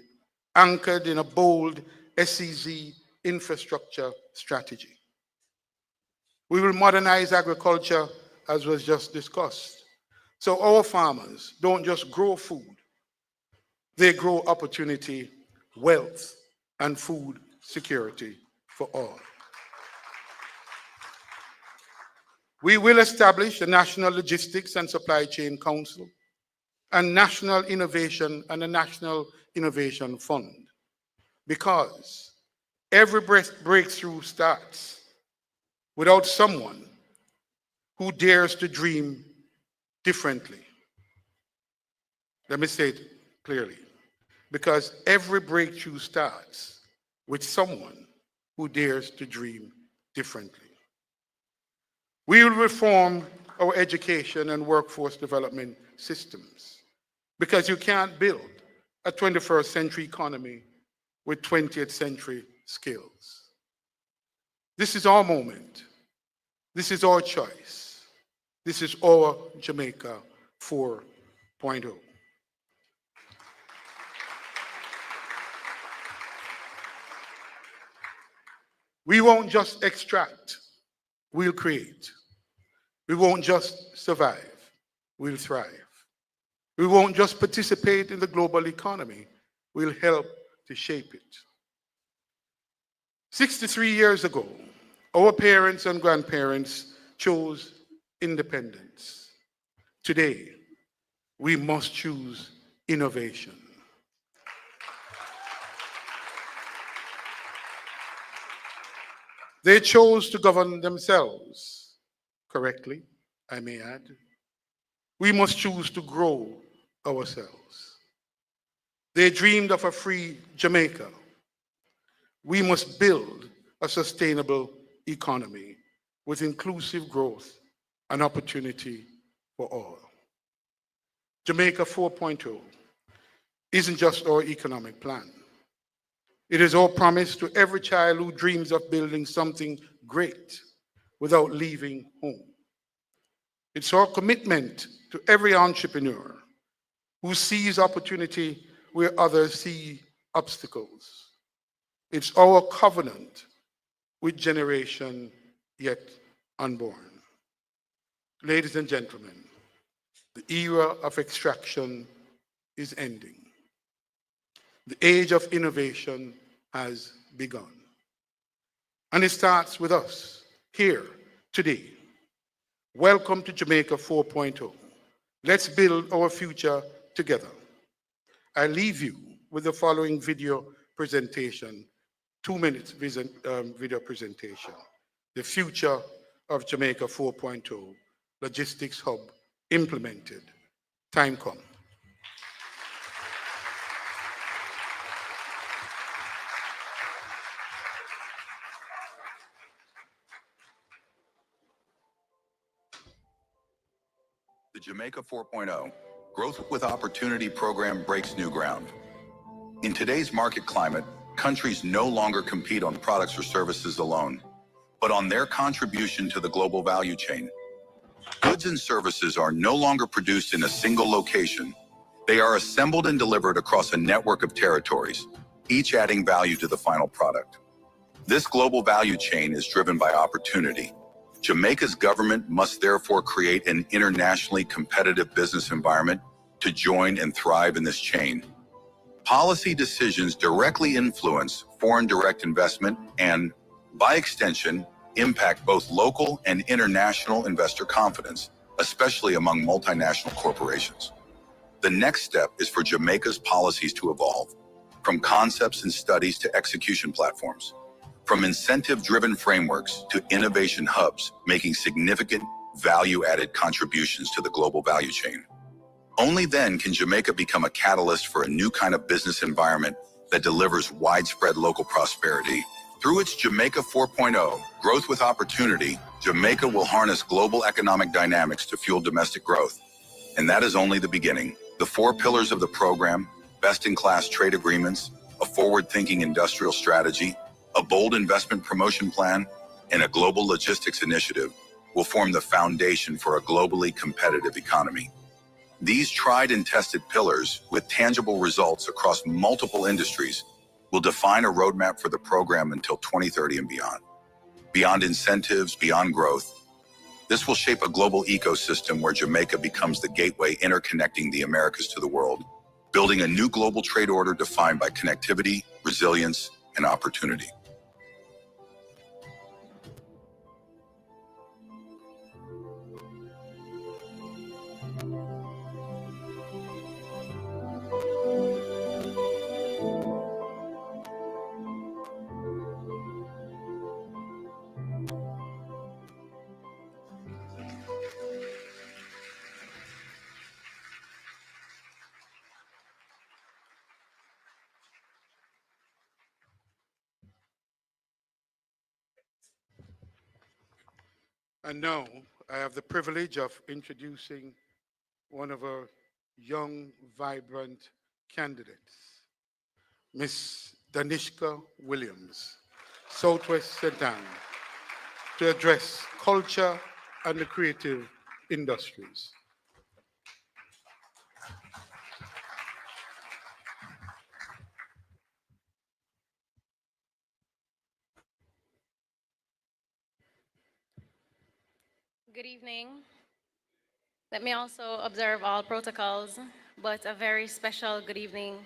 G: anchored in a bold SEZ infrastructure strategy. We will modernize agriculture, as was just discussed. So our farmers don't just grow food, they grow opportunity, wealth, and food security for all. We will establish a National Logistics and Supply Chain Council and National Innovation and a National Innovation Fund, because every breakthrough starts without someone who dares to dream differently. Let me say it clearly. Because every breakthrough starts with someone who dares to dream differently. We will reform our education and workforce development systems, because you can't build a 21st century economy with 20th century skills. This is our moment. This is our choice. This is our Jamaica 4.0. We won't just extract, we'll create. We won't just survive, we'll thrive. We won't just participate in the global economy, we'll help to shape it. 63 years ago, our parents and grandparents chose independence. Today, we must choose innovation. They chose to govern themselves correctly, I may add. We must choose to grow ourselves. They dreamed of a free Jamaica. We must build a sustainable economy with inclusive growth and opportunity for all. Jamaica 4.0 isn't just our economic plan. It is our promise to every child who dreams of building something great without leaving home. It's our commitment to every entrepreneur who sees opportunity where others see obstacles. It's our covenant with generation yet unborn. Ladies and gentlemen, the era of extraction is ending. The age of innovation has begun. And it starts with us here today. Welcome to Jamaica 4.0. Let's build our future together. I leave you with the following video presentation, 2 minutes video presentation. The future of Jamaica 4.0, logistics hub implemented. Time come.
E: The Jamaica 4.0 Growth with Opportunity program breaks new ground. In today's market climate, countries no longer compete on products or services alone, but on their contribution to the global value chain. Goods and services are no longer produced in a single location. They are assembled and delivered across a network of territories, each adding value to the final product. This global value chain is driven by opportunity. Jamaica's government must therefore create an internationally competitive business environment to join and thrive in this chain. Policy decisions directly influence foreign direct investment and, by extension, impact both local and international investor confidence, especially among multinational corporations. The next step is for Jamaica's policies to evolve, from concepts and studies to execution platforms, from incentive-driven frameworks to innovation hubs, making significant value-added contributions to the global value chain. Only then can Jamaica become a catalyst for a new kind of business environment that delivers widespread local prosperity. Through its Jamaica 4.0, Growth with Opportunity, Jamaica will harness global economic dynamics to fuel domestic growth. And that is only the beginning. The 4 pillars of the program, best-in-class trade agreements, a forward-thinking industrial strategy, a bold investment promotion plan, and a global logistics initiative will form the foundation for a globally competitive economy. These tried and tested pillars, with tangible results across multiple industries, will define a roadmap for the program until 2030 and beyond. Beyond incentives, beyond growth, this will shape a global ecosystem where Jamaica becomes the gateway interconnecting the Americas to the world, building a new global trade order defined by connectivity, resilience, and opportunity.
G: And now I have the privilege of introducing one of our young, vibrant candidates, Miss Danishka Williams, Southwest St. Anne, to address culture and the creative industries.
M: Good evening. Let me also observe all protocols, but a very special good evening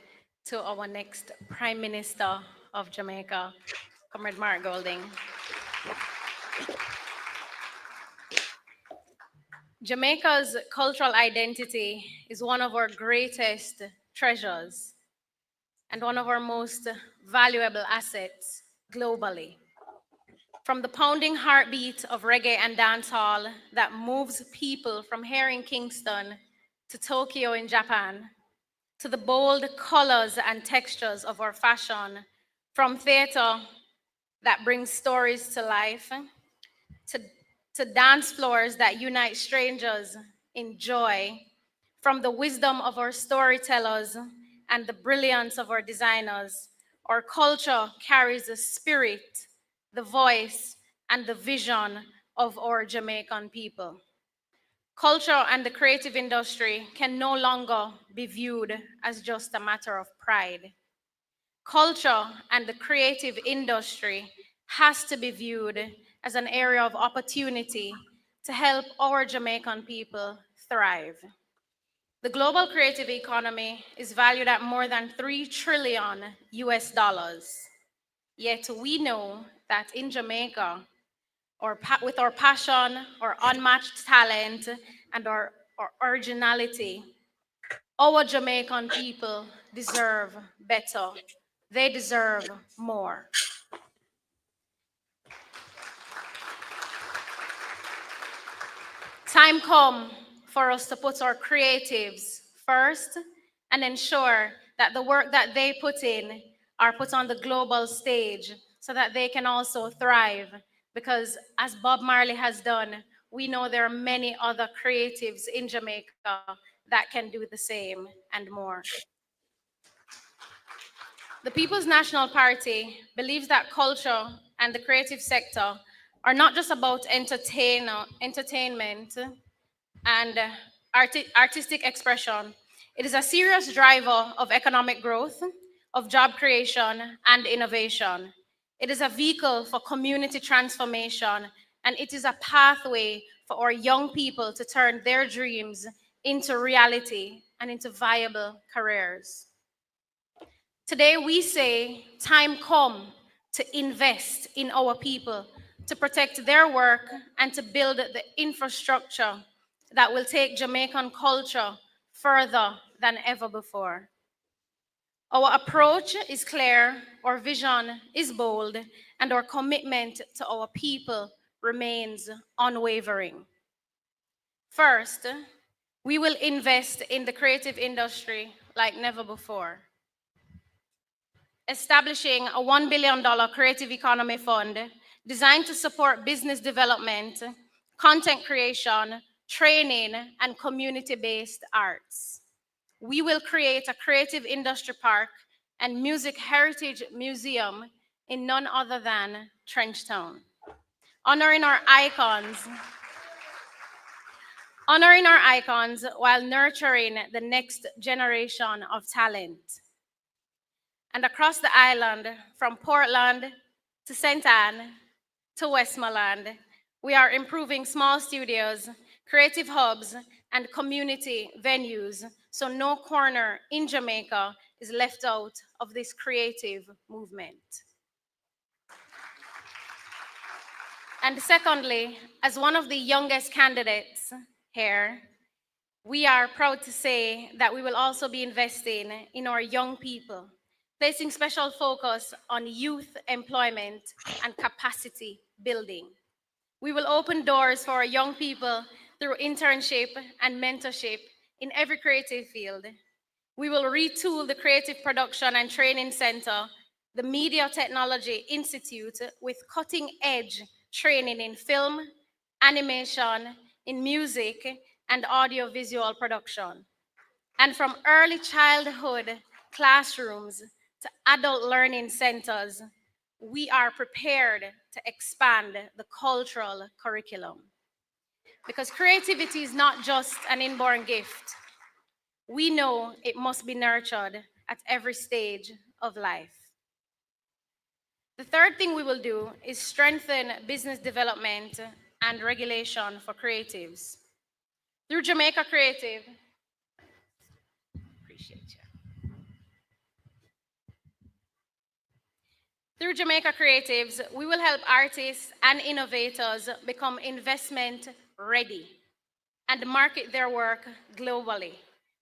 M: to our next Prime Minister of Jamaica, Comrade Mark Golding. Jamaica's cultural identity is one of our greatest treasures and one of our most valuable assets globally. From the pounding heartbeat of reggae and dancehall that moves people from here in Kingston to Tokyo in Japan, to the bold colors and textures of our fashion, from theater that brings stories to life, to dance floors that unite strangers in joy, from the wisdom of our storytellers and the brilliance of our designers, our culture carries the spirit, the voice, and the vision of our Jamaican people. Culture and the creative industry can no longer be viewed as just a matter of pride. Culture and the creative industry has to be viewed as an area of opportunity to help our Jamaican people thrive. The global creative economy is valued at more than 3 trillion US dollars. Yet we know that in Jamaica, with our passion, our unmatched talent, and our originality, our Jamaican people deserve better. They deserve more. Time come for us to put our creatives first and ensure that the work that they put in are put on the global stage so that they can also thrive. Because as Bob Marley has done, we know there are many other creatives in Jamaica that can do the same and more. The People's National Party believes that culture and the creative sector are not just about entertainment and artistic expression. It is a serious driver of economic growth, of job creation, and innovation. It is a vehicle for community transformation, and it is a pathway for our young people to turn their dreams into reality and into viable careers. Today we say, time come to invest in our people, to protect their work and to build the infrastructure that will take Jamaican culture further than ever before. Our approach is clear, our vision is bold, and our commitment to our people remains unwavering. First, we will invest in the creative industry like never before, establishing a $1 billion creative economy fund designed to support business development, content creation, training, and community-based arts. We will create a creative industry park and music heritage museum in none other than Trenchtown, honoring our icons while nurturing the next generation of talent. And across the island, from Portland to St. Anne to Westmoreland, we are improving small studios, creative hubs, and community venues so no corner in Jamaica is left out of this creative movement. And secondly, as one of the youngest candidates here, we are proud to say that we will also be investing in our young people, placing special focus on youth employment and capacity building. We will open doors for our young people through internship and mentorship in every creative field. We will retool the Creative Production and Training Center, the Media Technology Institute, with cutting-edge training in film, animation, in music, and audiovisual production. And from early childhood classrooms to adult learning centers, we are prepared to expand the cultural curriculum. Because creativity is not just an inborn gift. We know it must be nurtured at every stage of life. The third thing we will do is strengthen business development and regulation for creatives. Through Jamaica Creative, appreciate you. Through Jamaica Creatives, we will help artists and innovators become investment ready and market their work globally.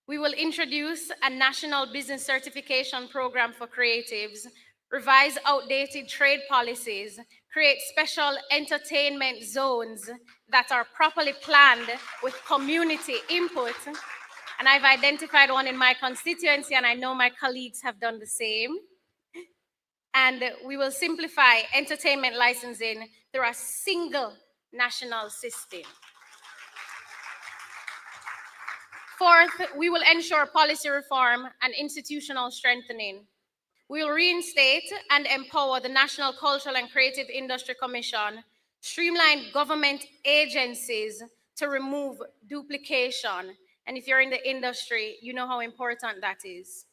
M: We will introduce a national business certification program for creatives, revise outdated trade policies, create special entertainment zones that are properly planned with community input. And I've identified one in my constituency, and I know my colleagues have done the same. And we will simplify entertainment licensing through a single national system. Fourth, we will ensure policy reform and institutional strengthening. We will reinstate and empower the National Cultural and Creative Industry Commission, streamline government agencies to remove duplication. And if you're in the industry, you know how important that is.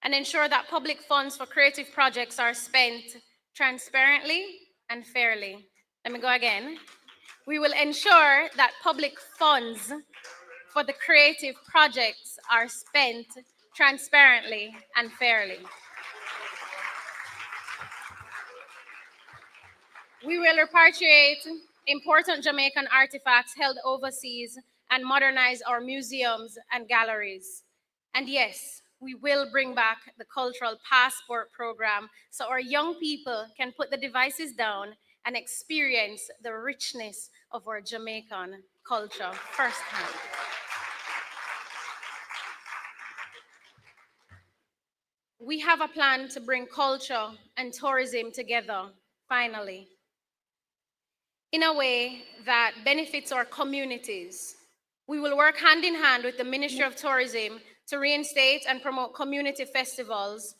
M: And ensure that public funds for creative projects are spent transparently and fairly. Let me go again. We will ensure that public funds for the creative projects are spent transparently and fairly. We will repatriate important Jamaican artifacts held overseas and modernize our museums and galleries. And yes, we will bring back the cultural passport program so our young people can put the devices down and experience the richness of our Jamaican culture firsthand. We have a plan to bring culture and tourism together, finally, in a way that benefits our communities. We will work hand in hand with the Ministry of Tourism to reinstate and promote community festivals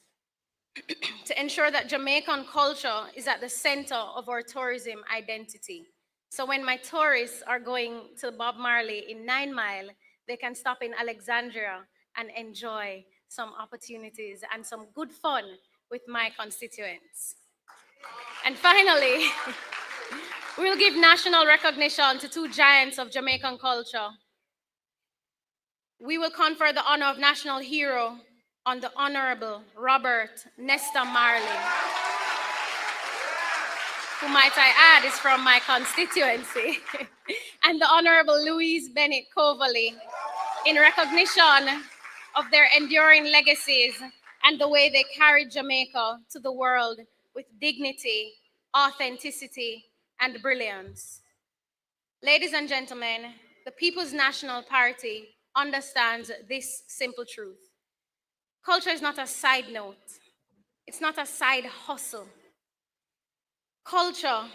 M: to ensure that Jamaican culture is at the center of our tourism identity. So when my tourists are going to Bob Marley in 9 Mile, they can stop in Alexandria and enjoy some opportunities and some good fun with my constituents. And finally, we will give national recognition to 2 giants of Jamaican culture. We will confer the honor of National Hero on the Honorable Robert Nesta Marley, who, might I add, is from my constituency, and the Honorable Louise Bennett Coverley, in recognition of their enduring legacies and the way they carried Jamaica to the world with dignity, authenticity, and brilliance. Ladies and gentlemen, the People's National Party understands this simple truth. Culture is not a side note. It's not a side hustle. Culture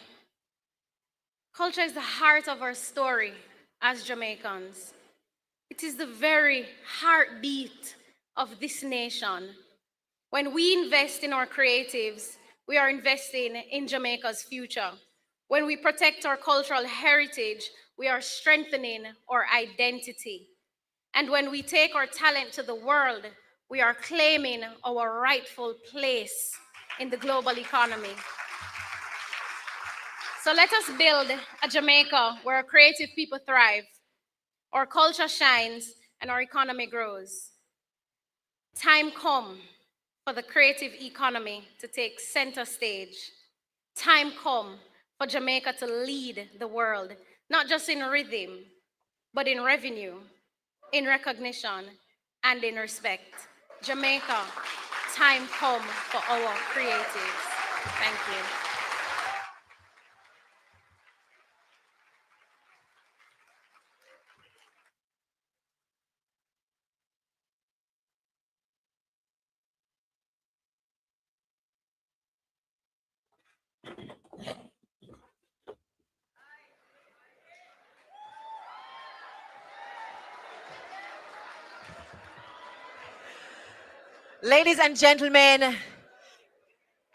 M: is the heart of our story as Jamaicans. It is the very heartbeat of this nation. When we invest in our creatives, we are investing in Jamaica's future. When we protect our cultural heritage, we are strengthening our identity. And when we take our talent to the world, we are claiming our rightful place in the global economy. So let us build a Jamaica where creative people thrive, our culture shines, and our economy grows. Time come for the creative economy to take center stage. Time come for Jamaica to lead the world, not just in rhythm, but in revenue, in recognition, and in respect. Jamaica, time come for our creatives. Thank you.
P: Ladies and gentlemen,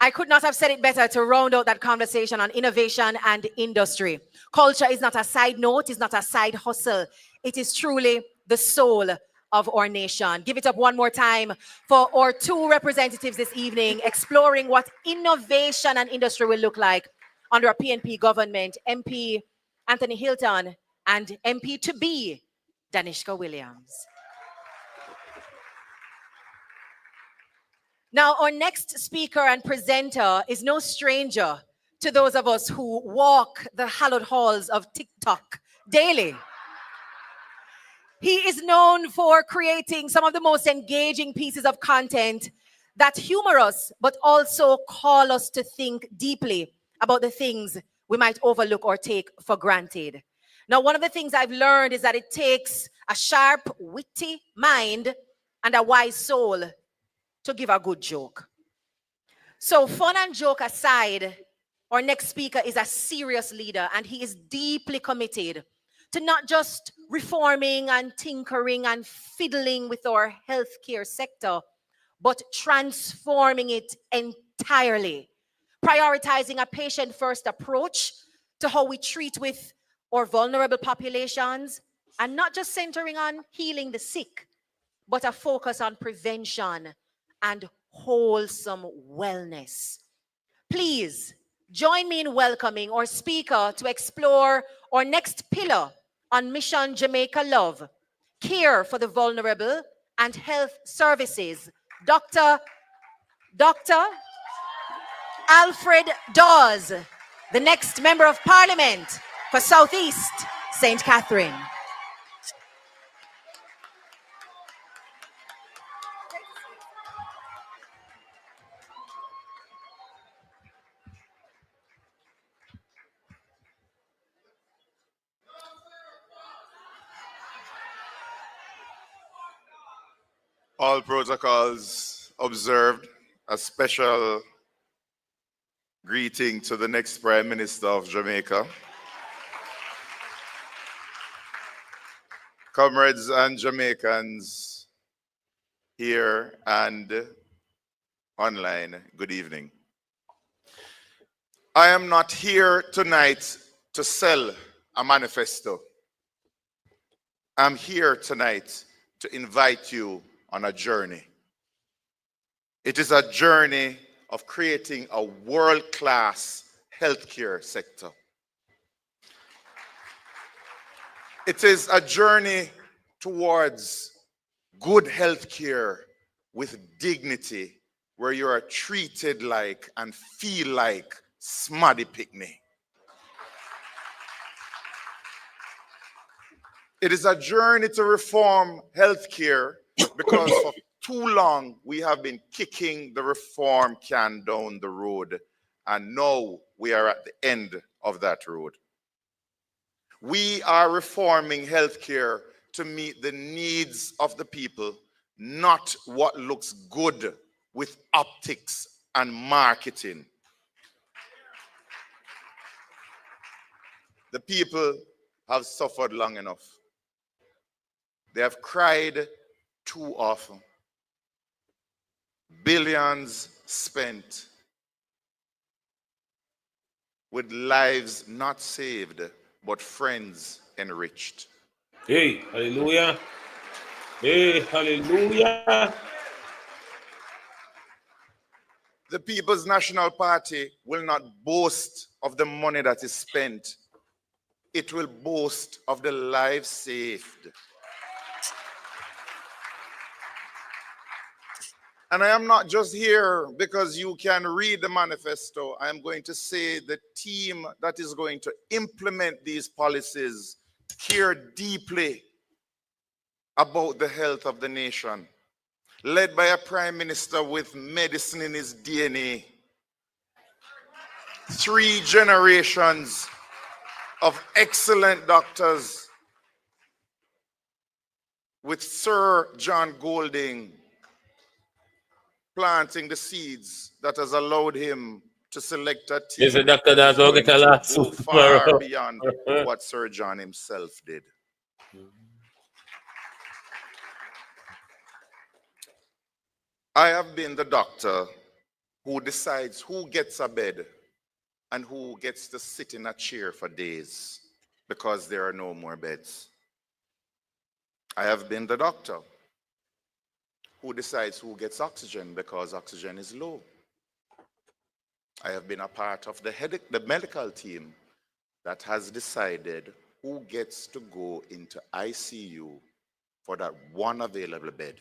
P: I could not have said it better to round out that conversation on innovation and industry. Culture is not a side note, it's not a side hustle. It is truly the soul of our nation. Give it up one more time for our two representatives this evening, exploring what innovation and industry will look like under a PNP government, MP Anthony Hilton and MP to be Danishka Williams. Now, our next speaker and presenter is no stranger to those of us who walk the hallowed halls of TikTok daily. He is known for creating some of the most engaging pieces of content that humor us, but also call us to think deeply about the things we might overlook or take for granted. Now, one of the things I've learned is that it takes a sharp, witty mind and a wise soul to give a good joke. So fun and joke aside, our next speaker is a serious leader and he is deeply committed to not just reforming and tinkering and fiddling with our healthcare sector, but transforming it entirely, prioritizing a patient-first approach to how we treat with our vulnerable populations, and not just centering on healing the sick, but a focus on prevention and wholesome wellness. Please join me in welcoming our speaker to explore our next pillar on Mission Jamaica Love, care for the vulnerable and health services, Dr. Alfred Dawes, the next Member of Parliament for Southeast St. Catherine.
H: All protocols observed. A special greeting to the next Prime Minister of Jamaica. Comrades and Jamaicans here and online, good evening. I am not here tonight to sell a manifesto. I'm here tonight to invite you on a journey. It is a journey of creating a world-class healthcare sector. It is a journey towards good healthcare with dignity, where you are treated like and feel like Smaddy Picnic. It is a journey to reform healthcare because for too long we have been kicking the reform can down the road, and now we are at the end of that road. We are reforming healthcare to meet the needs of the people, not what looks good with optics and marketing. The people have suffered long enough. They have cried too often. Billions spent with lives not saved, but friends enriched.
C: Hey, hallelujah. Hey, hallelujah.
H: The People's National Party will not boast of the money that is spent. It will boast of the lives saved. And I am not just here because you can read the manifesto. I am going to say the team that is going to implement these policies care deeply about the health of the nation, led by a prime minister with medicine in his DNA. 3 generations of excellent doctors, with Sir John Golding planting the seeds that has allowed him to select a team
C: Is it Dr.
H: that is
C: Dazo
H: going
C: get a
H: to
C: lot
H: go far beyond what Sir John himself did. I have been the doctor who decides who gets a bed and who gets to sit in a chair for days because there are no more beds. I have been the doctor who decides who gets oxygen because oxygen is low. I have been a part of the medical team that has decided who gets to go into ICU for that one available bed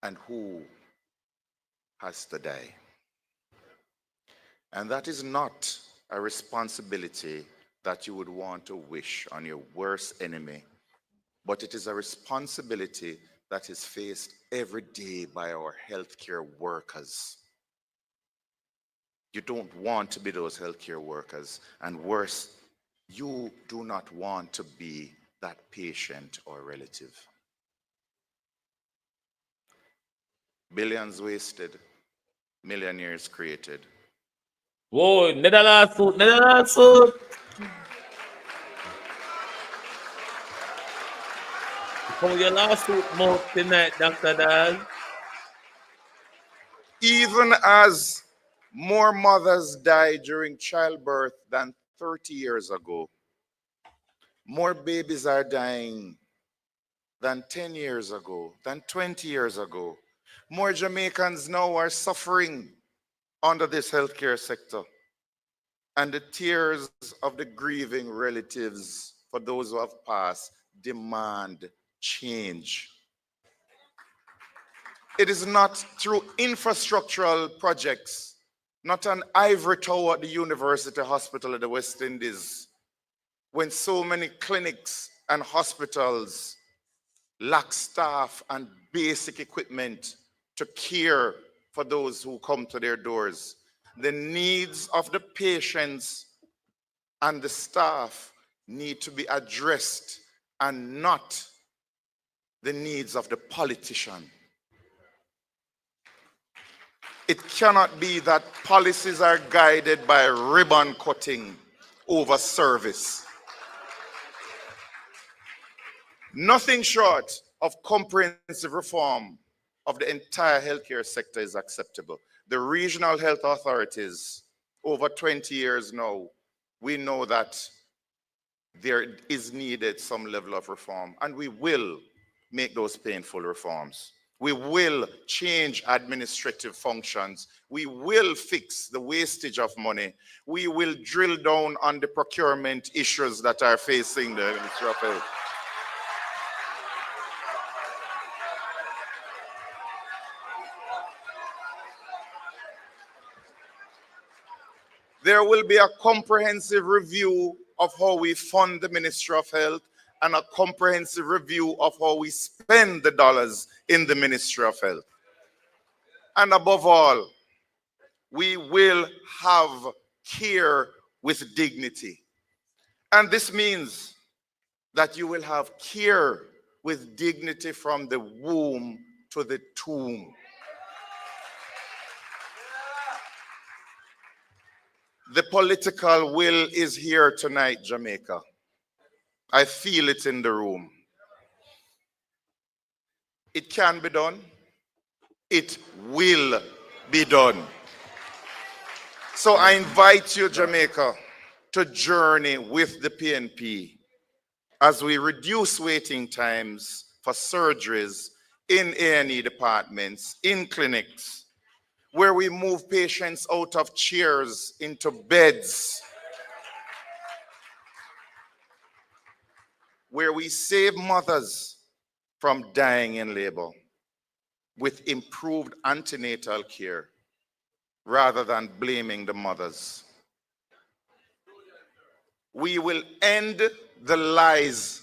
H: and who has to die. And that is not a responsibility that you would want to wish on your worst enemy, but it is a responsibility that is faced every day by our healthcare workers. You don't want to be those healthcare workers, and worse, you do not want to be that patient or relative. Billions wasted, millionaires created.
C: Whoa, Netherlands suit. Come with your lawsuit mouth tonight, Dr. Daz.
H: Even as more mothers die during childbirth than 30 years ago, more babies are dying than 10 years ago, than 20 years ago. More Jamaicans now are suffering under this healthcare sector. And the tears of the grieving relatives for those who have passed demand change. It is not through infrastructural projects, not an ivory tower at the University Hospital of the West Indies, when so many clinics and hospitals lack staff and basic equipment to care for those who come to their doors. The needs of the patients and the staff need to be addressed and not the needs of the politician. It cannot be that policies are guided by ribbon cutting over service. Nothing short of comprehensive reform of the entire healthcare sector is acceptable. The regional health authorities, over 20 years now, we know that there is needed some level of reform, and we will make those painful reforms. We will change administrative functions. We will fix the wastage of money. We will drill down on the procurement issues that are facing the Ministry of Health. There will be a comprehensive review of how we fund the Ministry of Health and a comprehensive review of how we spend the dollars in the Ministry of Health. And above all, we will have care with dignity. And this means that you will have care with dignity from the womb to the tomb. The political will is here tonight, Jamaica. I feel it in the room. It can be done. It will be done. So I invite you, Jamaica, to journey with the PNP as we reduce waiting times for surgeries in A&E departments, in clinics, where we move patients out of chairs into beds, where we save mothers from dying in labor with improved antenatal care rather than blaming the mothers. We will end the lies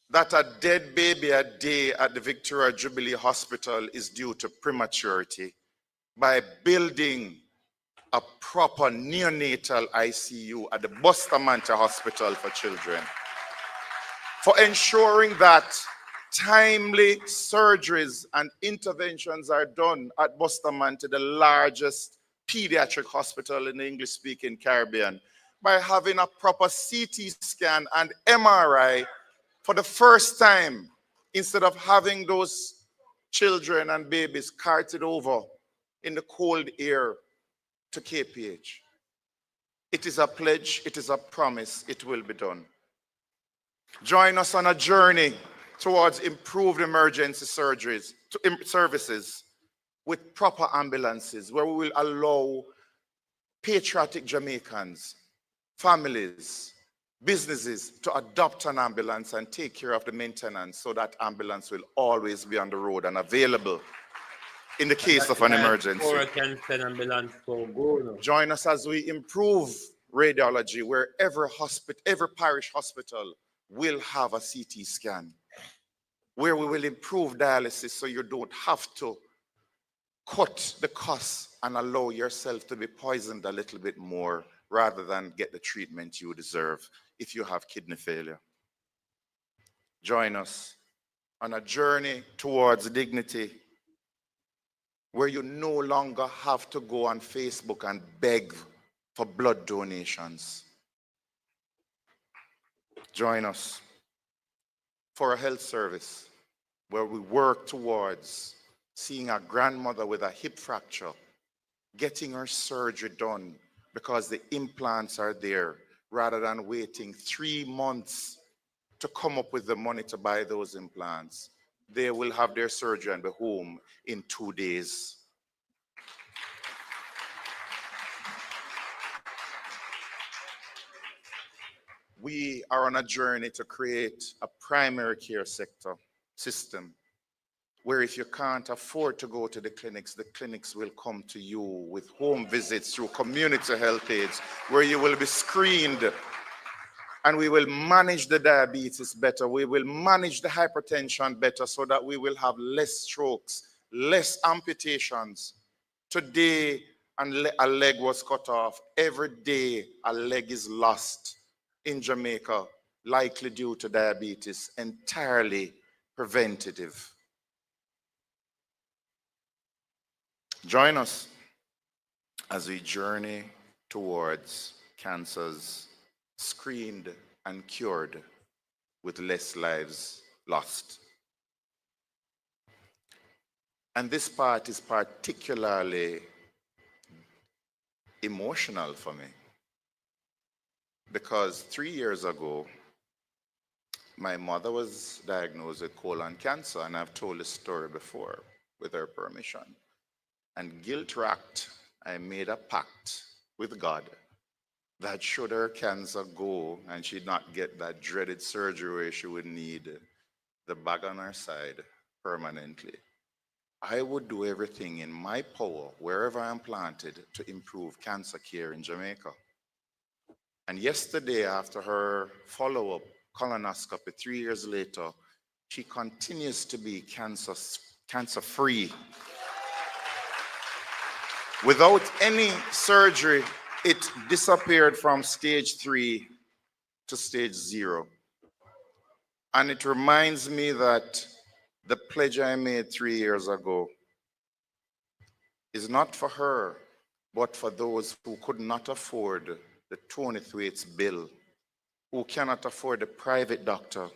H: that a dead baby a day at the Victoria Jubilee Hospital is due to prematurity by building a proper neonatal ICU at the Bustamante Hospital for Children, for ensuring that timely surgeries and interventions are done at Bustamante, the largest pediatric hospital in the English-speaking Caribbean, by having a proper CT scan and MRI for the first time, instead of having those children and babies carted over in the cold air to KPH. It is a pledge, it is a promise, it will be done. Join us on a journey towards improved emergency services with proper ambulances, where we will allow patriotic Jamaicans, families, businesses to adopt an ambulance and take care of the maintenance, so that ambulance will always be on the road and available in the case of an emergency.
C: Can send ambulance for go.
H: Join us as we improve radiology, where every parish hospital will have a CT scan, where we will improve dialysis so you don't have to cut the costs and allow yourself to be poisoned a little bit more rather than get the treatment you deserve if you have kidney failure. Join us on a journey towards dignity, where you no longer have to go on Facebook and beg for blood donations. Join us for a health service where we work towards seeing a grandmother with a hip fracture, getting her surgery done because the implants are there, rather than waiting 3 months to come up with the money to buy those implants. They will have their surgery and be home in 2 days. We are on a journey to create a primary care sector system, where if you can't afford to go to the clinics will come to you with home visits through community health aides, where you will be screened, and we will manage the diabetes better. We will manage the hypertension better, so that we will have less strokes, less amputations. Today, a leg was cut off. Every day, a leg is lost in Jamaica, likely due to diabetes, entirely preventative. Join us as we journey towards cancers screened and cured with less lives lost. And this part is particularly emotional for me, because 3 years ago, my mother was diagnosed with colon cancer, and I've told this story before with her permission. And guilt-racked, I made a pact with God that should her cancer go and she'd not get that dreaded surgery where she would need the bag on her side permanently, I would do everything in my power, wherever I'm planted, to improve cancer care in Jamaica. And yesterday, after her follow-up colonoscopy 3 years later, she continues to be cancer-free. Without any surgery, it disappeared from stage 3 to stage 0. And it reminds me that the pledge I made 3 years ago is not for her, but for those who could not afford the Tony Thwaites bill, who cannot afford the private doctor,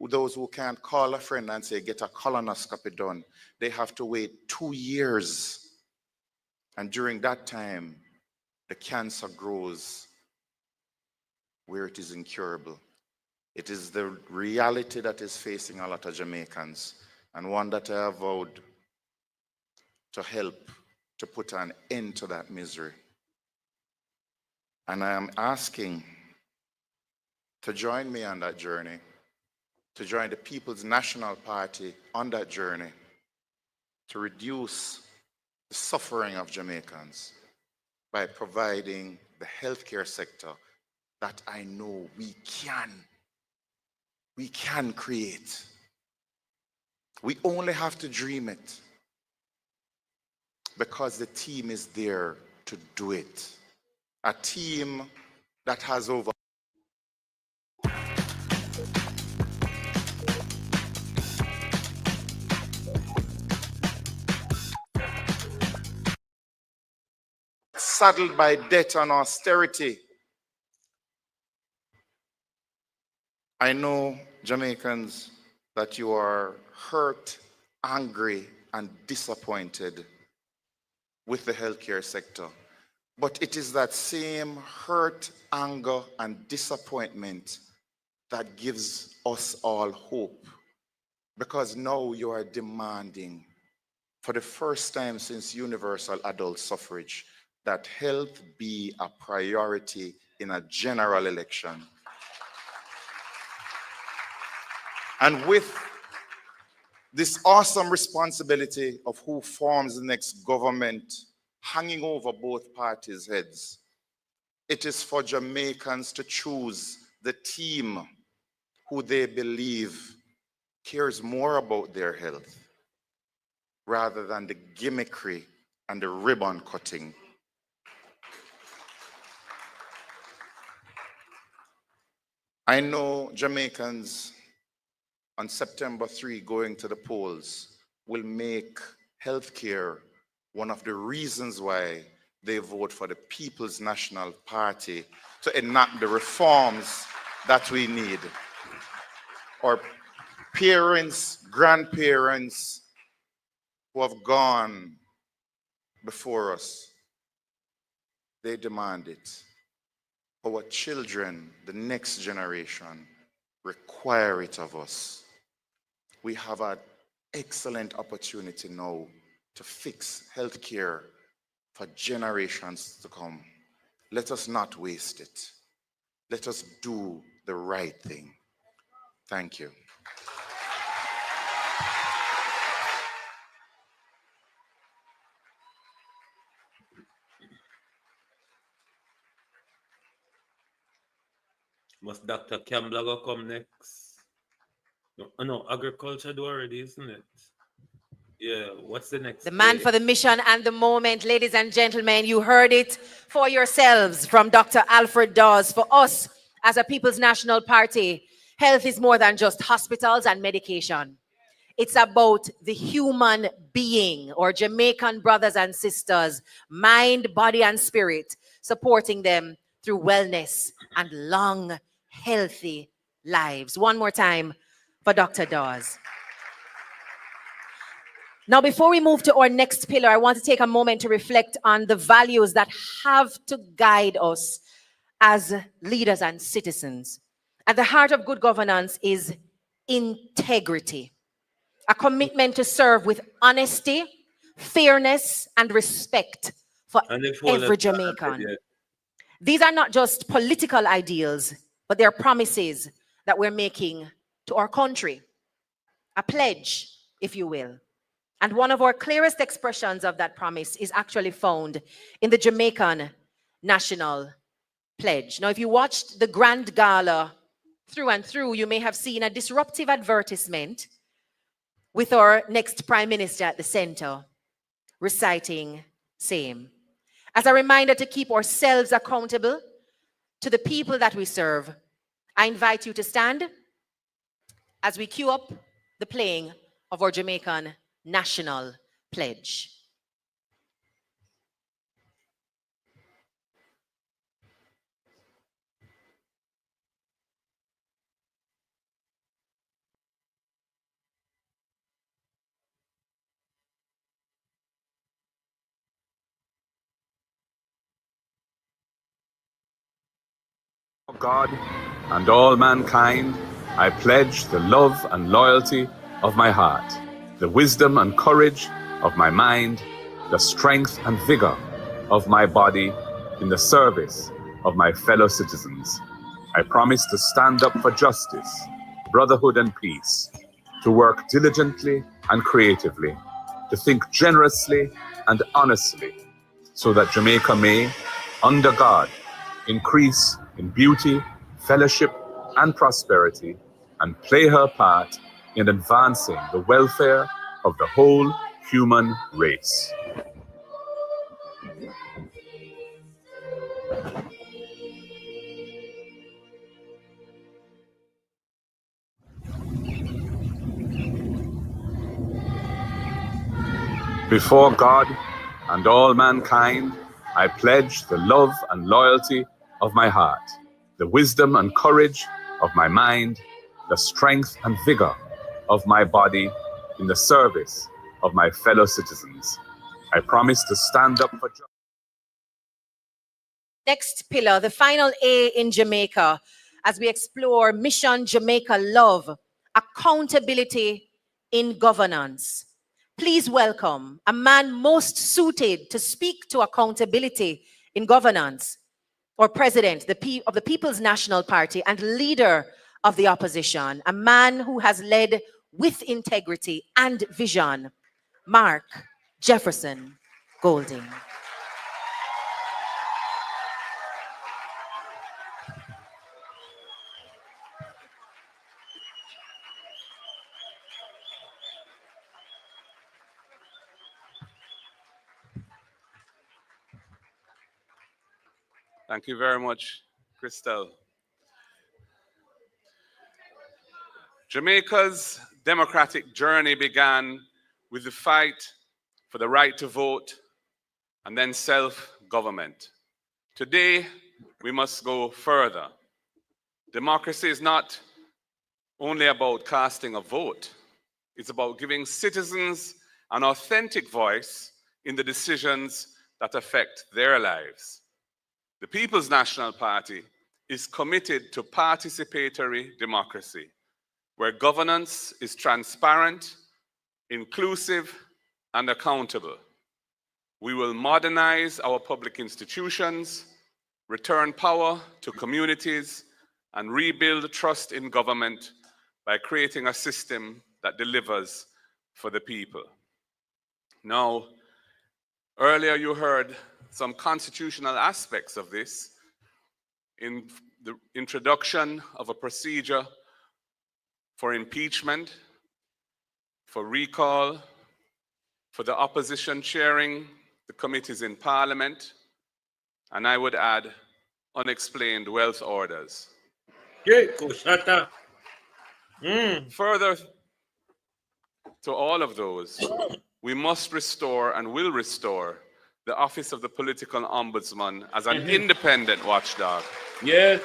H: those who can't call a friend and say, get a colonoscopy done. They have to wait 2 years. And during that time, the cancer grows where it is incurable. It is the reality that is facing a lot of Jamaicans, and one that I have vowed to help to put an end to that misery. And I am asking to join me on that journey, to join the People's National Party on that journey, to reduce the suffering of Jamaicans by providing the healthcare sector that I know we can create. We only have to dream it, because the team is there to do it. A team that has over saddled by debt and austerity. I know, Jamaicans, that you are hurt angry and disappointed with the healthcare sector. But it is that same hurt, anger, and disappointment that gives us all hope. Because now you are demanding, for the first time since universal adult suffrage, that health be a priority in a general election. And with this awesome responsibility of who forms the next government hanging over both parties' heads, it is for Jamaicans to choose the team who they believe cares more about their health rather than the gimmickry and the ribbon cutting. I know Jamaicans on September 3 going to the polls will make healthcare one of the reasons why they vote for the People's National Party to enact the reforms that we need. Our parents, grandparents who have gone before us, they demand it. Our children, the next generation, require it of us. We have an excellent opportunity now to fix healthcare for generations to come. Let us not waste it. Let us do the right thing. Thank you.
C: Must Dr. Campbell go come next? No, agriculture do already, isn't it? Yeah, what's the next?
P: The man for the mission and the moment, ladies and gentlemen, you heard it for yourselves from Dr. Alfred Dawes. For us, as a People's National Party, health is more than just hospitals and medication. It's about the human being, or Jamaican brothers and sisters, mind, body, and spirit, supporting them through wellness and long, healthy lives. One more time for Dr. Dawes. Now, before we move to our next pillar, I want to take a moment to reflect on the values that have to guide us as leaders and citizens. At the heart of good governance is integrity, a commitment to serve with honesty, fairness, and respect for every Jamaican. These are not just political ideals, but they're promises that we're making to our country, a pledge, if you will. And one of our clearest expressions of that promise is actually found in the Jamaican National Pledge. Now, if you watched the Grand Gala through and through, you may have seen a disruptive advertisement with our next Prime Minister at the center, reciting same. As a reminder to keep ourselves accountable to the people that we serve, I invite you to stand as we cue up the playing of our Jamaican National Pledge.
S: God and all mankind, I pledge the love and loyalty of my heart, the wisdom and courage of my mind, the strength and vigor of my body in the service of my fellow citizens. I promise to stand up for justice, brotherhood, and peace, to work diligently and creatively, to think generously and honestly, so that Jamaica may, under God, increase in beauty, fellowship, and prosperity, and play her part in advancing the welfare of the whole human race. Before God and all mankind, I pledge the love and loyalty of my heart, the wisdom and courage of my mind, the strength and vigor of my body in the service of my fellow citizens. I promise to stand up for justice.
P: Next pillar, the final A in Jamaica, as we explore Mission Jamaica Love, accountability in governance. Please welcome a man most suited to speak to accountability in governance, or president of the People's National Party and leader of the opposition, a man who has led with integrity and vision, Mark Jefferson Golding.
I: Thank you very much, Christel. Jamaica's democratic journey began with the fight for the right to vote and then self-government. Today, we must go further. Democracy is not only about casting a vote. It's about giving citizens an authentic voice in the decisions that affect their lives. The People's National Party is committed to participatory democracy, where governance is transparent, inclusive, and accountable. We will modernize our public institutions, return power to communities, and rebuild trust in government by creating a system that delivers for the people. Now, earlier you heard some constitutional aspects of this in the introduction of a procedure for impeachment, for recall, for the opposition chairing the committees in Parliament, and I would add unexplained wealth orders. Further to all of those, we must restore and will restore the office of the political ombudsman as an independent watchdog.
C: Yes.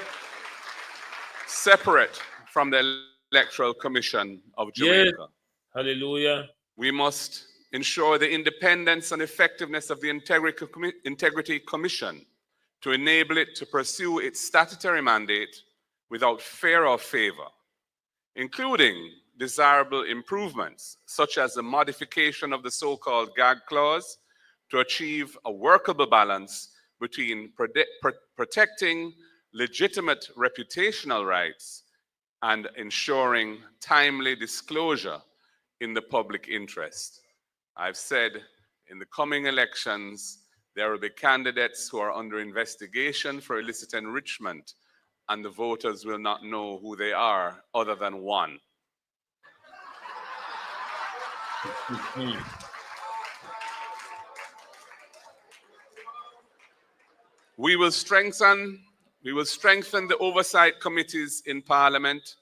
I: Separate from the Electoral Commission of Jamaica.
C: Yes. Hallelujah.
I: We must ensure the independence and effectiveness of the Integrity Commission to enable it to pursue its statutory mandate without fear or favor, including desirable improvements such as the modification of the so-called gag clause to achieve a workable balance between protecting legitimate reputational rights and ensuring timely disclosure in the public interest. I've said in the coming elections, there will be candidates who are under investigation for illicit enrichment, and the voters will not know who they are other than one. We will strengthen the oversight committees in Parliament,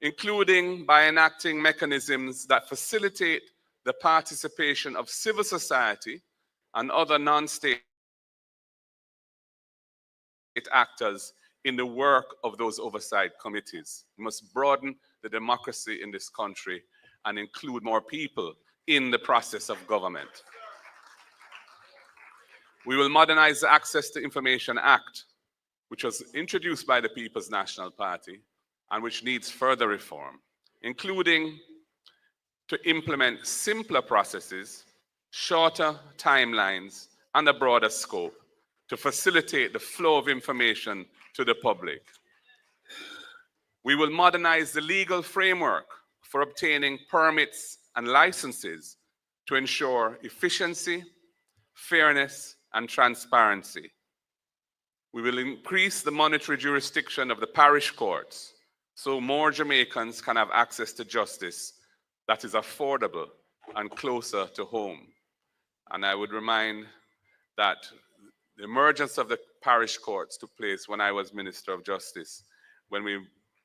I: including by enacting mechanisms that facilitate the participation of civil society and other non-state actors in the work of those oversight committees. We must broaden the democracy in this country and include more people in the process of government. We will modernize the Access to Information Act, which was introduced by the People's National Party and which needs further reform, including to implement simpler processes, shorter timelines, and a broader scope to facilitate the flow of information to the public. We will modernize the legal framework for obtaining permits and licenses to ensure efficiency, fairness, and transparency. We will increase the monetary jurisdiction of the parish courts so more Jamaicans can have access to justice that is affordable and closer to home. And I would remind that the emergence of the parish courts took place when I was Minister of Justice, when we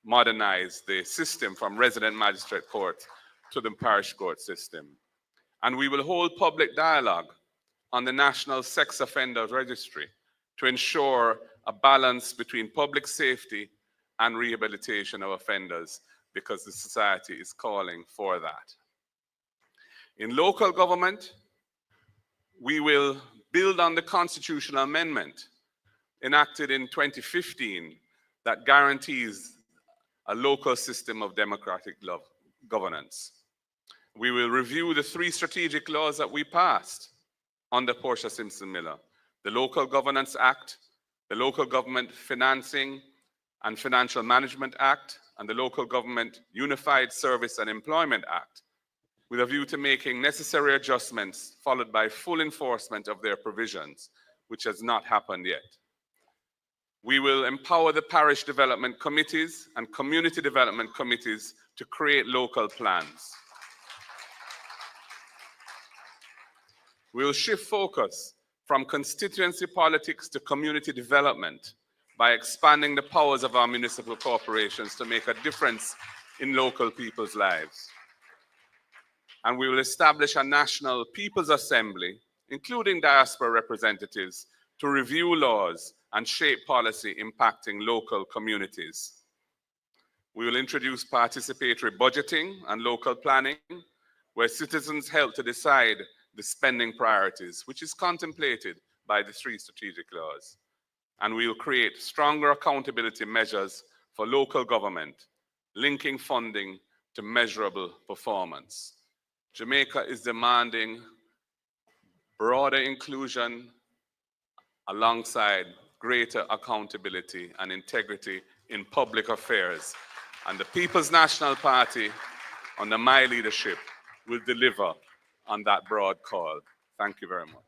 I: modernized the system from resident magistrate court to the parish court system. And we will hold public dialogue on the National Sex Offender Registry to ensure a balance between public safety and rehabilitation of offenders, because the society is calling for that. In local government, we will build on the constitutional amendment enacted in 2015 that guarantees a local system of democratic governance. We will review the 3 strategic laws that we passed under Portia Simpson Miller: the Local Governance Act, the Local Government Financing and Financial Management Act, and the Local Government Unified Service and Employment Act, with a view to making necessary adjustments followed by full enforcement of their provisions, which has not happened yet. We will empower the parish development committees and community development committees to create local plans. We will shift focus from constituency politics to community development by expanding the powers of our municipal corporations to make a difference in local people's lives. And we will establish a national People's Assembly, including diaspora representatives, to review laws and shape policy impacting local communities. We will introduce participatory budgeting and local planning, where citizens help to decide the spending priorities, which is contemplated by the 3 strategic laws. And we will create stronger accountability measures for local government, linking funding to measurable performance. Jamaica is demanding broader inclusion alongside greater accountability and integrity in public affairs. And the People's National Party, under my leadership, will deliver on that broad call. Thank you very much.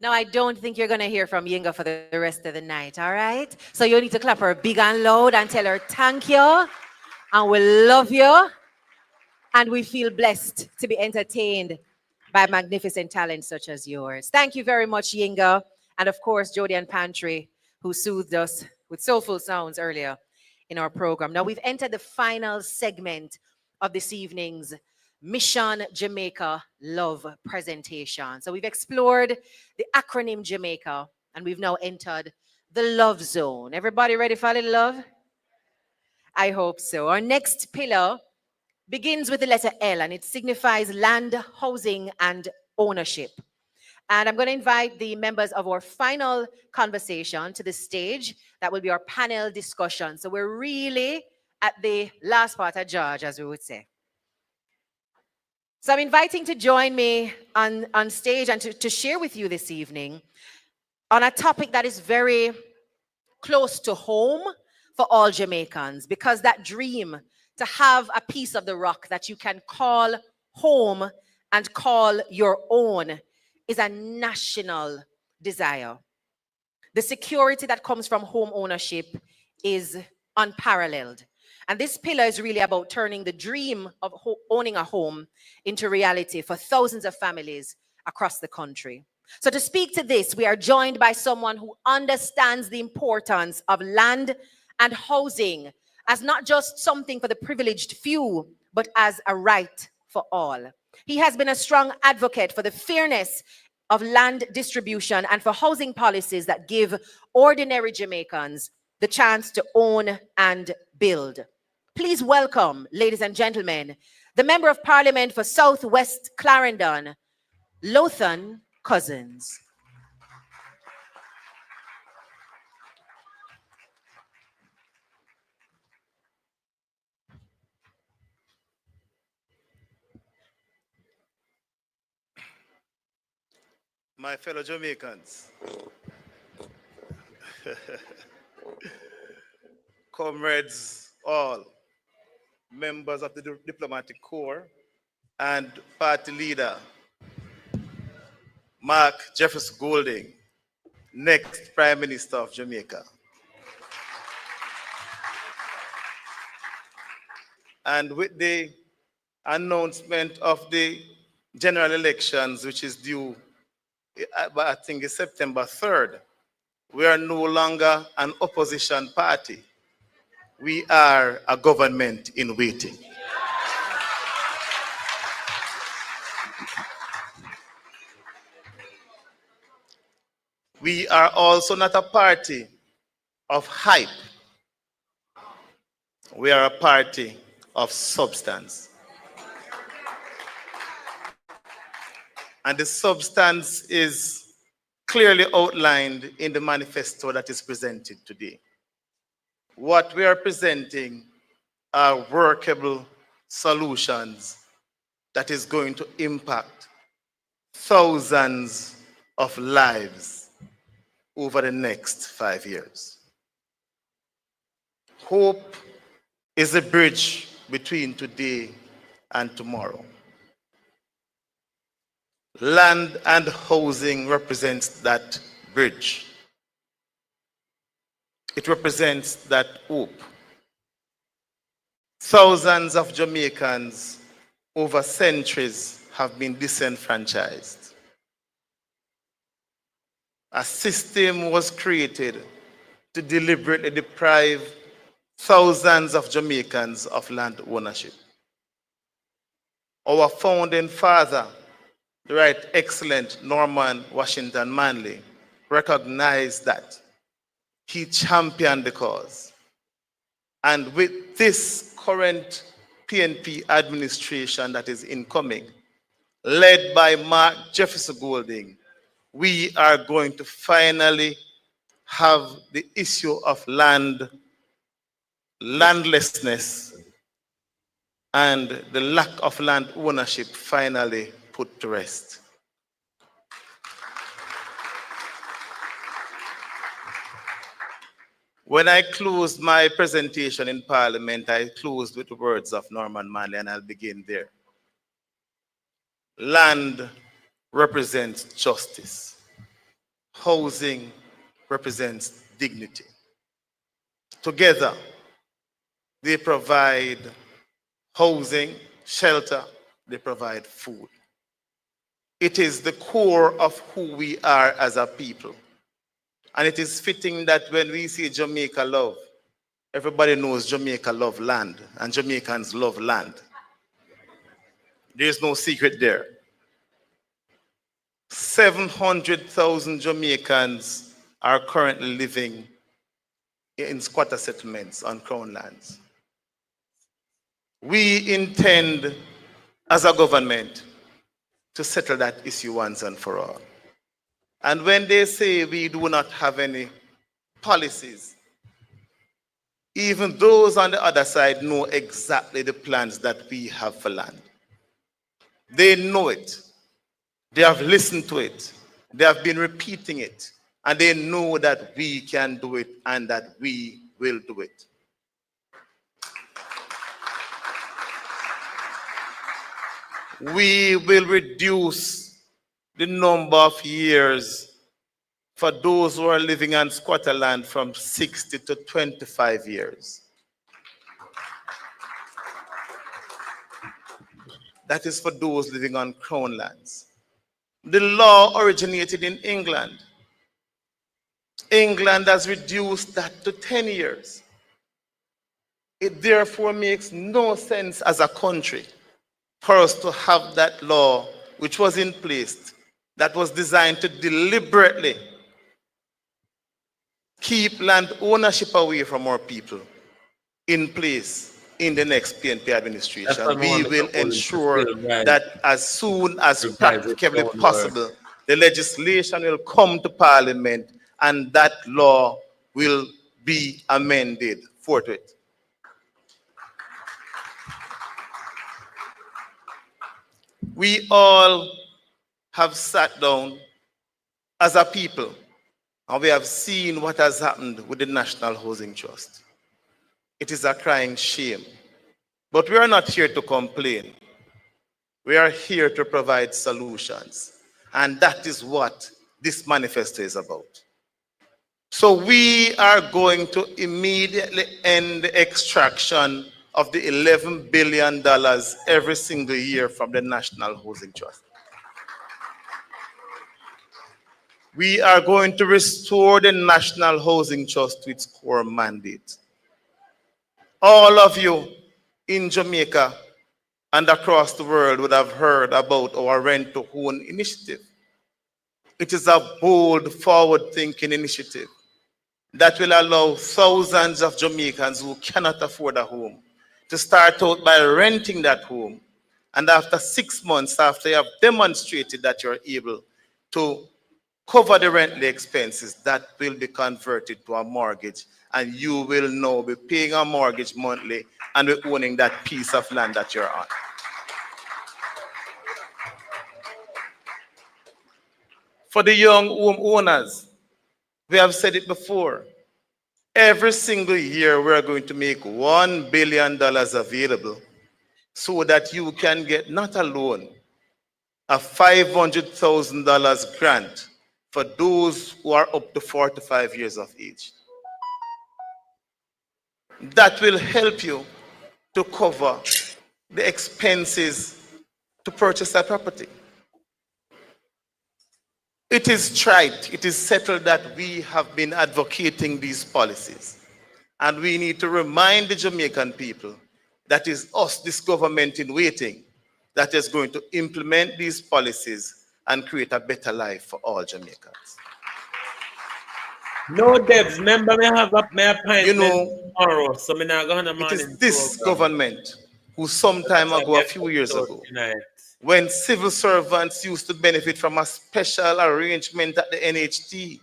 P: Now, I don't think you're going to hear from Yinga for the rest of the night, all right? So you need to clap her big and loud and tell her thank you, and we love you, and we feel blessed to be entertained by magnificent talents such as yours. Thank you very much, Yinga, and of course, Jody and Pantry, who soothed us with soulful sounds earlier in our program. Now, we've entered the final segment of this evening's Mission Jamaica Love presentation. So we've explored the acronym Jamaica, and we've now entered the love zone. Everybody ready for a little love? I hope so. Our next pillar begins with the letter L, and it signifies land, housing, and ownership. And I'm going to invite the members of our final conversation to the stage. That will be our panel discussion. So we're really at the last part of George, as we would say. So I'm inviting to join me on stage and to share with you this evening on a topic that is very close to home for all Jamaicans, because that dream to have a piece of the rock that you can call home and call your own is a national desire. The security that comes from home ownership is unparalleled. And this pillar is really about turning the dream of owning a home into reality for thousands of families across the country. So to speak to this, we are joined by someone who understands the importance of land and housing as not just something for the privileged few, but as a right for all. He has been a strong advocate for the fairness of land distribution and for housing policies that give ordinary Jamaicans the chance to own and build. Please welcome, ladies and gentlemen, the Member of Parliament for Southwest Clarendon, Lothan Cousins.
O: My fellow Jamaicans, comrades all, members of the diplomatic corps, and party leader, Mark Jefferson Golding, next Prime Minister of Jamaica. And with the announcement of the general elections, which is due, I think it's September 3rd, we are no longer an opposition party. We are a government in waiting. We are also not a party of hype. We are a party of substance. And the substance is clearly outlined in the manifesto that is presented today. What we are presenting are workable solutions that is going to impact thousands of lives over the next 5 years. Hope is a bridge between today and tomorrow. Land and housing represents that bridge. It represents that hope. Thousands of Jamaicans over centuries have been disenfranchised. A system was created to deliberately deprive thousands of Jamaicans of land ownership. Our founding father, the Right Excellent Norman Washington Manley, recognized that. He championed the cause. And with this current PNP administration that is incoming, led by Mark Jefferson Golding, we are going to finally have the issue of landlessness, and the lack of land ownership finally put to rest. When I closed my presentation in Parliament, I closed with the words of Norman Manley, and I'll begin there. Land represents justice. Housing represents dignity. Together, they provide housing, shelter, they provide food. It is the core of who we are as a people. And it is fitting that when we say Jamaica love, everybody knows Jamaica love land, and Jamaicans love land. There's no secret there. 700,000 Jamaicans are currently living in squatter settlements on Crown lands. We intend, as a government, to settle that issue once and for all. And when they say we do not have any policies, even those on the other side know exactly the plans that we have for land. They know it. They have listened to it. They have been repeating it. And they know that we can do it and that we will do it. We will reduce the number of years for those who are living on squatter land from 60 to 25 years. That is for those living on crown lands. The law originated in England. England has reduced that to 10 years. It therefore makes no sense as a country for us to have that law which was in place that was designed to deliberately keep land ownership away from our people in place in the next PNP administration. We will ensure that as soon as practicably possible, the legislation will come to Parliament and that law will be amended forthwith. We all have sat down as a people and we have seen what has happened with the National Housing Trust. It is a crying shame. But we are not here to complain. We are here to provide solutions. And that is what this manifesto is about. So we are going to immediately end the extraction of the $11 billion every single year from the National Housing Trust. We are going to restore the National Housing Trust to its core mandate. All of you in Jamaica and across the world would have heard about our Rent to Own initiative. It is a bold, forward-thinking initiative that will allow thousands of Jamaicans who cannot afford a home to start out by renting that home. And after 6 months, after you have demonstrated that you're able to cover the rental expenses, that will be converted to a mortgage. And you will now be paying a mortgage monthly and be owning that piece of land that you're on. For the young home owners, we have said it before, every single year we are going to make $1 billion available so that you can get not a loan, a $500,000 grant for those who are up to 45 years of age. That will help you to cover the expenses to purchase that property. It is trite, it is settled that we have been advocating these policies. And we need to remind the Jamaican people that is us, this government in waiting, that is going to implement these policies and create a better life for all Jamaicans.
C: No, Debs, remember me have up my appointment tomorrow, so I'm not going to
O: it is this government who some time ago, a few years ago, when civil servants used to benefit from a special arrangement at the NHT,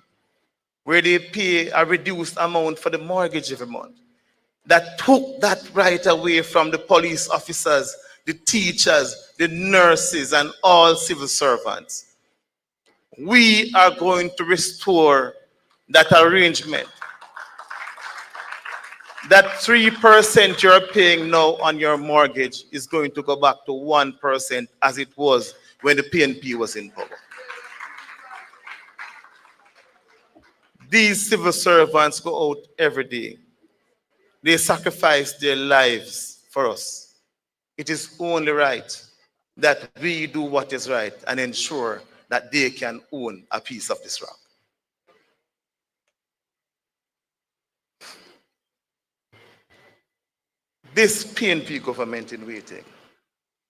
O: where they pay a reduced amount for the mortgage every month, that took that right away from the police officers, the teachers, the nurses, and all civil servants. We are going to restore that arrangement. That 3% you're paying now on your mortgage is going to go back to 1% as it was when the PNP was in power. These civil servants go out every day. They sacrifice their lives for us. It is only right that we do what is right and ensure that they can own a piece of this rock. This PNP government in waiting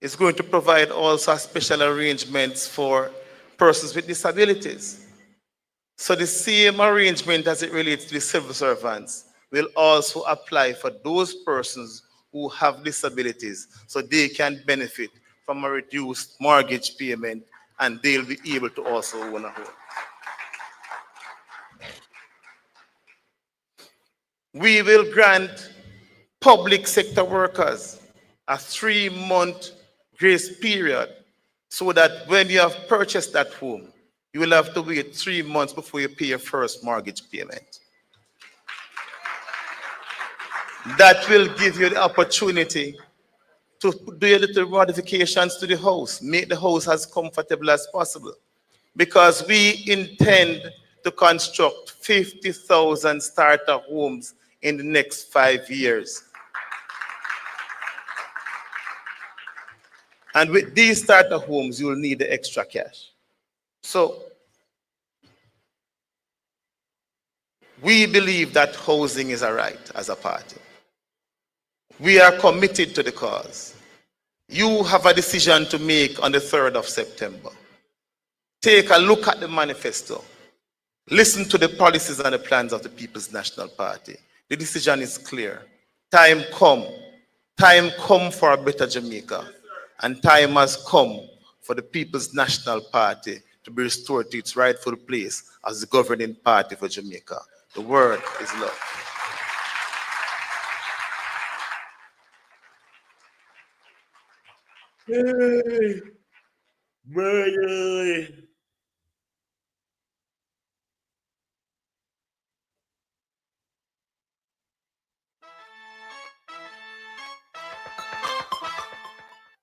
O: is going to provide also special arrangements for persons with disabilities. So the same arrangement as it relates to the civil servants will also apply for those persons who have disabilities so they can benefit from a reduced mortgage payment and they'll be able to also own a home. We will grant public sector workers a 3-month grace period so that when you have purchased that home, you will have to wait 3 months before you pay your first mortgage payment. That will give you the opportunity to do a little modifications to the house, make the house as comfortable as possible. Because we intend to construct 50,000 starter homes in the next 5 years. And with these starter homes, you will need the extra cash. So we believe that housing is a right as a party. We are committed to the cause. You have a decision to make on the 3rd of September. Take a look at the manifesto. Listen to the policies and the plans of the People's National Party. The decision is clear. Time come. Time come for a better Jamaica. And time has come for the People's National Party to be restored to its rightful place as the governing party for Jamaica. The word is love.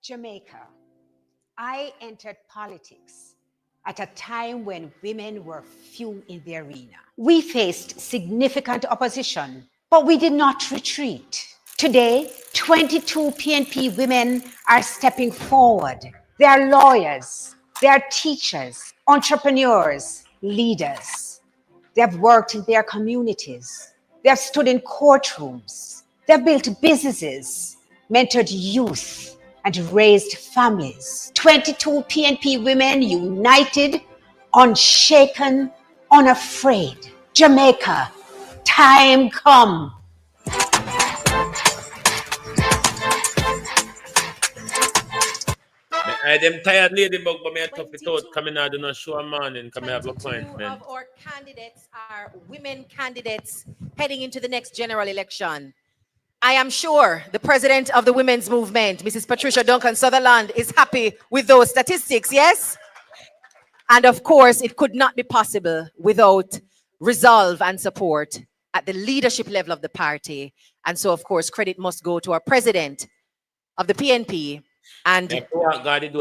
T: Jamaica. I entered politics at a time when women were few in the arena. We faced significant opposition, but we did not retreat. Today, 22 PNP women are stepping forward. They are lawyers, they are teachers, entrepreneurs, leaders. They have worked in their communities. They have stood in courtrooms. They have built businesses, mentored youth, and raised families. 22 PNP women united, unshaken, unafraid. Jamaica, time come.
C: I them tired ladybug, but me a tough it out coming out do not show a morning come have
P: 22
C: appointment.
P: of our candidates are women candidates heading into the next general election. I am sure the president of the women's movement, Mrs. Patricia Duncan Sutherland, is happy with those statistics, yes? And of course, it could not be possible without resolve and support at the leadership level of the party. And so, of course, credit must go to our president of the PNP and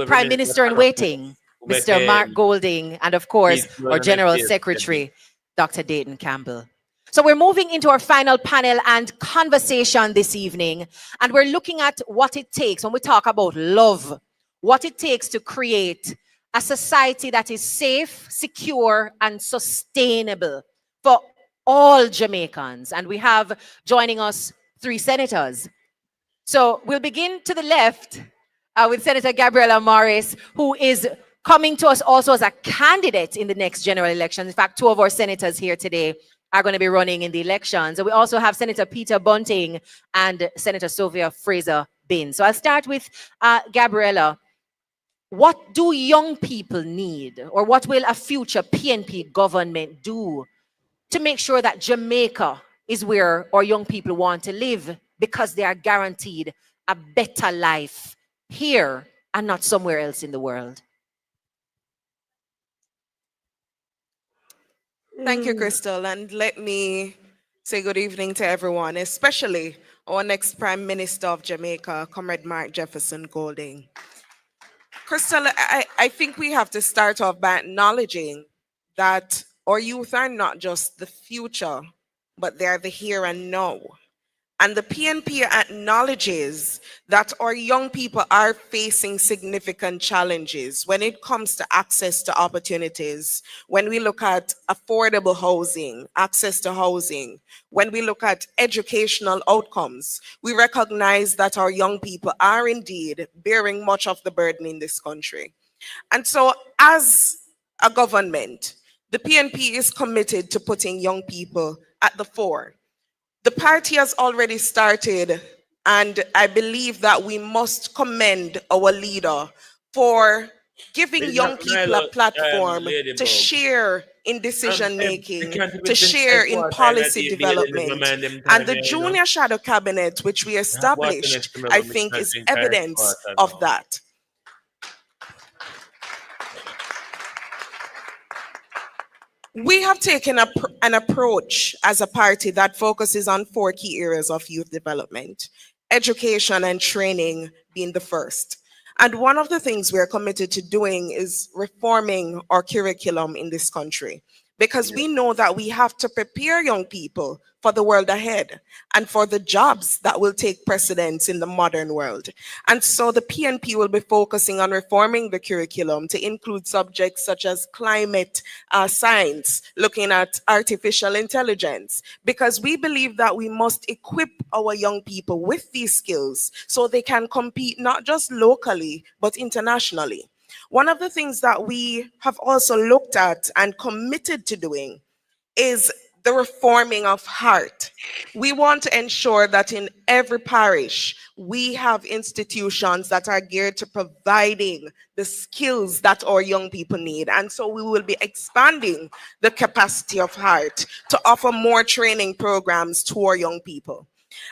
P: Prime Minister in waiting, Mr. Mark Golding, and of course, our General Secretary, Dr. Dayton Campbell. So we're moving into our final panel and conversation this evening, and we're looking at what it takes when we talk about love, what it takes to create a society that is safe, secure, and sustainable for all Jamaicans. And we have joining us 3 senators. So we'll begin to the left with Senator Gabriela Morris, who is coming to us also as a candidate in the next general election. In fact, 2 of our senators here today are going to be running in the elections. And we also have Senator Peter Bunting and Senator Sophia Fraser-Bin. So I'll start with Gabriela. What do young people need, or what will a future PNP government do to make sure that Jamaica is where our young people want to live, because they are guaranteed a better life here and not somewhere else in the world?
N: Thank you, Crystal, and let me say good evening to everyone, especially our next Prime Minister of Jamaica, Comrade Mark Jefferson Golding. Crystal, I think we have to start off by acknowledging that our youth are not just the future, but they're the here and now. And the PNP acknowledges that our young people are facing significant challenges when it comes to access to opportunities. When we look at affordable housing, access to housing, when we look at educational outcomes, we recognize that our young people are indeed bearing much of the burden in this country. And so as a government, the PNP is committed to putting young people at the fore. The party has already started, and I believe that we must commend our leader for giving young people a platform to share in decision making, to share in policy development. And the junior shadow cabinet, which we established, I think is evidence of that. We have taken an approach as a party that focuses on 4 key areas of youth development, education and training being the first. And one of the things we're committed to doing is reforming our curriculum in this country, because we know that we have to prepare young people for the world ahead and for the jobs that will take precedence in the modern world. And so the PNP will be focusing on reforming the curriculum to include subjects such as climate science, looking at artificial intelligence, because we believe that we must equip our young people with these skills so they can compete not just locally, but internationally. One of the things that we have also looked at and committed to doing is the reforming of heart. We want to ensure that in every parish, we have institutions that are geared to providing the skills that our young people need. And so we will be expanding the capacity of heart to offer more training programs to our young people.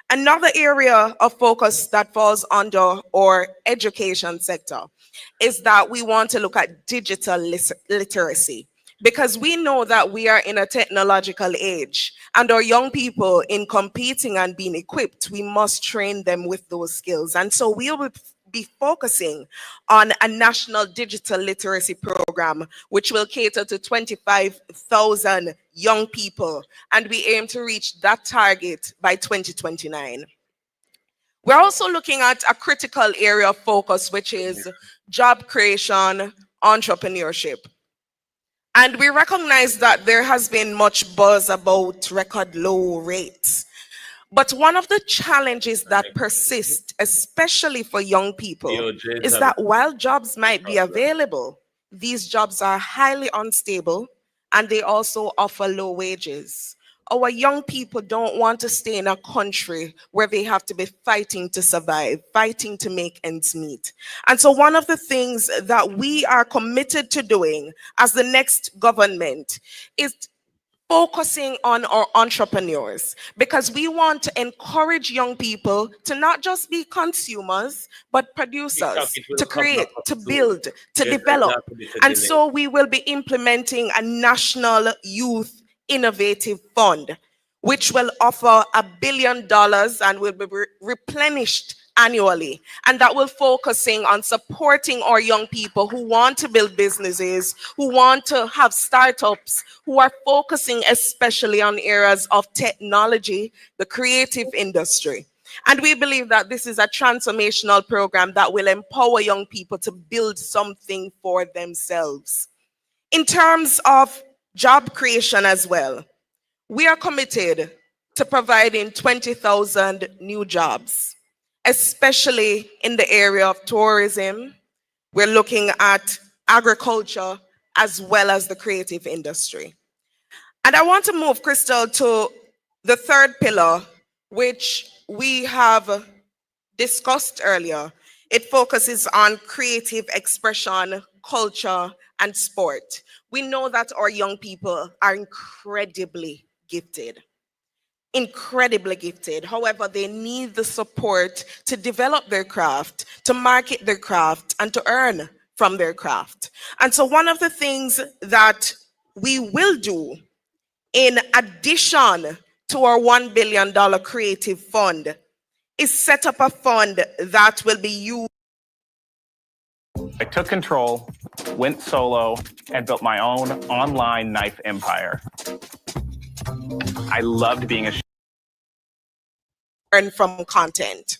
N: Another area of focus that falls under our education sector is that we want to look at digital literacy, because we know that we are in a technological age, and our young people, in competing and being equipped, we must train them with those skills. And so we will be focusing on a national digital literacy program, which will cater to 25,000 young people, and we aim to reach that target by 2029. We're also looking at a critical area of focus, which is job creation, entrepreneurship. And we recognize that there has been much buzz about record low rates. But one of the challenges that persist, especially for young people, is that while jobs might be available, these jobs are highly unstable and they also offer low wages. Our young people don't want to stay in a country where they have to be fighting to survive, fighting to make ends meet. And so one of the things that we are committed to doing as the next government is focusing on our entrepreneurs, because we want to encourage young people to not just be consumers, but producers, to create, to build, to develop. And so we will be implementing a national youth innovative fund, which will offer $1 billion and will be replenished annually. And that will focusing on supporting our young people who want to build businesses, who want to have startups, who are focusing especially on areas of technology, the creative industry. And we believe that this is a transformational program that will empower young people to build something for themselves. In terms of job creation as well, we are committed to providing 20,000 new jobs, especially in the area of tourism. We're looking at agriculture as well as the creative industry. And I want to move, Crystal, to the third pillar, which we have discussed earlier. It focuses on creative expression, culture, and sport. We know that our young people are incredibly gifted. Incredibly gifted. However, they need the support to develop their craft, to market their craft, and to earn from their craft. And so one of the things that we will do, in addition to our $1 billion creative fund, is set up a fund that will be used.
J: I took control, went solo, and built my own online knife empire. I loved being a
N: earn from content.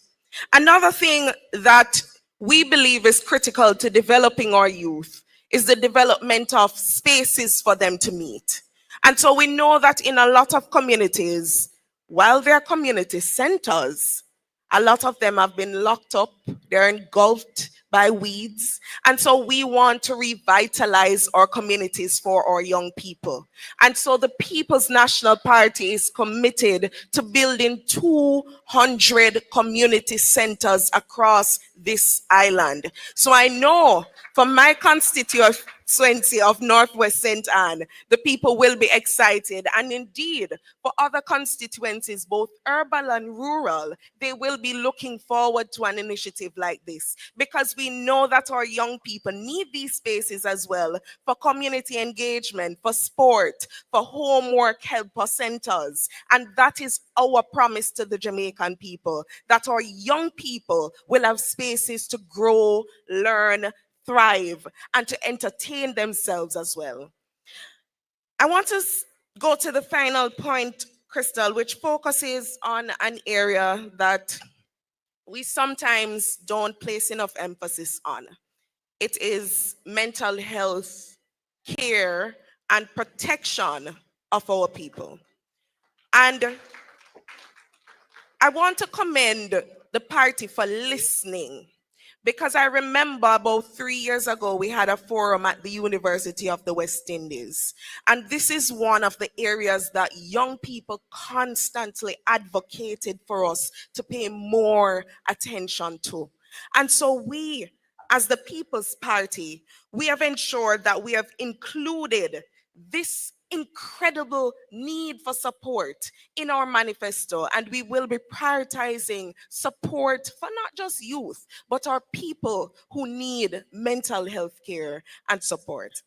N: Another thing that we believe is critical to developing our youth is the development of spaces for them to meet. And so we know that in a lot of communities, while they're community centers, a lot of them have been locked up, they're engulfed by weeds. And so we want to revitalize our communities for our young people. And so the People's National Party is committed to building 200 community centers across this island. So I know from my constituency of Northwest St. Anne, the people will be excited. And indeed, for other constituencies, both urban and rural, they will be looking forward to an initiative like this, because we know that our young people need these spaces as well for community engagement, for sport, for homework helper centers. And that is our promise to the Jamaican people, that our young people will have spaces to grow, learn, thrive, and to entertain themselves as well. I want to go to the final point, Crystal, which focuses on an area that we sometimes don't place enough emphasis on. It is mental health care and protection of our people. And I want to commend the party for listening, because I remember about 3 years ago, we had a forum at the University of the West Indies. And this is one of the areas that young people constantly advocated for us to pay more attention to. And so we, as the People's Party, we have ensured that we have included this incredible need for support in our manifesto, and we will be prioritizing support for not just youth, but our people who need mental health care and support.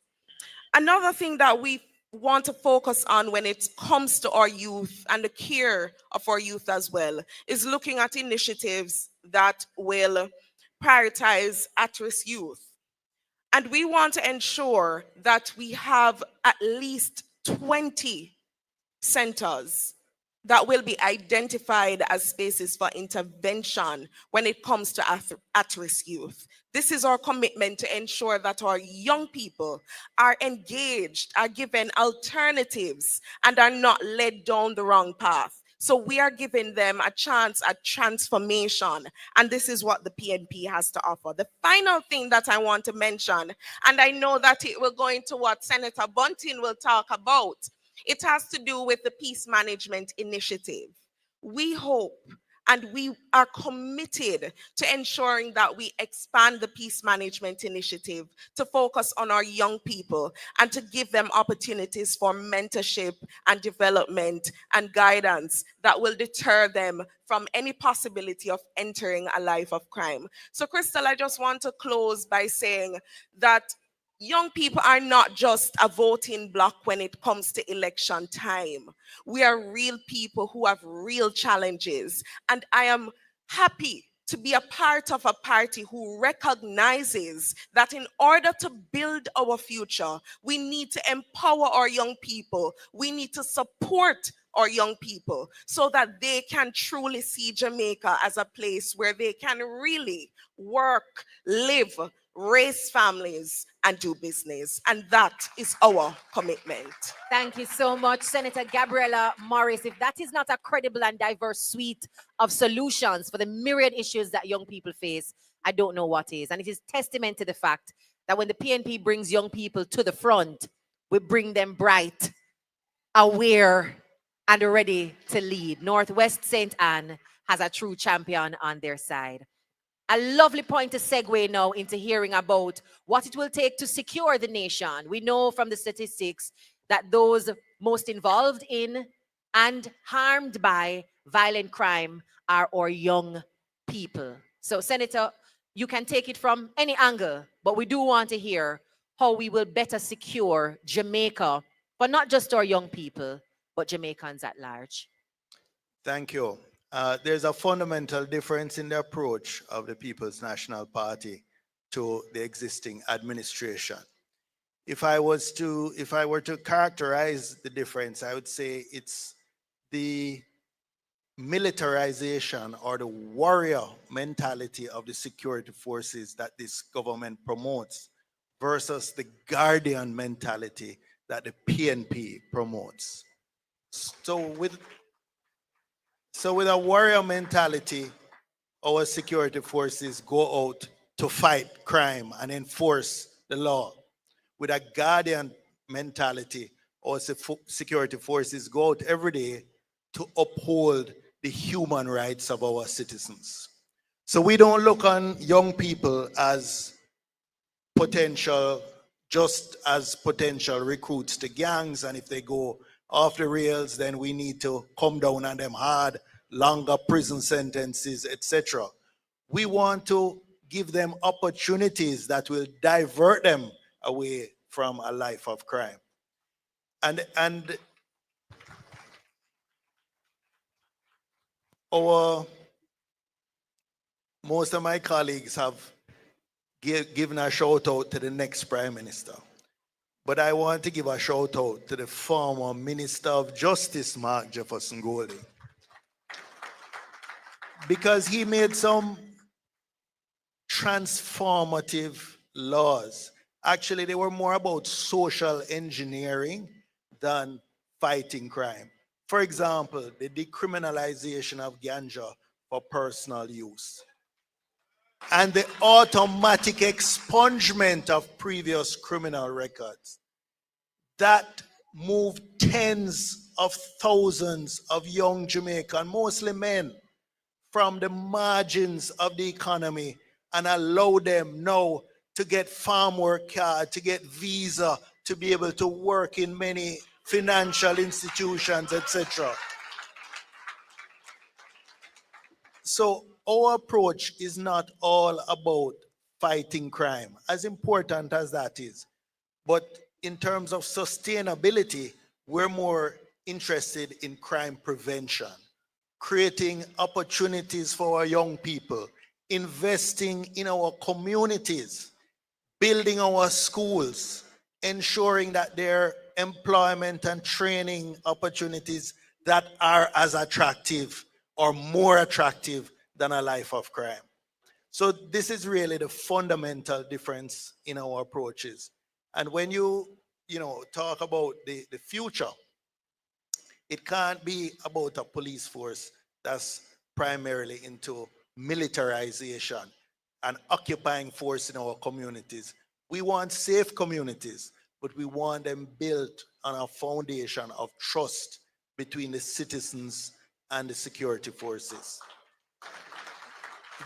N: Another thing that we want to focus on when it comes to our youth and the care of our youth as well is looking at initiatives that will prioritize at-risk youth. And we want to ensure that we have at least 20 centers that will be identified as spaces for intervention when it comes to at-risk youth. This is our commitment to ensure that our young people are engaged, are given alternatives, and are not led down the wrong path. So we are giving them a chance at transformation, and this is what the PNP has to offer. The final thing that I want to mention, and I know that it will go into what Senator Bunting will talk about, it has to do with the Peace Management Initiative. We hope and we are committed to ensuring that we expand the Peace Management Initiative to focus on our young people and to give them opportunities for mentorship and development and guidance that will deter them from any possibility of entering a life of crime. So, Crystal, I just want to close by saying that young people are not just a voting bloc when it comes to election time. We are real people who have real challenges. And I am happy to be a part of a party who recognizes that in order to build our future, we need to empower our young people. We need to support our young people so that they can truly see Jamaica as a place where they can really work, live, raise families, and do business. And that is our commitment.
P: Thank you so much, Senator Gabriella Morris. If that is not a credible and diverse suite of solutions for the myriad issues that young people face, I don't know what is. And it is testament to the fact that when the PNP brings young people to the front, we bring them bright, aware, and ready to lead. Northwest St. Anne has a true champion on their side. A lovely point to segue now into hearing about what it will take to secure the nation. We know from the statistics that those most involved in and harmed by violent crime are our young people. So, Senator, you can take it from any angle, but we do want to hear how we will better secure Jamaica for not just our young people, but Jamaicans at large.
O: Thank you. There's a fundamental difference in the approach of the People's National Party to the existing administration. If I were to characterize the difference, I would say it's the militarization or the warrior mentality of the security forces that this government promotes versus the guardian mentality that the PNP promotes. So with a warrior mentality, our security forces go out to fight crime and enforce the law. With a guardian mentality, our security forces go out every day to uphold the human rights of our citizens. So we don't look on young people as just as potential recruits to gangs, and if they go off the rails, then we need to come down on them hard, longer prison sentences, etc. We want to give them opportunities that will divert them away from a life of crime. And most of my colleagues have given a shout out to the next Prime Minister.
B: But I want to give a shout out to the former Minister of Justice, Mark Jefferson Golding, because he made some transformative laws. Actually, they were more about social engineering than fighting crime. For example, the decriminalization of ganja for personal use and the automatic expungement of previous criminal records. That moved tens of thousands of young Jamaican, mostly men, from the margins of the economy and allow them now to get farm work card, to get visa, to be able to work in many financial institutions, etc. So our approach is not all about fighting crime, as important as that is. But in terms of sustainability, we're more interested in crime prevention, creating opportunities for our young people, investing in our communities, building our schools, ensuring that there are employment and training opportunities that are as attractive or more attractive than a life of crime. So this is really the fundamental difference in our approaches. And when you talk about the future, it can't be about a police force that's primarily into militarization and occupying force in our communities. We want safe communities, but we want them built on a foundation of trust between the citizens and the security forces.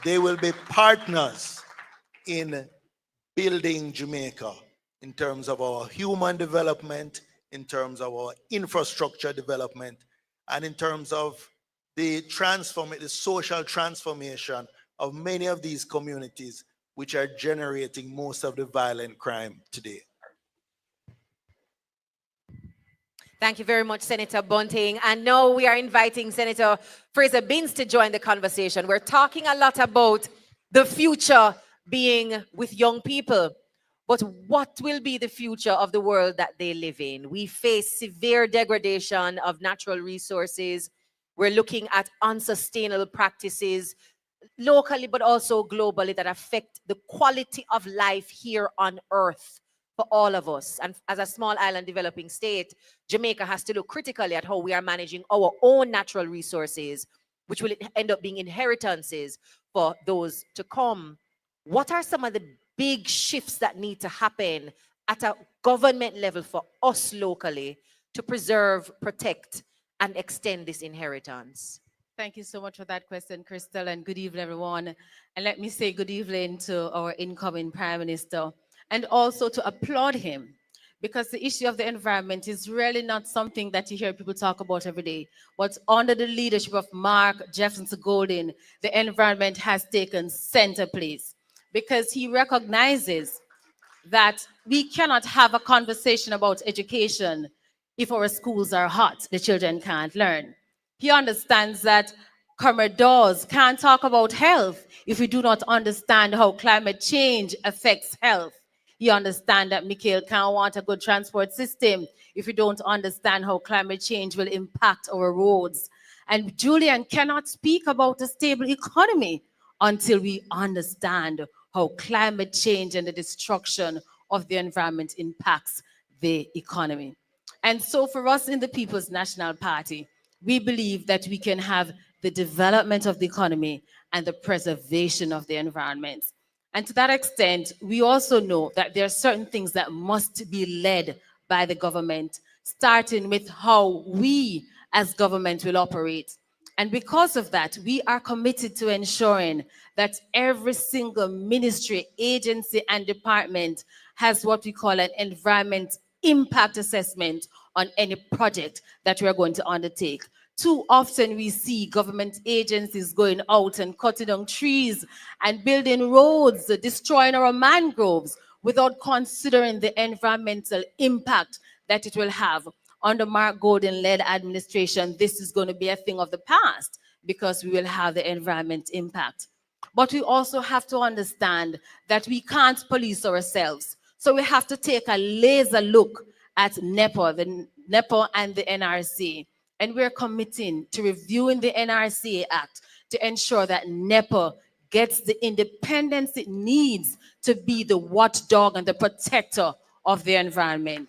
B: They will be partners in building Jamaica in terms of our human development, in terms of our infrastructure development, and in terms of the social transformation of many of these communities which are generating most of the violent crime today.
P: Thank you very much, Senator Bunting. And now we are inviting Senator Fraser Binns to join the conversation. We're talking a lot about the future being with young people. But what will be the future of the world that they live in? We face severe degradation of natural resources. We're looking at unsustainable practices locally, but also globally that affect the quality of life here on Earth for all of us. And as a small island developing state, Jamaica has to look critically at how we are managing our own natural resources, which will end up being inheritances for those to come. What are some of the big shifts that need to happen at a government level for us locally to preserve, protect, and extend this inheritance?
R: Thank you so much for that question, Crystal, and good evening, everyone. And let me say good evening to our incoming Prime Minister, and also to applaud him, because the issue of the environment is really not something that you hear people talk about every day. But under the leadership of Mark Jefferson Golding, the environment has taken center place, because he recognizes that we cannot have a conversation about education if our schools are hot, the children can't learn. He understands that Commodores can't talk about health if we do not understand how climate change affects health. He understands that Mikhail can't want a good transport system if we don't understand how climate change will impact our roads. And Julian cannot speak about a stable economy until we understand how climate change and the destruction of the environment impacts the economy. And so for us in the People's National Party, we believe that we can have the development of the economy and the preservation of the environment. And to that extent, we also know that there are certain things that must be led by the government, starting with how we as government will operate. And because of that, we are committed to ensuring that every single ministry, agency, and department has what we call an environment impact assessment on any project that we are going to undertake. Too often we see government agencies going out and cutting down trees and building roads, destroying our mangroves without considering the environmental impact that it will have. Under Mark Golding-led administration, this is going to be a thing of the past because we will have the environment impact. But we also have to understand that we can't police ourselves. So we have to take a laser look at NEPA and the NRC. And we're committing to reviewing the NRCA Act to ensure that NEPA gets the independence it needs to be the watchdog and the protector of the environment.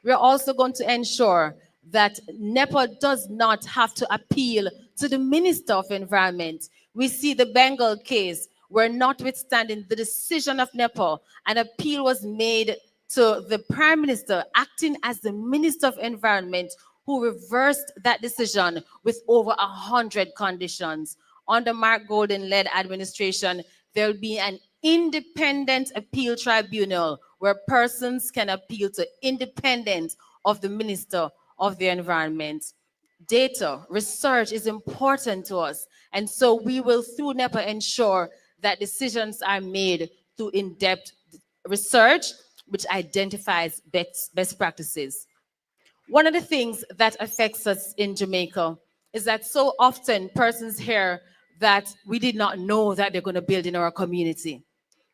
R: We're also going to ensure that NEPA does not have to appeal to the Minister of Environment. We see the Bengal case where, notwithstanding the decision of NEPA, an appeal was made to the Prime Minister acting as the Minister of Environment, who reversed that decision with over 100 conditions. Under Mark Golden-led administration, there will be an independent appeal tribunal where persons can appeal to independent of the Minister of the Environment. Data, research is important to us. And so we will, through NEPA, ensure that decisions are made through in-depth research, which identifies best practices. One of the things that affects us in Jamaica is that so often persons hear that we did not know that they're going to build in our community.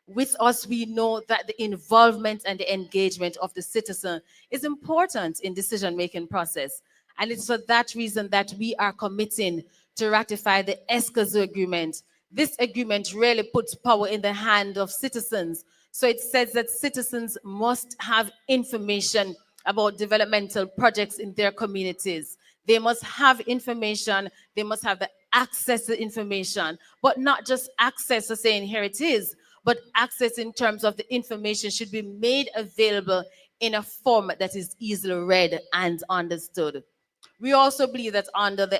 R: With us, we know that the involvement and the engagement of the citizen is important in decision-making process. And it's for that reason that we are committing to ratify the ESCAZU agreement. This agreement really puts power in the hand of citizens. So it says that citizens must have information about developmental projects in their communities. They must have information, they must have the access to information, but not just access to saying here it is, but access in terms of the information should be made available in a format that is easily read and understood. We also believe that under the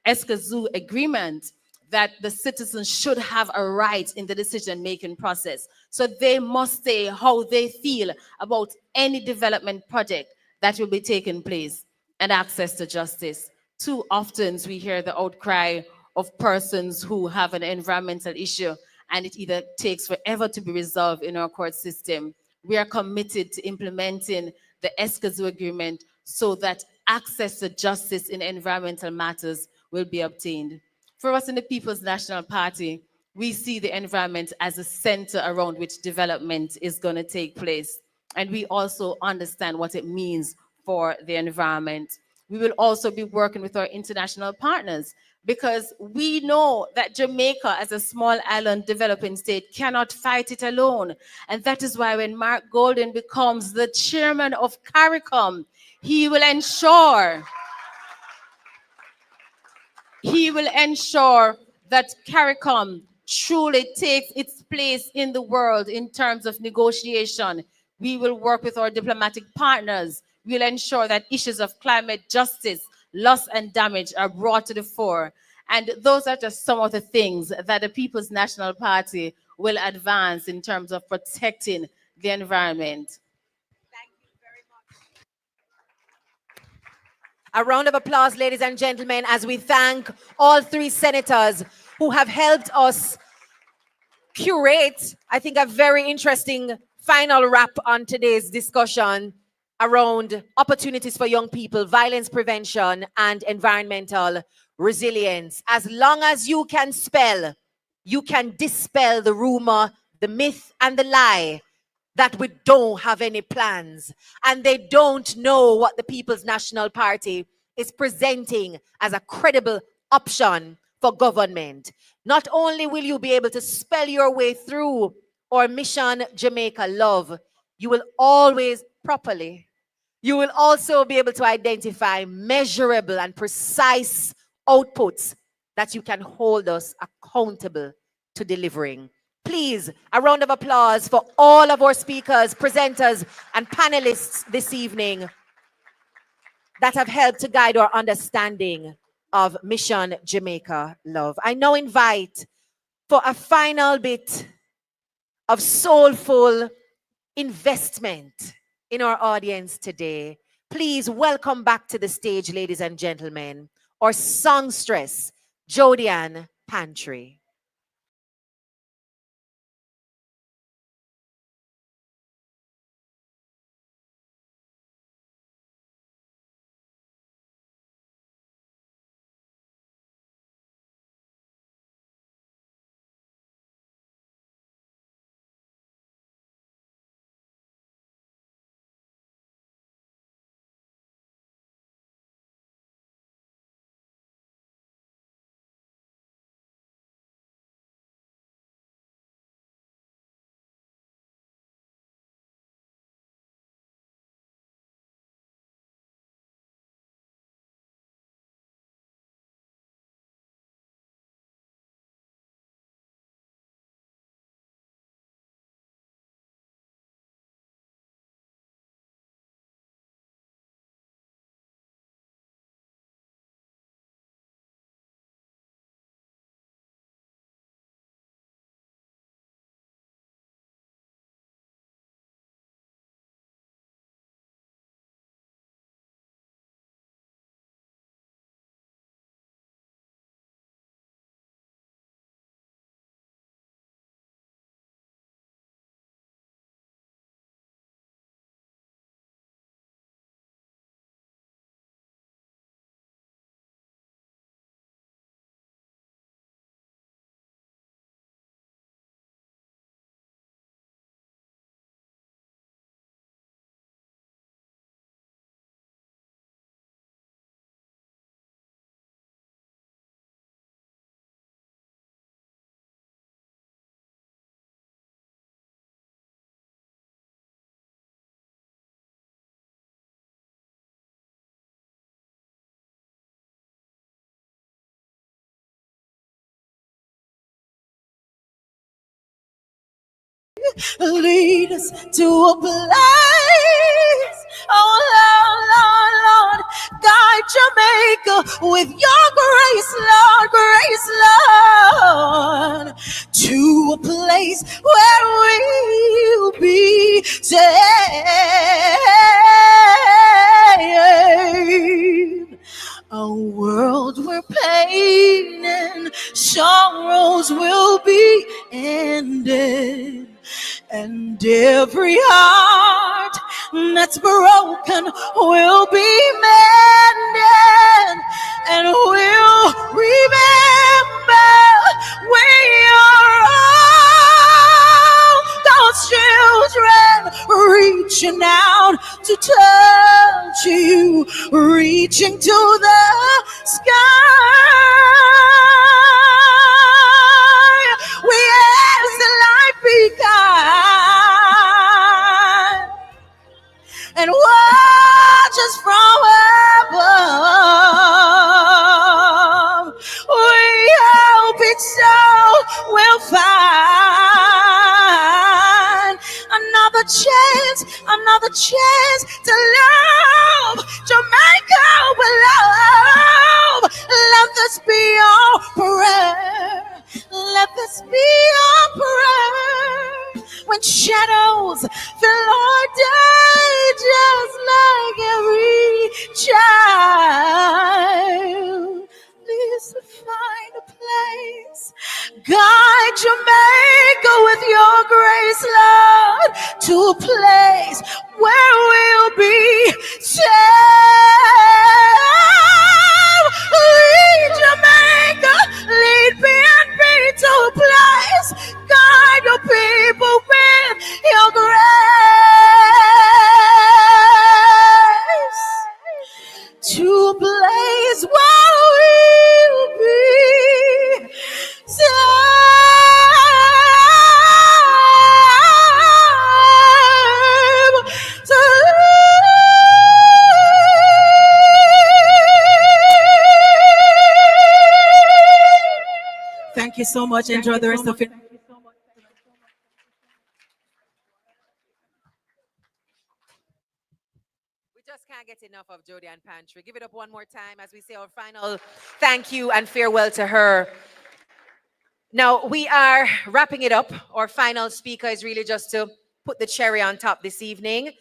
R: ESCAZU agreement, that the citizens should have a right in the decision-making process. So they must say how they feel about any development project that will be taking place, and access to justice. Too often we hear the outcry of persons who have an environmental issue and it either takes forever to be resolved in our court system. We are committed to implementing the ESCAZU agreement so that access to justice in environmental matters will be obtained. For us in the People's National Party, we see the environment as a center around which development is going to take place. And we also understand what it means for the environment. We will also be working with our international partners because we know that Jamaica, as a small island developing state, cannot fight it alone. And that is why when Mark Golden becomes the chairman of CARICOM, he will ensure that CARICOM truly takes its place in the world in terms of negotiation. We will work with our diplomatic partners. We'll ensure that issues of climate justice, loss and damage are brought to the fore. And those are just some of the things that the People's National Party will advance in terms of protecting the environment.
P: A round of applause, ladies and gentlemen, as we thank all three senators who have helped us curate, I think, a very interesting final wrap on today's discussion around opportunities for young people, violence prevention, and environmental resilience. As long as you can spell, you can dispel the rumor, the myth, and the lie that we don't have any plans and they don't know what the People's National Party is presenting as a credible option for government. Not only will you be able to spell your way through our Mission Jamaica Love, you will always you will also be able to identify measurable and precise outputs that you can hold us accountable to delivering. Please, a round of applause for all of our speakers, presenters, and panelists this evening that have helped to guide our understanding of Mission Jamaica Love. I now invite for a final bit of soulful investment in our audience today. Please welcome back to the stage, ladies and gentlemen, our songstress, Jodianne Pantry.
V: lead us to a place. Oh Lord, Lord, Lord, guide Jamaica with your grace, Lord, to a place where we'll be saved. A world where pain and sorrows will be ended, and every heart that's broken will be mended, and we'll remember we are all God's children, reaching out to touch you, reaching to the sky. We ask the light be kind and watch us from above. We hope it so will find another chance to love Jamaica with love. Let this be our prayer. Let this be our prayer. When shadows fill our day, just like every child, please find a place. Guide Jamaica with your grace, Lord, to a place where we'll be saved. Lead Jamaica, lead BNB to a place. Guide your people with your grace to a place where we'll be
D: Thank you so much. Enjoy the rest of it.
P: We just can't get enough of Jody and Pantry. Give it up one more time as we say our final thank you and farewell to her. Now, we are wrapping it up. Our final speaker is really just to put the cherry on top this evening.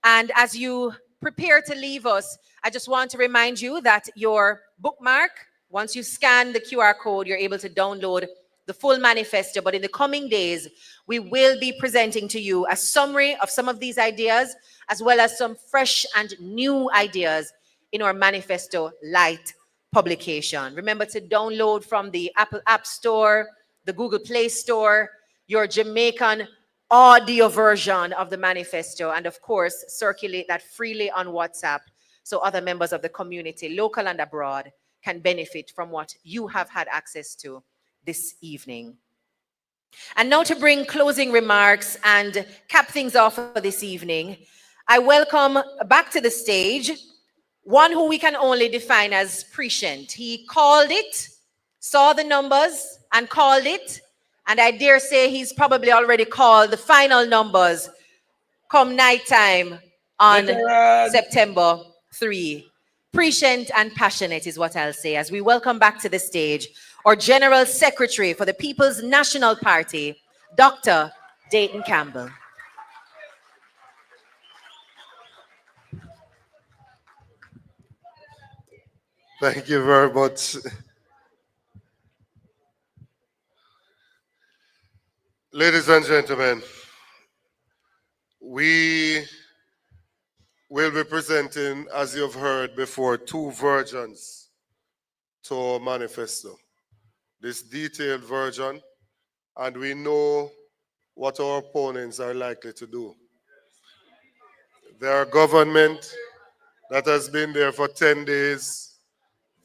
P: And as you prepare to leave us, I just want to remind you that your bookmark, once you scan the QR code, you're able to download the full manifesto. But in the coming days, we will be presenting to you a summary of some of these ideas, as well as some fresh and new ideas in our Manifesto Lite publication. Remember to download from the Apple App Store, the Google Play Store, your Jamaican audio version of the manifesto, and of course, circulate that freely on WhatsApp so other members of the community, local and abroad, can benefit from what you have had access to this evening. And now to bring closing remarks and cap things off for this evening, I welcome back to the stage one who we can only define as prescient. He called it, saw the numbers, and called it. And I dare say he's probably already called the final numbers come nighttime on September 3. Prescient and passionate is what I'll say as we welcome back to the stage our General Secretary for the People's National Party, Dr. Dayton Campbell.
L: Thank you very much. Ladies and gentlemen, we will be presenting, as you've heard before, two versions to our manifesto. This detailed version, and we know what our opponents are likely to do. There are government that has been there for 10 days.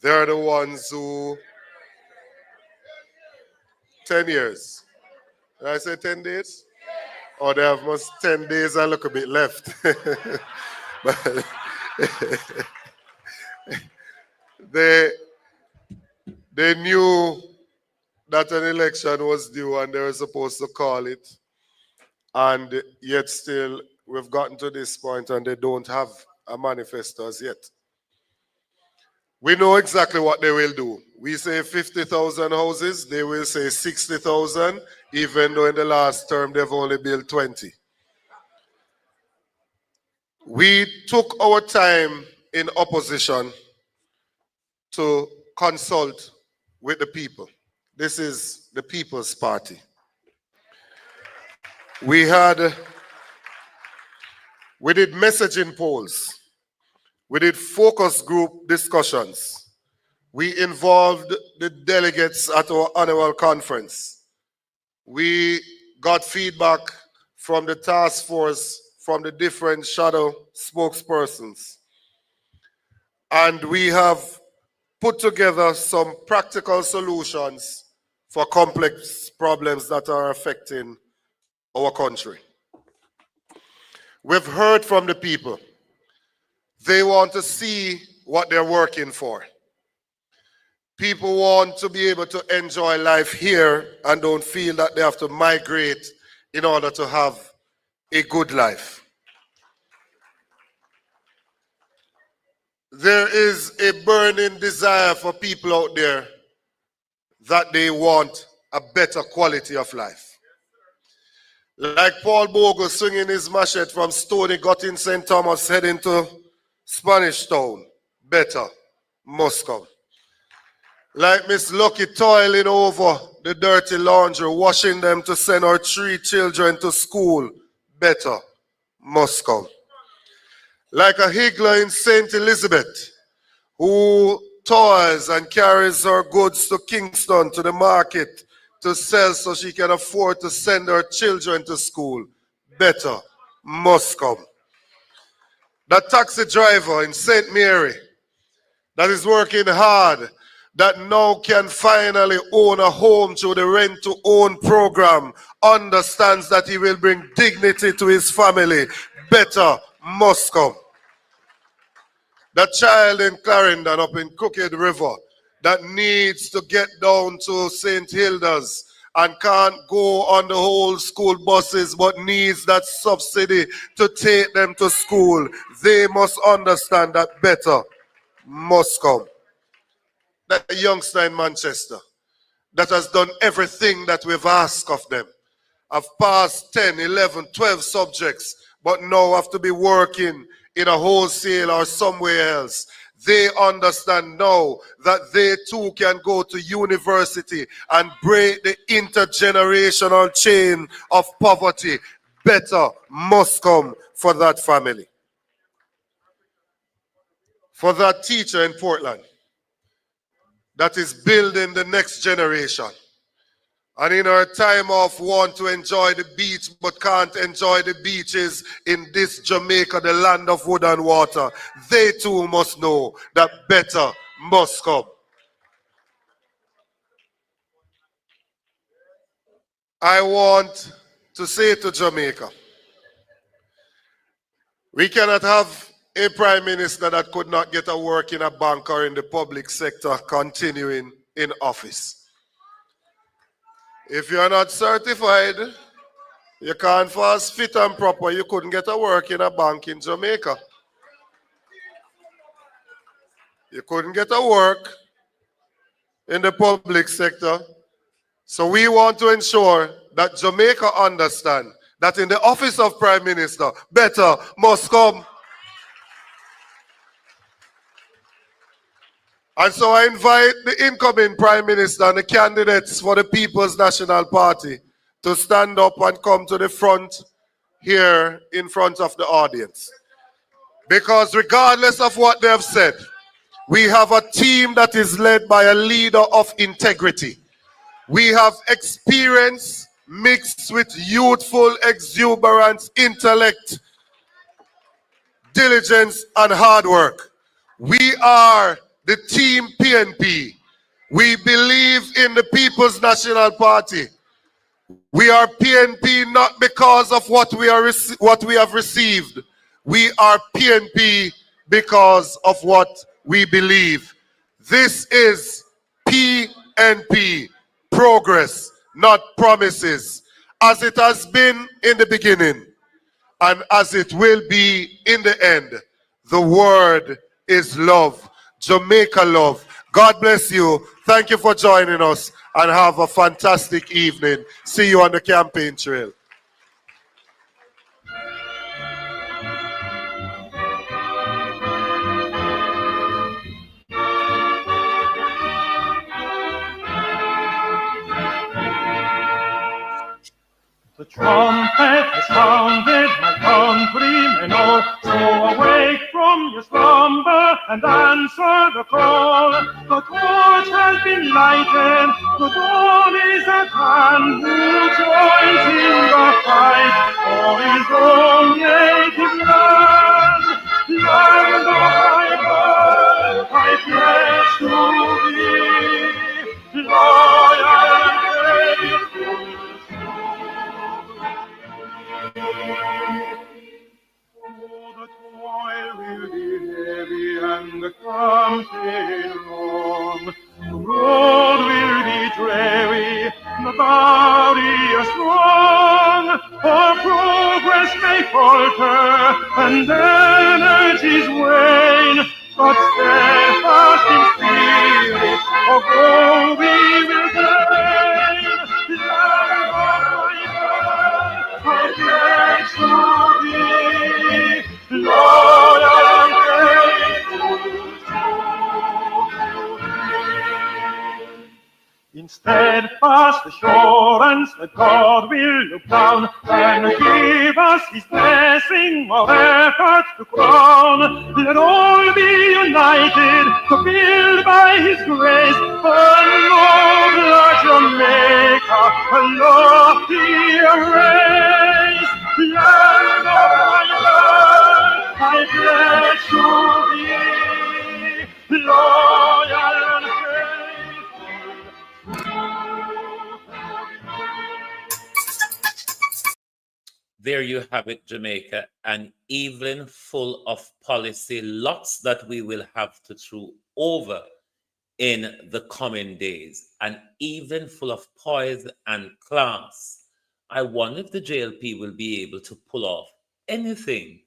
L: They're the ones who, 10 years. Did I say 10 days? Or they have most 10 days and look a bit left. But they knew that an election was due and they were supposed to call it. And yet still, we've gotten to this point and they don't have a manifesto as yet. We know exactly what they will do. We say 50,000 houses, they will say 60,000, even though in the last term they've only built 20. We took our time in opposition to consult with the people. This is the People's Party. We did messaging polls. We did focus group discussions. We involved the delegates at our annual conference. We got feedback from the task force, from the different shadow spokespersons. And we have put together some practical solutions for complex problems that are affecting our country. We've heard from the people. They want to see what they're working for. People want to be able to enjoy life here and don't feel that they have to migrate in order to have a good life. There is a burning desire for people out there that they want a better quality of life. Like Paul Bogle swinging his machete from Stony got in St. Thomas heading to Spanish Town. Better must come. Like Miss Lucky toiling over the dirty laundry, washing them to send our 3 children to school. Better must come. Like a higgler in St. Elizabeth who toils and carries her goods to Kingston to the market to sell so she can afford to send her children to school. Better must come. That taxi driver in St. Mary that is working hard, that now can finally own a home through the rent-to-own program, understands that he will bring dignity to his family. Better must come. That child in Clarendon up in Crooked River that needs to get down to St. Hilda's and can't go on the whole school buses but needs that subsidy to take them to school. They must understand that better must come. That youngster in Manchester that has done everything that we've asked of them, have passed 10, 11, 12 subjects, but now have to be working in a wholesale or somewhere else. They understand now that they too can go to university and break the intergenerational chain of poverty. Better must come for that family. For that teacher in Portland that is building the next generation. And in our time off, want to enjoy the beach, but can't enjoy the beaches in this Jamaica, the land of wood and water. They too must know that better must come. I want to say to Jamaica, we cannot have a prime minister that could not get a work in a bank or in the public sector continuing in office. If you're not certified, you can't fast fit and proper, you couldn't get a work in a bank in Jamaica. You couldn't get a work in the public sector. So we want to ensure that Jamaica understand that in the office of Prime Minister, better must come. And so I invite the incoming Prime Minister and the candidates for the People's National Party to stand up and come to the front here in front of the audience. Because regardless of what they have said, we have a team that is led by a leader of integrity. We have experience mixed with youthful exuberance, intellect, diligence, and hard work. We are the team PNP. We believe in the People's National Party. We are PNP not because of what we have received. We are PNP because of what we believe. This is PNP, progress, not promises. as it has been in the beginning, and as it will be in the end. The word is love. Jamaica love. God bless you. Thank you for joining us, and have a fantastic evening. See you on the campaign trail.
A: The trumpet has sounded, my countrymen all, so awake from your slumber and answer the call. The torch has been lighted, the dawn is at hand. Who joins in the fight for his own native land? Land of my birth, I pledge to be loyal and faithful. The toil will be heavy and the campaign long. The road will be dreary, the barrier strong. Our progress may falter and energies wane, but steadfast in spirit, our goal we will gain. Land of my birth, I pledge to be loyal and faithful in steadfast assurance that God will look down and give us His blessing or effort to crown. Let all be united to build by His grace a nobler Jamaica, a loftier race. Land of my birth, I pledge to be loyal and
C: There you have it, Jamaica, an evening full of policy, lots that we will have to throw over in the coming days, an evening full of poise and class. I wonder if the JLP will be able to pull off anything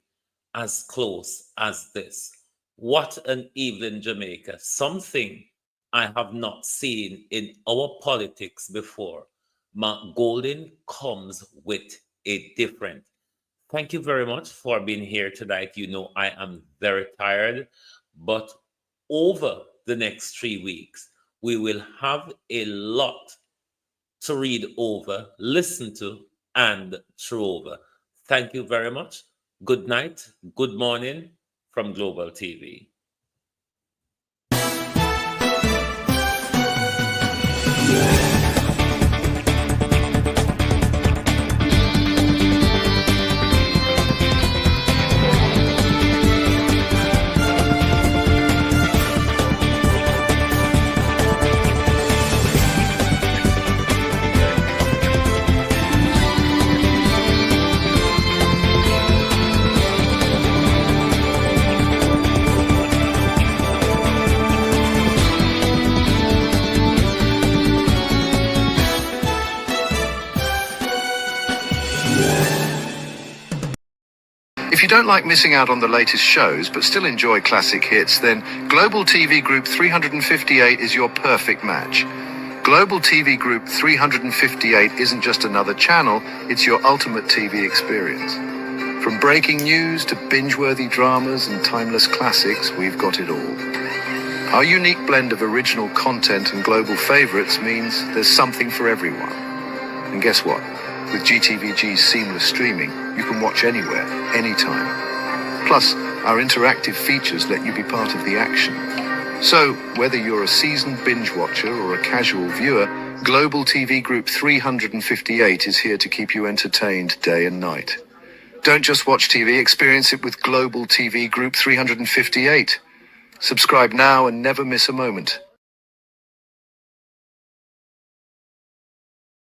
C: as close as this. What an evening, Jamaica, something I have not seen in our politics before. Mark Golding comes with a different. Thank you very much for being here tonight. You know, I am very tired, but over the next 3 weeks, we will have a lot to read over, listen to, and throw over. Thank you very much. Good night, good morning from Global TV.
U: If you don't like missing out on the latest shows but still enjoy classic hits, then Global TV Group 358 is your perfect match. Global TV Group 358 isn't just another channel, it's your ultimate TV experience. From breaking news to binge-worthy dramas and timeless classics, we've got it all. Our unique blend of original content and global favorites means there's something for everyone. And guess what? With GTVG's seamless streaming, you can watch anywhere, anytime. Plus, our interactive features let you be part of the action. So, whether you're a seasoned binge watcher or a casual viewer, Global TV Group 358 is here to keep you entertained day and night. Don't just watch TV, experience it with Global TV Group 358. Subscribe now and never miss a moment.